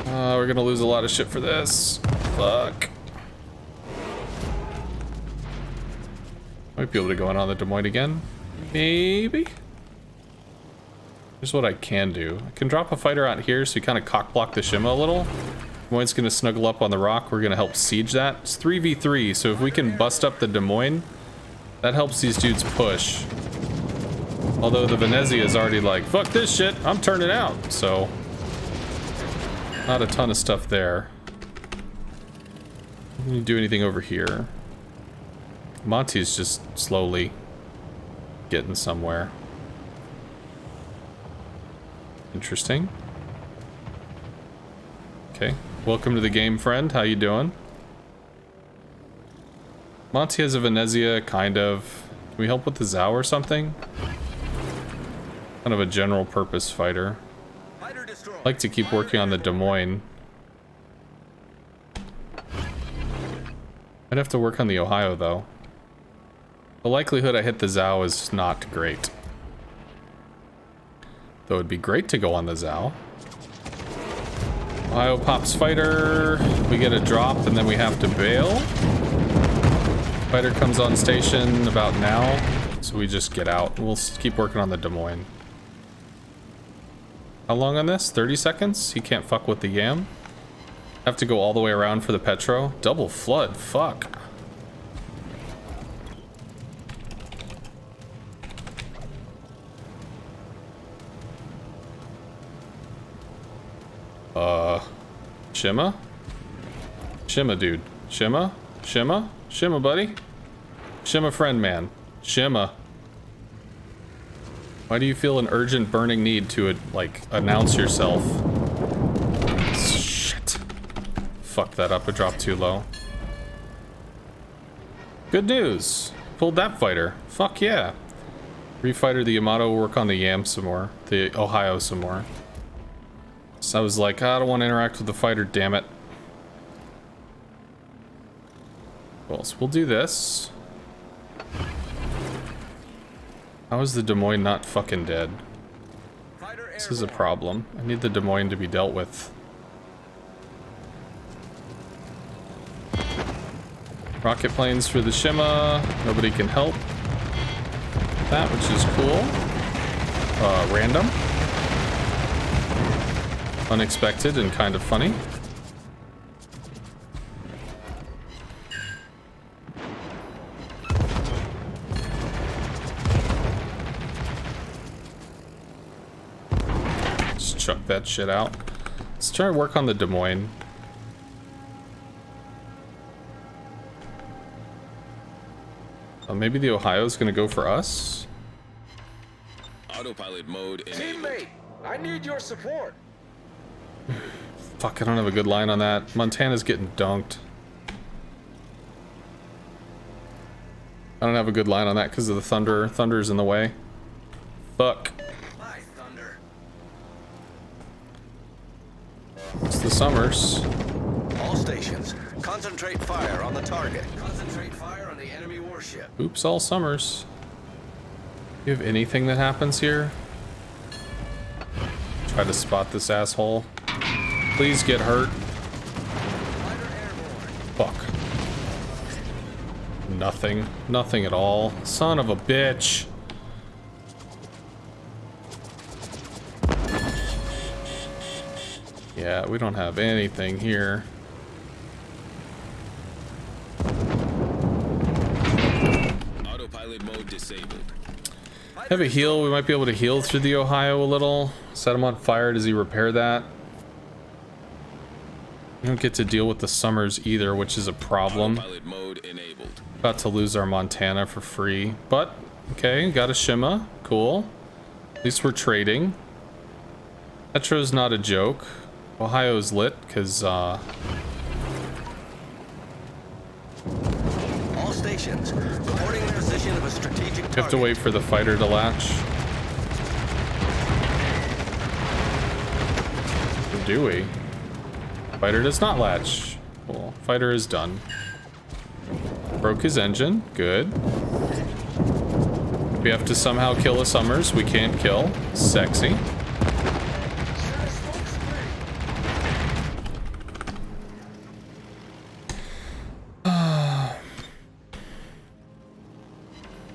We're gonna lose a lot of shit for this. Fuck. Might be able to go in on the Des Moines again. Maybe? Here's what I can do. I can drop a fighter out here so you kind of cock block the Shima a little. Des Moines gonna snuggle up on the rock. We're gonna help siege that. It's 3v3, so if we can bust up the Des Moines, that helps these dudes push. Although the Venezia is already like, fuck this shit, I'm turning out. So, not a ton of stuff there. Can you do anything over here? Monty's just slowly getting somewhere. Interesting. Okay, welcome to the game, friend. How you doing? Monty has a Venezia, kind of. Can we help with the Zhao or something? Kind of a general purpose fighter. I like to keep working on the Des Moines. I'd have to work on the Ohio, though. The likelihood I hit the Zhao is not great. Though it'd be great to go on the Zhao. Ohio pops fighter. We get a drop and then we have to bail. Fighter comes on station about now. So we just get out. We'll keep working on the Des Moines. How long on this? 30 seconds? He can't fuck with the Yam. Have to go all the way around for the Petro. Double flood. Fuck. Shima? Shima, dude. Shima? Shima? Shima, buddy? Shima, friend, man. Shima. Why do you feel an urgent burning need to, like, announce yourself? Shit. Fuck that up. It dropped too low. Good news. Pulled that fighter. Fuck yeah. Refighter the Yamato will work on the Yam some more. The Ohio some more. So I was like, I don't want to interact with the fighter, damn it. Well, so we'll do this. How is the Des Moines not fucking dead? This is a problem. I need the Des Moines to be dealt with. Rocket planes for the Shima. Nobody can help that, which is cool. Random. Unexpected and kind of funny. Just chuck that shit out. Let's try to work on the Des Moines. Maybe the Ohio's gonna go for us? Autopilot mode enabled. Teammate, I need your support. Fuck, I don't have a good line on that. Montana's getting dunked. I don't have a good line on that because of the thunder. Thunder's in the way. Fuck. Hi, Thunder. It's the Summers. All stations, concentrate fire on the target. Concentrate fire on the enemy warship. Oops, all Summers. You have anything that happens here? Try to spot this asshole. Please get hurt. Fuck. Nothing. Nothing at all. Son of a bitch. Yeah, we don't have anything here. Autopilot mode disabled. Have a heal. We might be able to heal through the Ohio a little. Set him on fire. Does he repair that? We don't get to deal with the Summers either, which is a problem. Autopilot mode enabled. About to lose our Montana for free. But, okay, got a Shima. Cool. At least we're trading. Petro's not a joke. Ohio's lit, because, All stations, reporting the position of a strategic target. we have to wait for the fighter to latch. Or do we? Fighter does not latch. Cool. Fighter is done. Broke his engine. Good. We have to somehow kill a Summers. We can't kill. Sexy.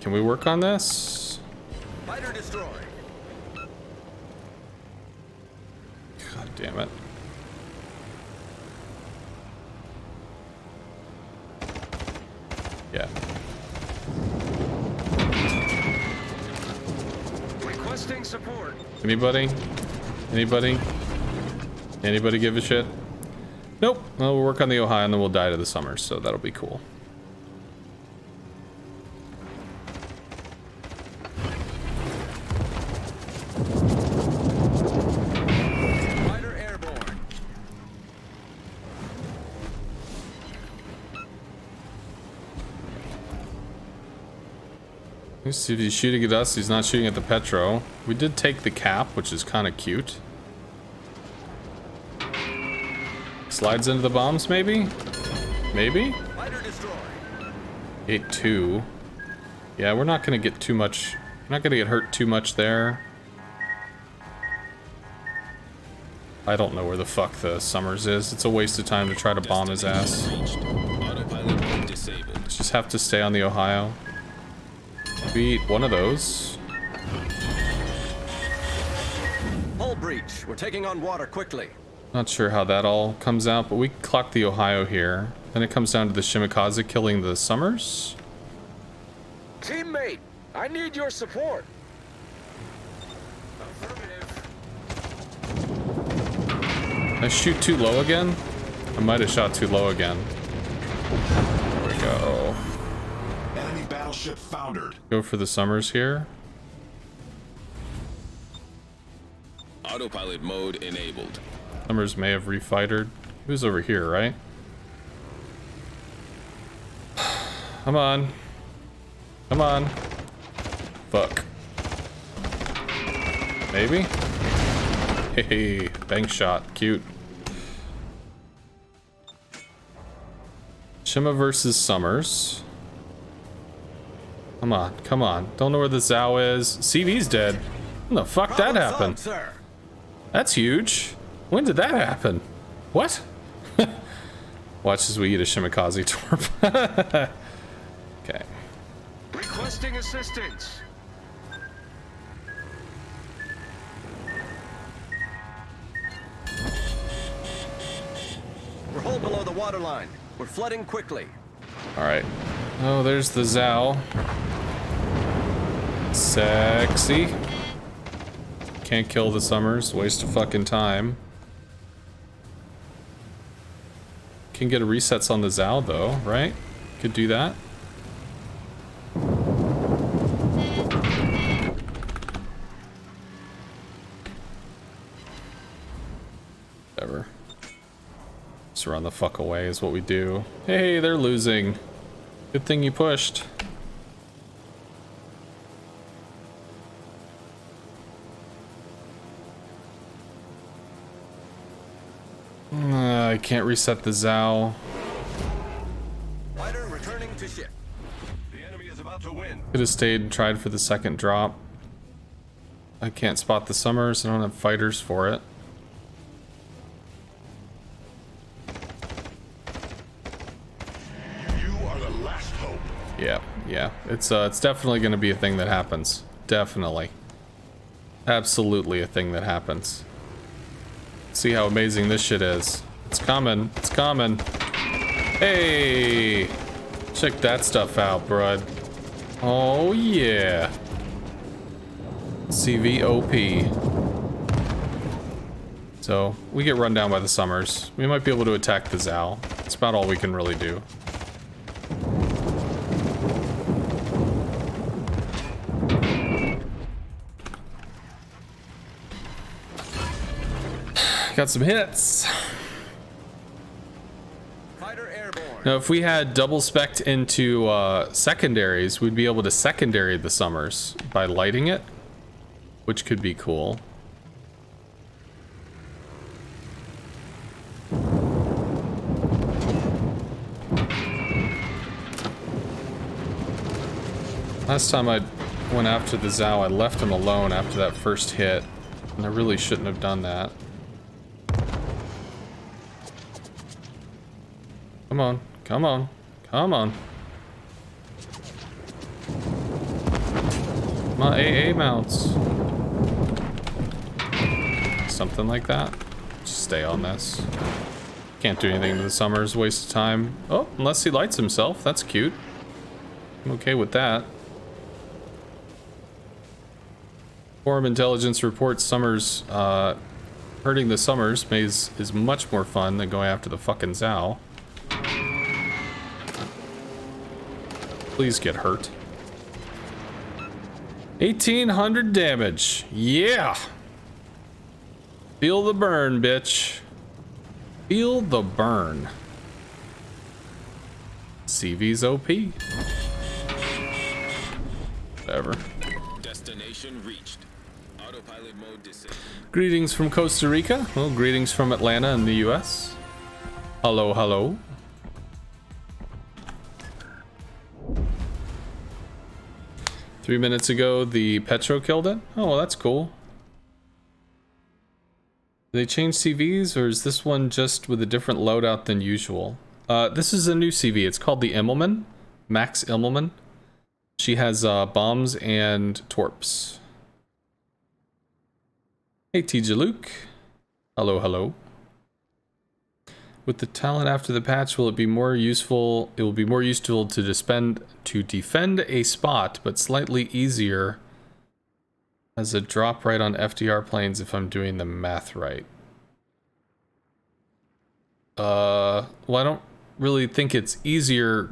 Can we work on this? Fighter destroyed. God damn it. Yeah. Requesting support. Anybody? Anybody? Anybody give a shit? Nope. Well, we'll work on the Ohio and then we'll die to the Summers, so that'll be cool. Fighter airborne. Let's see if he's shooting at us. He's not shooting at the Petro. We did take the cap, which is kind of cute. Slides into the bombs, maybe? Maybe? Fighter destroyed. 8-2. Yeah, we're not gonna get too much. We're not gonna get hurt too much there. I don't know where the fuck the Summers is. It's a waste of time to try to bomb his ass. Reached. Autopilot mode disabled. Just have to stay on the Ohio. We eat one of those. Hull breach. We're taking on water quickly. Not sure how that all comes out, but we clock the Ohio here. Then it comes down to the Shimikaze killing the Summers. Teammate, I need your support. Did I shoot too low again? I might have shot too low again. There we go. Enemy battleship foundered. Go for the Summers here. Autopilot mode enabled. Summers may have refightered. He was over here, right? Come on. Come on. Fuck. Maybe? Hey, bank shot. Cute. Shima versus Summers. Come on, come on. Don't know where the Zhao is. CV's dead. When the fuck that happened? Sir. That's huge. When did that happen? What? Watch as we eat a Shimikaze torp. Okay. Requesting assistance. We're hull below the waterline. We're flooding quickly. Alright. Oh, there's the Zhao. Sexy. Can't kill the Summers. Waste of fucking time. Can get a resets on the Zhao though, right? Could do that. Whatever. Just run the fuck away is what we do. Hey, they're losing. Good thing you pushed. I can't reset the Zhao. Fighter returning to ship. The enemy is about to win. Could have stayed and tried for the second drop. I can't spot the Summers. I don't have fighters for it. You are the last hope. Yeah. It's definitely going to be a thing that happens. Definitely. Absolutely a thing that happens. See how amazing this shit is. It's coming. It's coming. Hey! Check that stuff out, brud. Oh, yeah. CVOP. So, we get run down by the Summers. We might be able to attack the Zhao. That's about all we can really do. Got some hits. Fighter airborne. Now, if we had double spec'd into secondaries, we'd be able to secondary the Summers by lighting it, which could be cool. Last time I went after the Zhao, I left him alone after that first hit, and I really shouldn't have done that. Come on, come on, come on. Come My AA mounts. Something like that. Just stay on this. Can't do anything to the Summers, waste of time. Oh, unless he lights himself, that's cute. I'm okay with that. Forum intelligence reports Summers, hurting the Summers is much more fun than going after the fucking Zhao. Please get hurt. 1800 damage. Yeah! Feel the burn, bitch. Feel the burn. CV's OP. Whatever. Destination reached. Autopilot mode disabled. Greetings from Costa Rica. Well, greetings from Atlanta in the US. Hello, hello. Three minutes ago, the Petro killed it. Oh, well, that's cool. Did they change CVs, or is this one just with a different loadout than usual? This is a new CV. It's called the Immelmann. Max Immelmann. She has bombs and torps. Hey, TJ Luke. Hello, hello. With the talent after the patch, will it be more useful? It will be more useful to defend a spot, but slightly easier as a drop right on FDR planes if I'm doing the math right. Well, I don't really think it's easier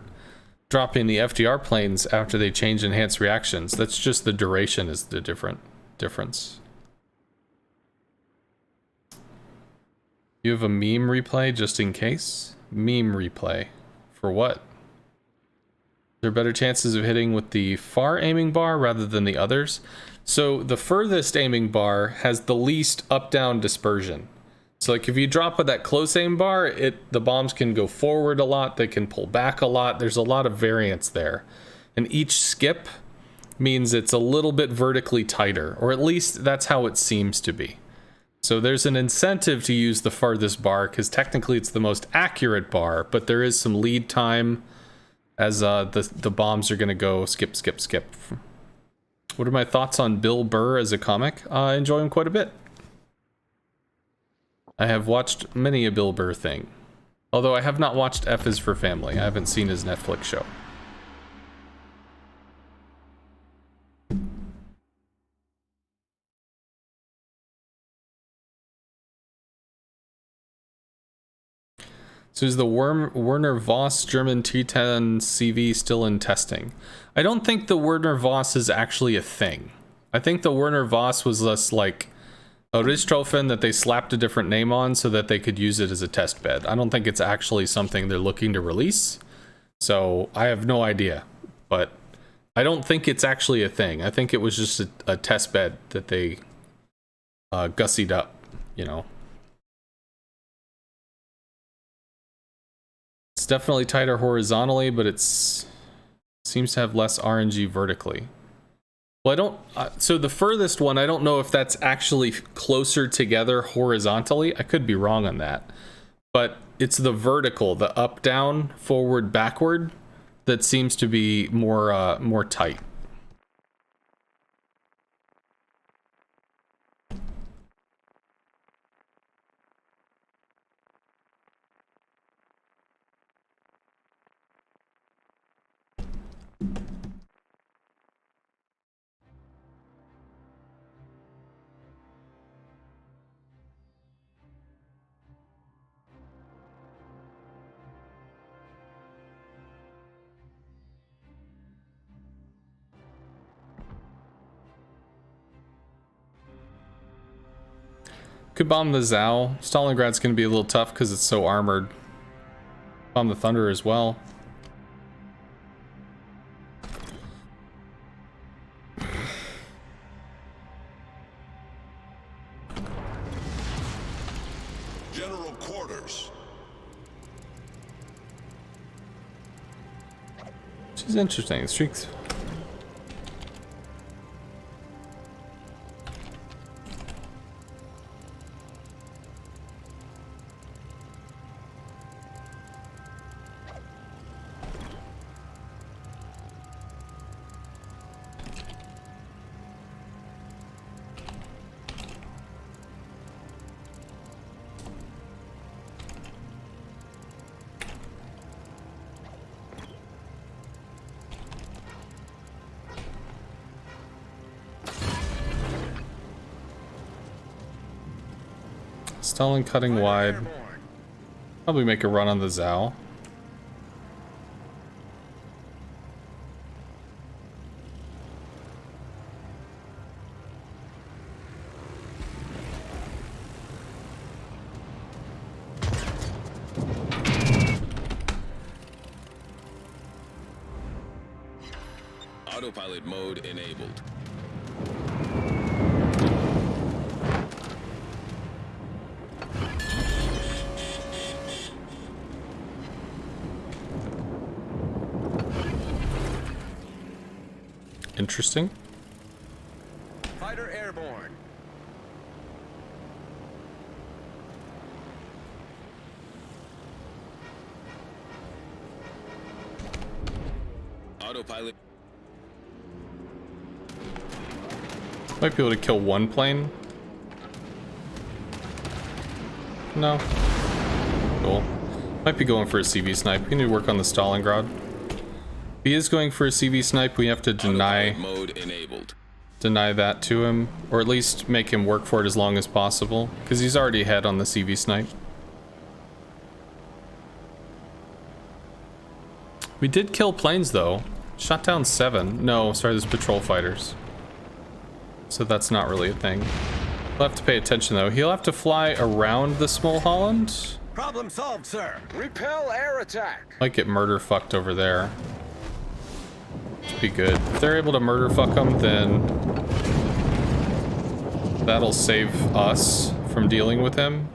dropping the FDR planes after they change enhanced reactions. That's just the duration is the difference. You have a meme replay just in case? Meme replay. For what? There are better chances of hitting with the far aiming bar rather than the others. So the furthest aiming bar has the least up-down dispersion. So like if you drop with that close aim bar, the bombs can go forward a lot, they can pull back a lot. There's a lot of variance there. And each skip means it's a little bit vertically tighter, or at least that's how it seems to be. So there's an incentive to use the farthest bar because technically it's the most accurate bar, but there is some lead time as the bombs are going to go skip, skip, skip. What are my thoughts on Bill Burr as a comic? I enjoy him quite a bit. I have watched many a Bill Burr thing. Although I have not watched F is for Family. I haven't seen his Netflix show. So is the Werner Voss German T10 CV still in testing? I don't think the Werner Voss is actually a thing. I think the Werner Voss was less like a Richthofen that they slapped a different name on so that they could use it as a test bed. I don't think it's actually something they're looking to release. So I have no idea. But I don't think it's actually a thing. I think it was just a test bed that they gussied up, you know. It's definitely tighter horizontally, but seems to have less RNG vertically. Well, I don't. So the furthest one, I don't know if that's actually closer together horizontally. I could be wrong on that, but it's the vertical, the up, down, forward, backward, that seems to be more tight. Could bomb the Zhao. Stalingrad's gonna be a little tough because it's so armored. Bomb the Thunder as well. General quarters. She's interesting. Streaks. Stalin cutting wide. Probably make a run on the Zhao. Autopilot mode enabled. Interesting. Fighter airborne. Autopilot. Might be able to kill one plane. No. Cool. Might be going for a CV snipe. We need to work on the Stalingrad. If he is going for a CV snipe, we have to Autopilot mode enabled. deny that to him, or at least make him work for it as long as possible, because he's already ahead on the CV snipe. We did kill planes though. Shot down 7. No, sorry, there's patrol fighters. So that's not really a thing. We'll have to pay attention though. He'll have to fly around the Small Holland. Problem solved, sir. Repel air attack. Might get murder fucked over there. Be good. If they're able to murder fuck him, then that'll save us from dealing with him.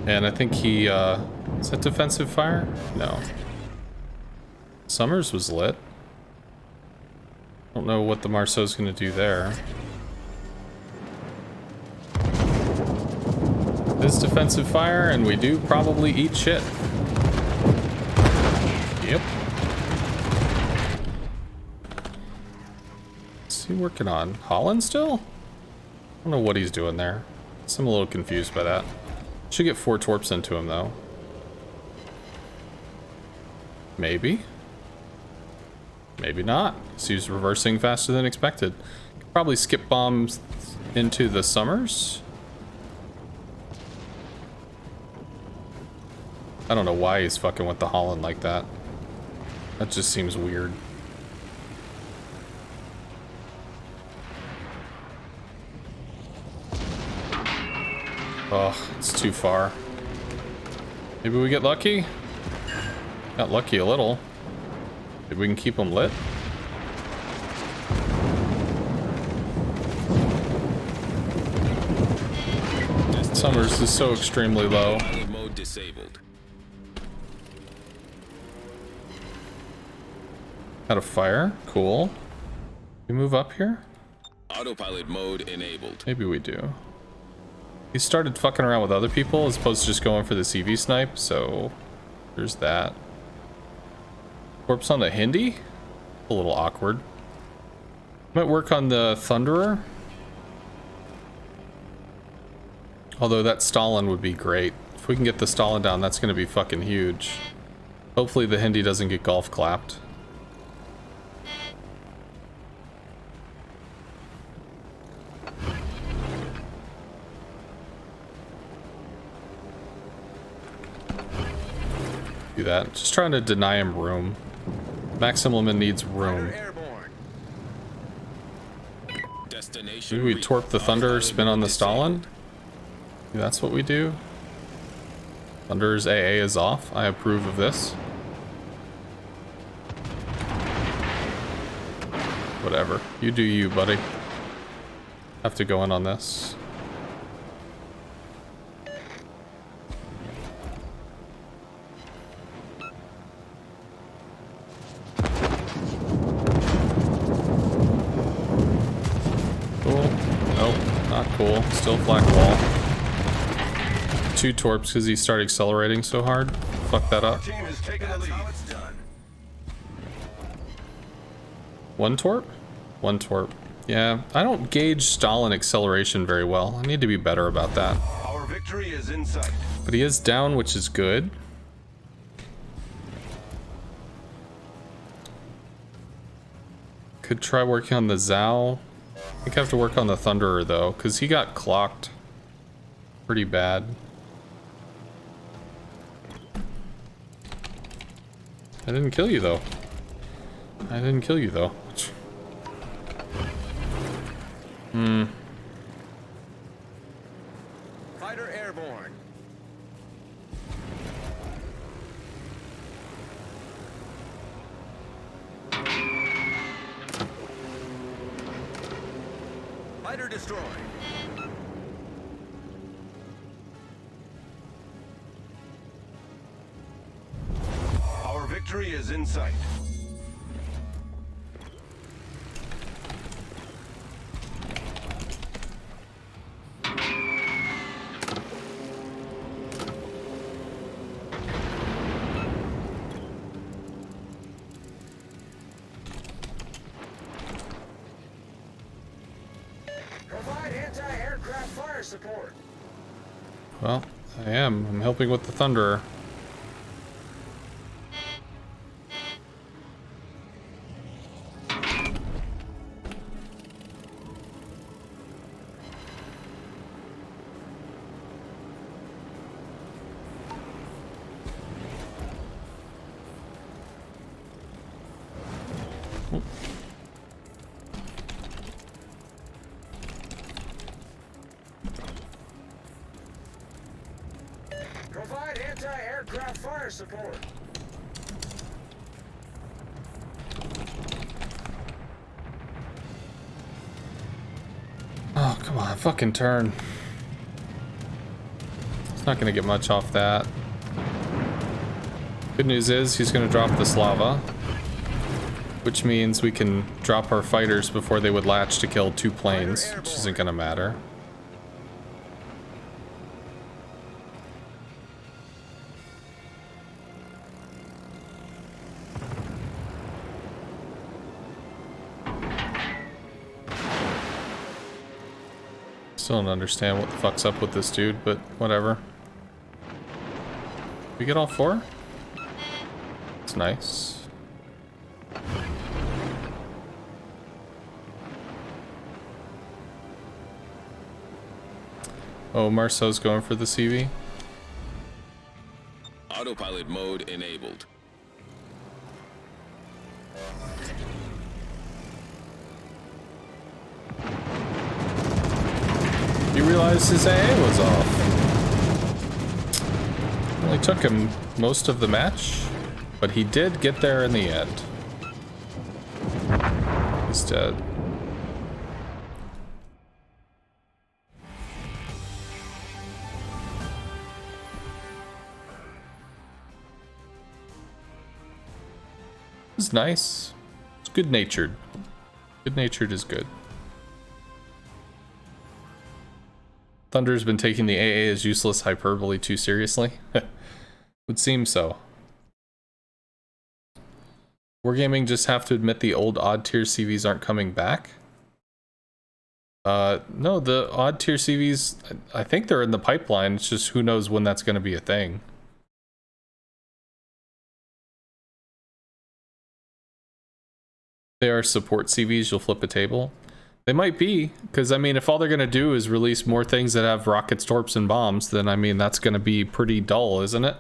And I think he, is that defensive fire? No. Summers was lit. Don't know what the Marceau's gonna do there. This defensive fire, and we do probably eat shit. Yep. What's he working on? Holland still? I don't know what he's doing there. I'm a little confused by that. Should get 4 torps into him though. Maybe. Maybe not. So he's reversing faster than expected. Could probably skip bombs into the Summers. I don't know why he's fucking with the Holland like that. That just seems weird. Oh, it's too far. Maybe we get lucky? Got lucky a little. Maybe we can keep them lit? Summers is so extremely low. Autopilot mode disabled. Out of fire? Cool. We move up here? Autopilot mode enabled. Maybe we do. He started fucking around with other people as opposed to just going for the CV snipe, so there's that. Corpse on the Hindi? A little awkward. Might work on the Thunderer. Although that Stalin would be great. If we can get the Stalin down, that's going to be fucking huge. Hopefully the Hindi doesn't get golf clapped. Do that. Just trying to deny him room. Max Immelmann needs room. Destination. Maybe we torp the Thunder, spin on the Stalin? Maybe that's what we do. Thunder's AA is off. I approve of this. Whatever. You do you, buddy. Have to go in on this. Cool. Still black wall. 2 torps because he started accelerating so hard. Fuck that up. Team is taking the lead. 1 torp? 1 torp. Yeah, I don't gauge Stalin acceleration very well. I need to be better about that. Our victory is in sight. But he is down, which is good. Could try working on the Zhao. I think I have to work on the Thunderer though, because he got clocked. pretty bad. I didn't kill you though. I didn't kill you though. Fighter airborne. Fighter destroyed. Our victory is in sight. Provide anti-aircraft fire support. Well, I am. I'm helping with the Thunderer. Provide anti-aircraft fire support. Oh, come on, fucking turn. It's not gonna get much off that. Good news is he's gonna drop this lava, which means we can drop our fighters before they would latch to kill 2 planes, which isn't gonna matter. Still don't understand what the fuck's up with this dude, but whatever. We get all 4? It's nice. Oh, Marceau's going for the CV. Autopilot mode enabled. He realized his AA was off. Only took him most of the match, but he did get there in the end. He's dead. It's nice. It's good-natured. Good-natured is good. Thunder's been taking the AA as useless hyperbole too seriously. Would seem so. Wargaming just have to admit the old odd tier CVs aren't coming back? No, the odd tier CVs, I think they're in the pipeline. It's just who knows when that's going to be a thing. They are support CVs, you'll flip a table. They might be, because I mean, if all they're going to do is release more things that have rockets, torps, and bombs, then I mean, that's going to be pretty dull, isn't it?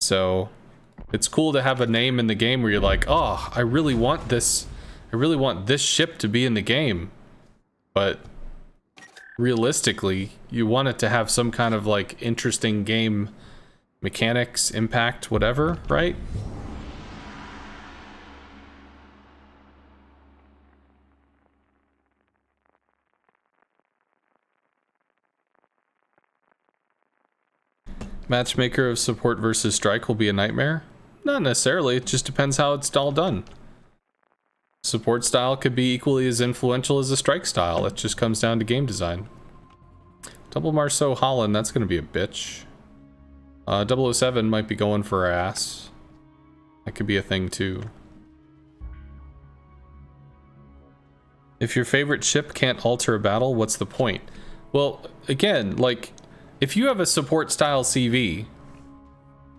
So, it's cool to have a name in the game where you're like, oh, I really want this ship to be in the game. But realistically, you want it to have some kind of like interesting game mechanics, impact, whatever, right? Matchmaker of support versus strike will be a nightmare? Not necessarily, it just depends how it's all done. Support style could be equally as influential as a strike style, it just comes down to game design. Double Marceau Holland, that's gonna be a bitch. 007 might be going for our ass. That could be a thing too. If your favorite ship can't alter a battle, what's the point? Well, again, like, if you have a support style CV,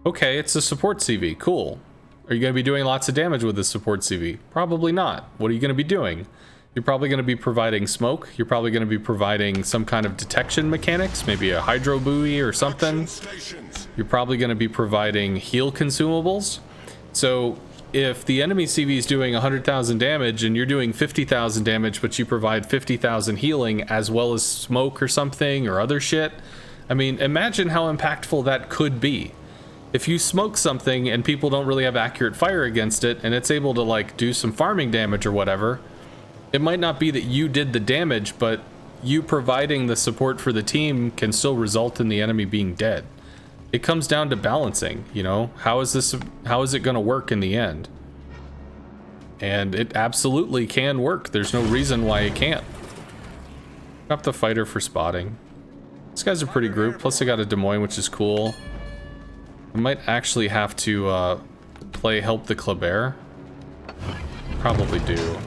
okay, it's a support CV, cool. Are you going to be doing lots of damage with this support CV? Probably not. What are you going to be doing? You're probably going to be providing smoke. You're probably going to be providing some kind of detection mechanics, maybe a hydro buoy or something. You're probably going to be providing heal consumables. So if the enemy CV is doing 100,000 damage and you're doing 50,000 damage, but you provide 50,000 healing as well as smoke or something or other shit, I mean, imagine how impactful that could be. If you smoke something and people don't really have accurate fire against it and it's able to like do some farming damage or whatever, it might not be that you did the damage, but you providing the support for the team can still result in the enemy being dead. It comes down to balancing, you know, how is it going to work in the end? And it absolutely can work. There's no reason why it can't. Up the fighter for spotting. This guy's a pretty group, plus I got a Des Moines, which is cool. I might actually have to play Help the Kleber. Probably do.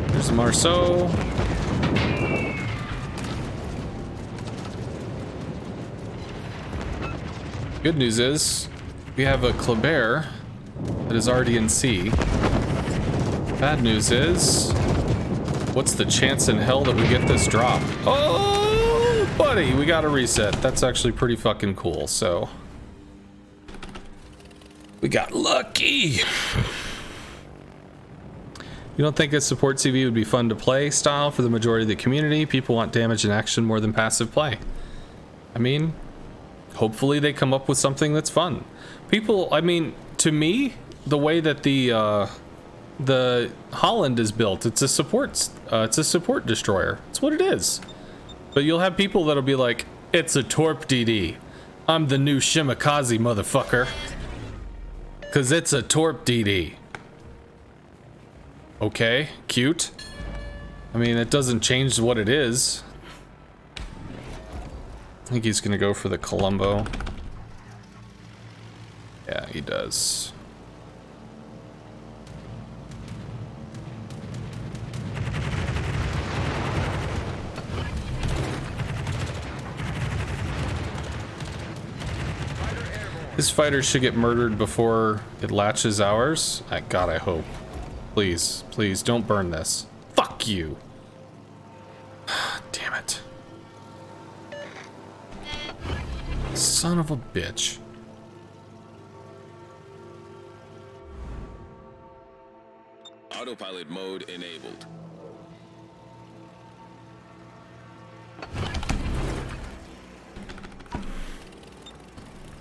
There's Marceau. Good news is, we have a Kleber that is already in C. Bad news is, what's the chance in hell that we get this drop? Oh, buddy, we got a reset. That's actually pretty fucking cool, so. We got lucky. You don't think a support CV would be fun to play style for the majority of the community? People want damage and action more than passive play. I mean, hopefully they come up with something that's fun. People, I mean, to me, the way that the Holland is built, it's a support destroyer. It's what it is. But you'll have people that'll be like, it's a Torp DD. I'm the new Shimakaze motherfucker. Cause it's a Torp DD. Okay, cute. I mean, it doesn't change what it is. I think he's gonna go for the Columbo. Yeah, he does. His fighters should get murdered before it latches ours. God, I hope. Please, please, don't burn this. Fuck you. Damn it. Son of a bitch. Autopilot mode enabled.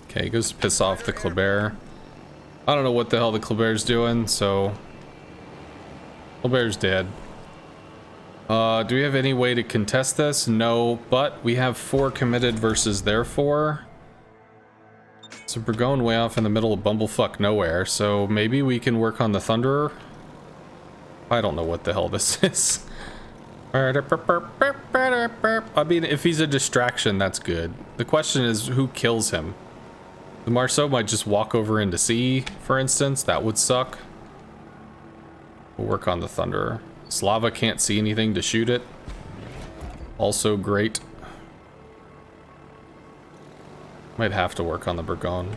Okay, he goes to piss off the Kleber. I don't know what the hell the Kleber's doing, so... Kleber's dead. Do we have any way to contest this? No, but we have 4 committed versus their 4. So we're going way off in the middle of bumblefuck nowhere, so maybe we can work on the Thunderer? I don't know what the hell this is. I mean, if he's a distraction, that's good. The question is, who kills him? The Marceau might just walk over into C, for instance. That would suck. We'll work on the Thunderer. Slava can't see anything to shoot it. Also great. Might have to work on the Burgon.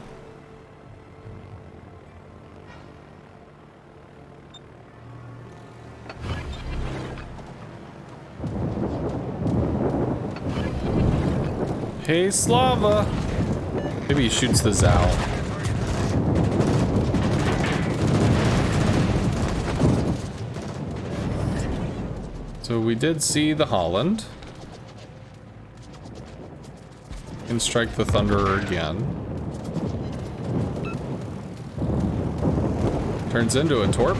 Hey, Slava! Maybe he shoots the Zal. So we did see the Holland. Can strike the Thunderer again. Turns into a Torp.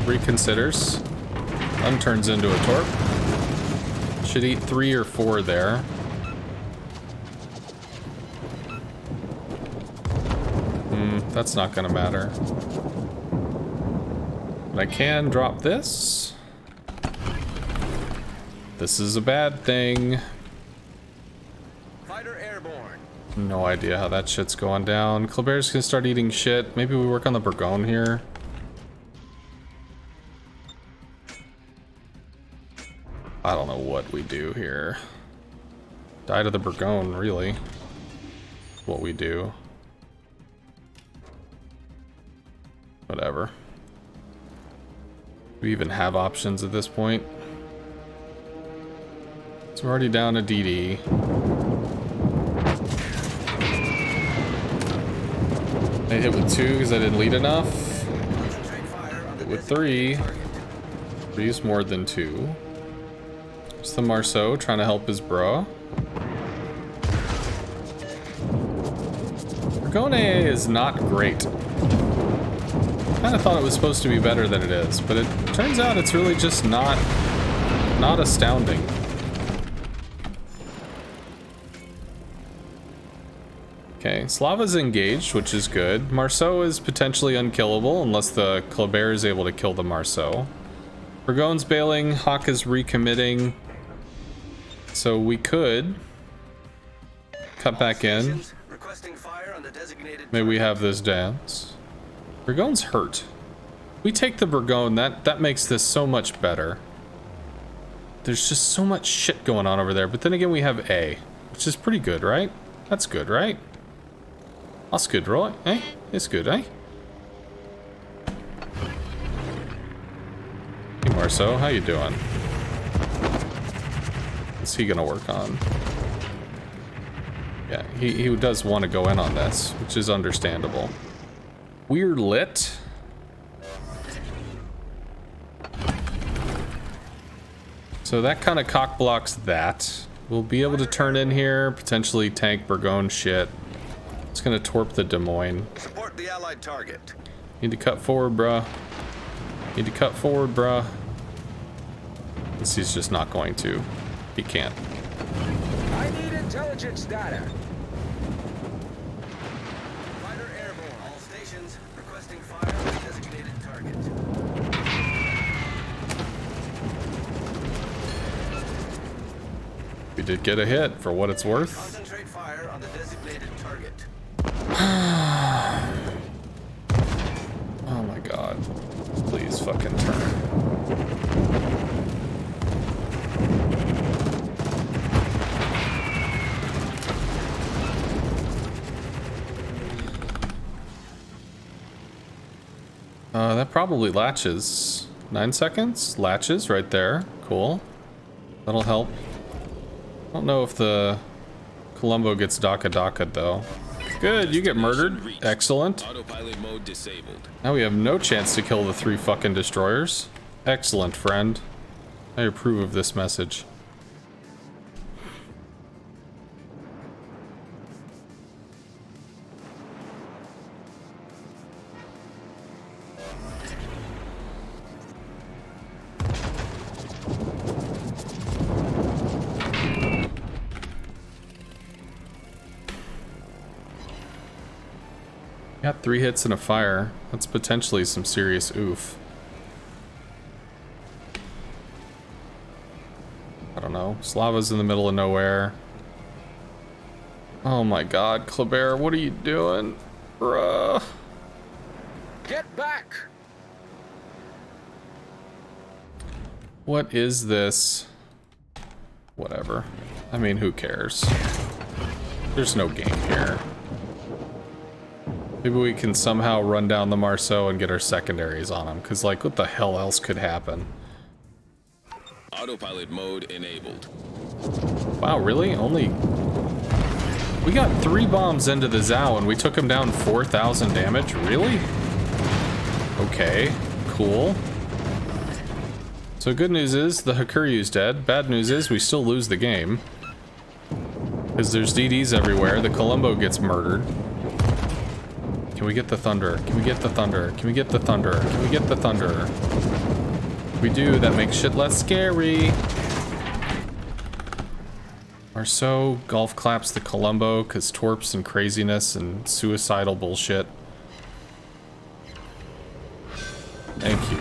Reconsiders. Unturns into a Torp. Should eat 3 or 4 there. That's not gonna matter. But I can drop this. This is a bad thing. Fighter airborne. No idea how that shit's going down. Kleber's gonna start eating shit. Maybe we work on the Burgon here. I don't know what we do here. Die to the Burgon, really. What we do. Whatever. We even have options at this point. So we're already down a DD. I hit with 2 because I didn't lead enough. Hit with 3. 3 is more than 2. It's the Marceau trying to help his bro. Burgoyne is not great. Kind of thought it was supposed to be better than it is, but it turns out it's really just not astounding. Okay, Slava's engaged, which is good. Marceau is potentially unkillable unless the Kleber is able to kill the Marceau. Burgoyne's bailing, Hawk is recommitting. So we could cut back in. Maybe we have this dance. Burgoyne's hurt. We take the Burgoyne, that makes this so much better. There's just so much shit going on over there, but then again we have A, which is pretty good, right? That's good, right? That's good, right? Eh? It's good, eh? Hey Marceau, how you doing? What's he gonna work on? Yeah, he does want to go in on this, which is understandable. We're lit. So that kind of cock blocks that. We'll be able to turn in here, potentially tank Burgoyne shit. It's gonna torp the Des Moines. Support the allied target. Need to cut forward, bruh. Need to cut forward, bruh. This he's just not going to. He can't. I need intelligence data. Fighter airborne. All stations requesting fire on the designated target. We did get a hit for what it's worth. Concentrate fire on the designated target. Oh my god. Please fucking turn. That probably latches. 9 seconds? Latches right there. Cool. That'll help. I don't know if the Colombo gets DACA though. Good, you get murdered. Excellent. Autopilot mode disabled. Now we have no chance to kill the 3 fucking destroyers. Excellent, friend. I approve of this message. Got 3 hits and a fire. That's potentially some serious oof. I don't know. Slava's in the middle of nowhere. Oh my god, Kleber, what are you doing? Bruh. Get back! What is this? Whatever. I mean, who cares? There's no game here. Maybe we can somehow run down the Marceau and get our secondaries on him, because, like, what the hell else could happen? Autopilot mode enabled. Wow, really? Only... We got 3 bombs into the Zhao and we took him down 4,000 damage? Really? Okay, cool. So good news is the Hakuryu's dead. Bad news is we still lose the game. Because there's DDs everywhere. The Colombo gets murdered. Can we get the thunder? Can we get the thunder? Can we get the thunder? Can we get the thunder? If we do, that makes shit less scary. Marceau golf claps the Colombo because torps and craziness and suicidal bullshit. Thank you.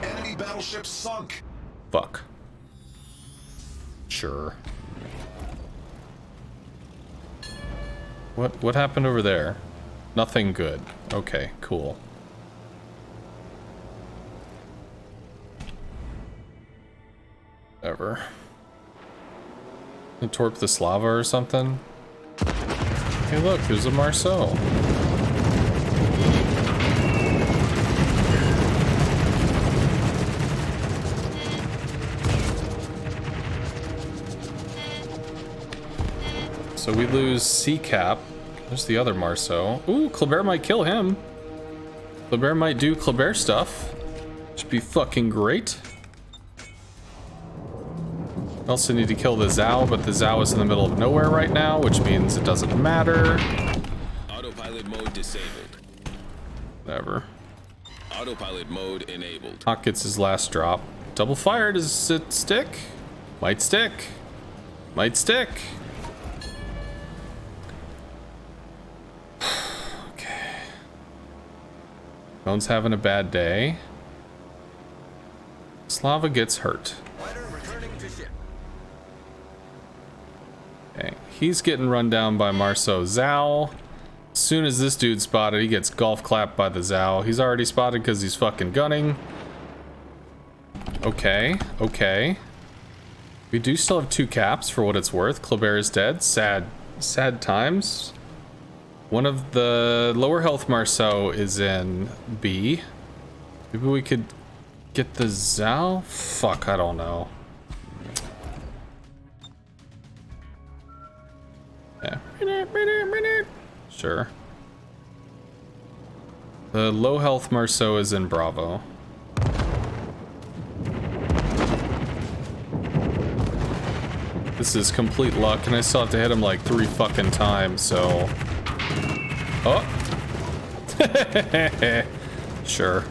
Enemy battleship sunk. Fuck. Sure. What happened over there? Nothing good. Okay, cool. Whatever. Torp the Slava or something? Hey look, there's a Marceau. So we lose C-Cap. There's the other Marceau. Ooh, Kleber might kill him. Kleber might do Kleber stuff. Should be fucking great. We also need to kill the Zhao, but the Zhao is in the middle of nowhere right now, which means it doesn't matter. Autopilot mode disabled. Whatever. Autopilot mode enabled. Hawk gets his last drop. Double fire, does it stick? Might stick. Might stick. Okay. Bone's having a bad day. Slava gets hurt. Fighter returning to ship. Okay. He's getting run down by Marceau Zhao. As soon as this dude's spotted, he gets golf clapped by the Zhao. He's already spotted because he's fucking gunning. Okay, okay. We do still have 2 caps for what it's worth. Kleber is dead. Sad times. One of the lower health Marceau is in B. Maybe we could get the Zhao? Fuck, I don't know. Yeah. Sure. The low health Marceau is in Bravo. This is complete luck, and I still have to hit him like 3 fucking times, so... Oh! Sure.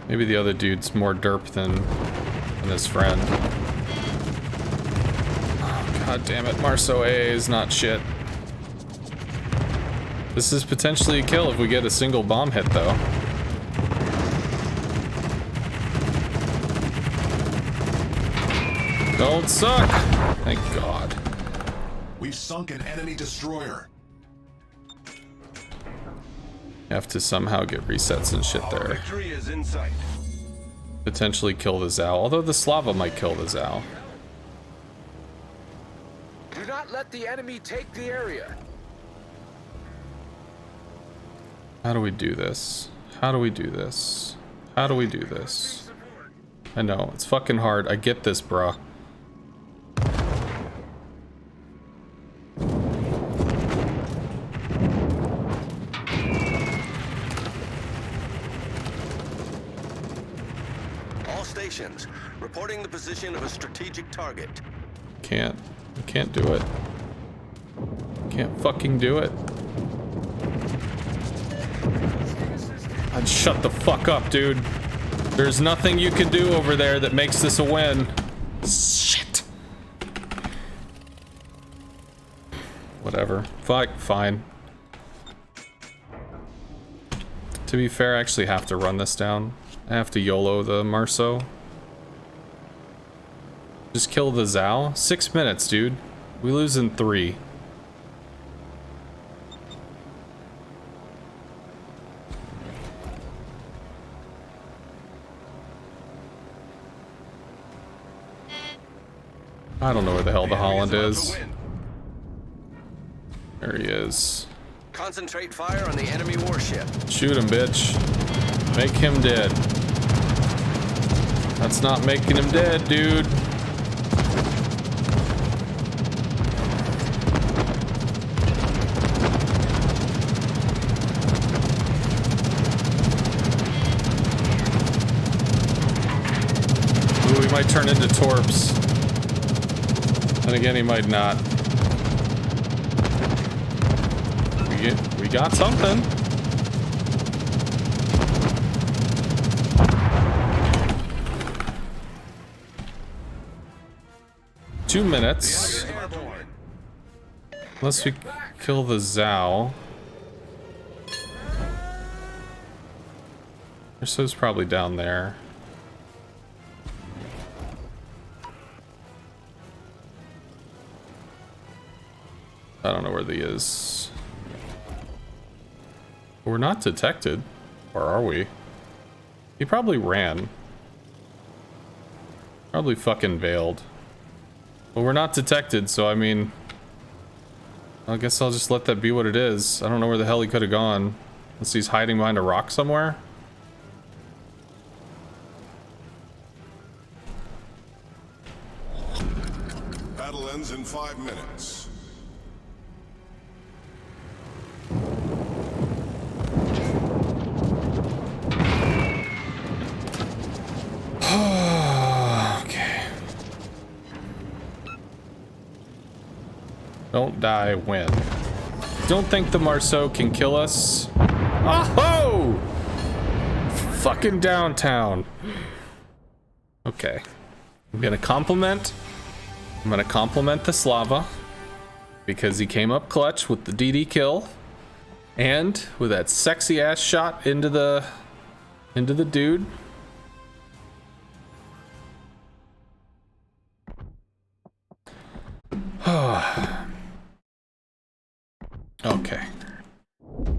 Maybe the other dude's more derp than his friend. Oh, god damn it. Marceau A is not shit. This is potentially a kill if we get a single bomb hit, though. Don't suck! Thank God. We've sunk an enemy destroyer. Have to somehow get resets and shit Our there. victory is in sight. Potentially kill the Zhao, although the Slava might kill the Zhao. Do not let the enemy take the area. How do we do this? How do we do this? How do we do this? I know, it's fucking hard. I get this, bruh. All stations reporting the position of a strategic target. Can't. I can't do it. Can't fucking do it. I'd shut the fuck up, dude. There's nothing you can do over there that makes this a win. Shit. Whatever. Fuck, fine. To be fair, I actually have to run this down. I have to YOLO the Marceau. Just kill the Zhao. 6 minutes, dude. We lose in 3. I don't know where the hell the Holland is. There he is. Concentrate fire on the enemy warship. Shoot him, bitch. Make him dead. That's not making him dead, dude. Ooh, he might turn into Torps. And again, he might not. We got something. Two minutes. Unless we kill the Zhao. Urso's probably down there. I don't know where he is. We're not detected. Or are we? He probably ran. Probably fucking veiled. But we're not detected, so I mean... I guess I'll just let that be what it is. I don't know where the hell he could have gone. Unless he's hiding behind a rock somewhere. Battle ends in 5 minutes. Don't die, win. Don't think the Marceau can kill us. Oh! Fucking downtown. Okay. I'm gonna compliment the Slava because he came up clutch with the DD kill and with that sexy ass shot into the dude.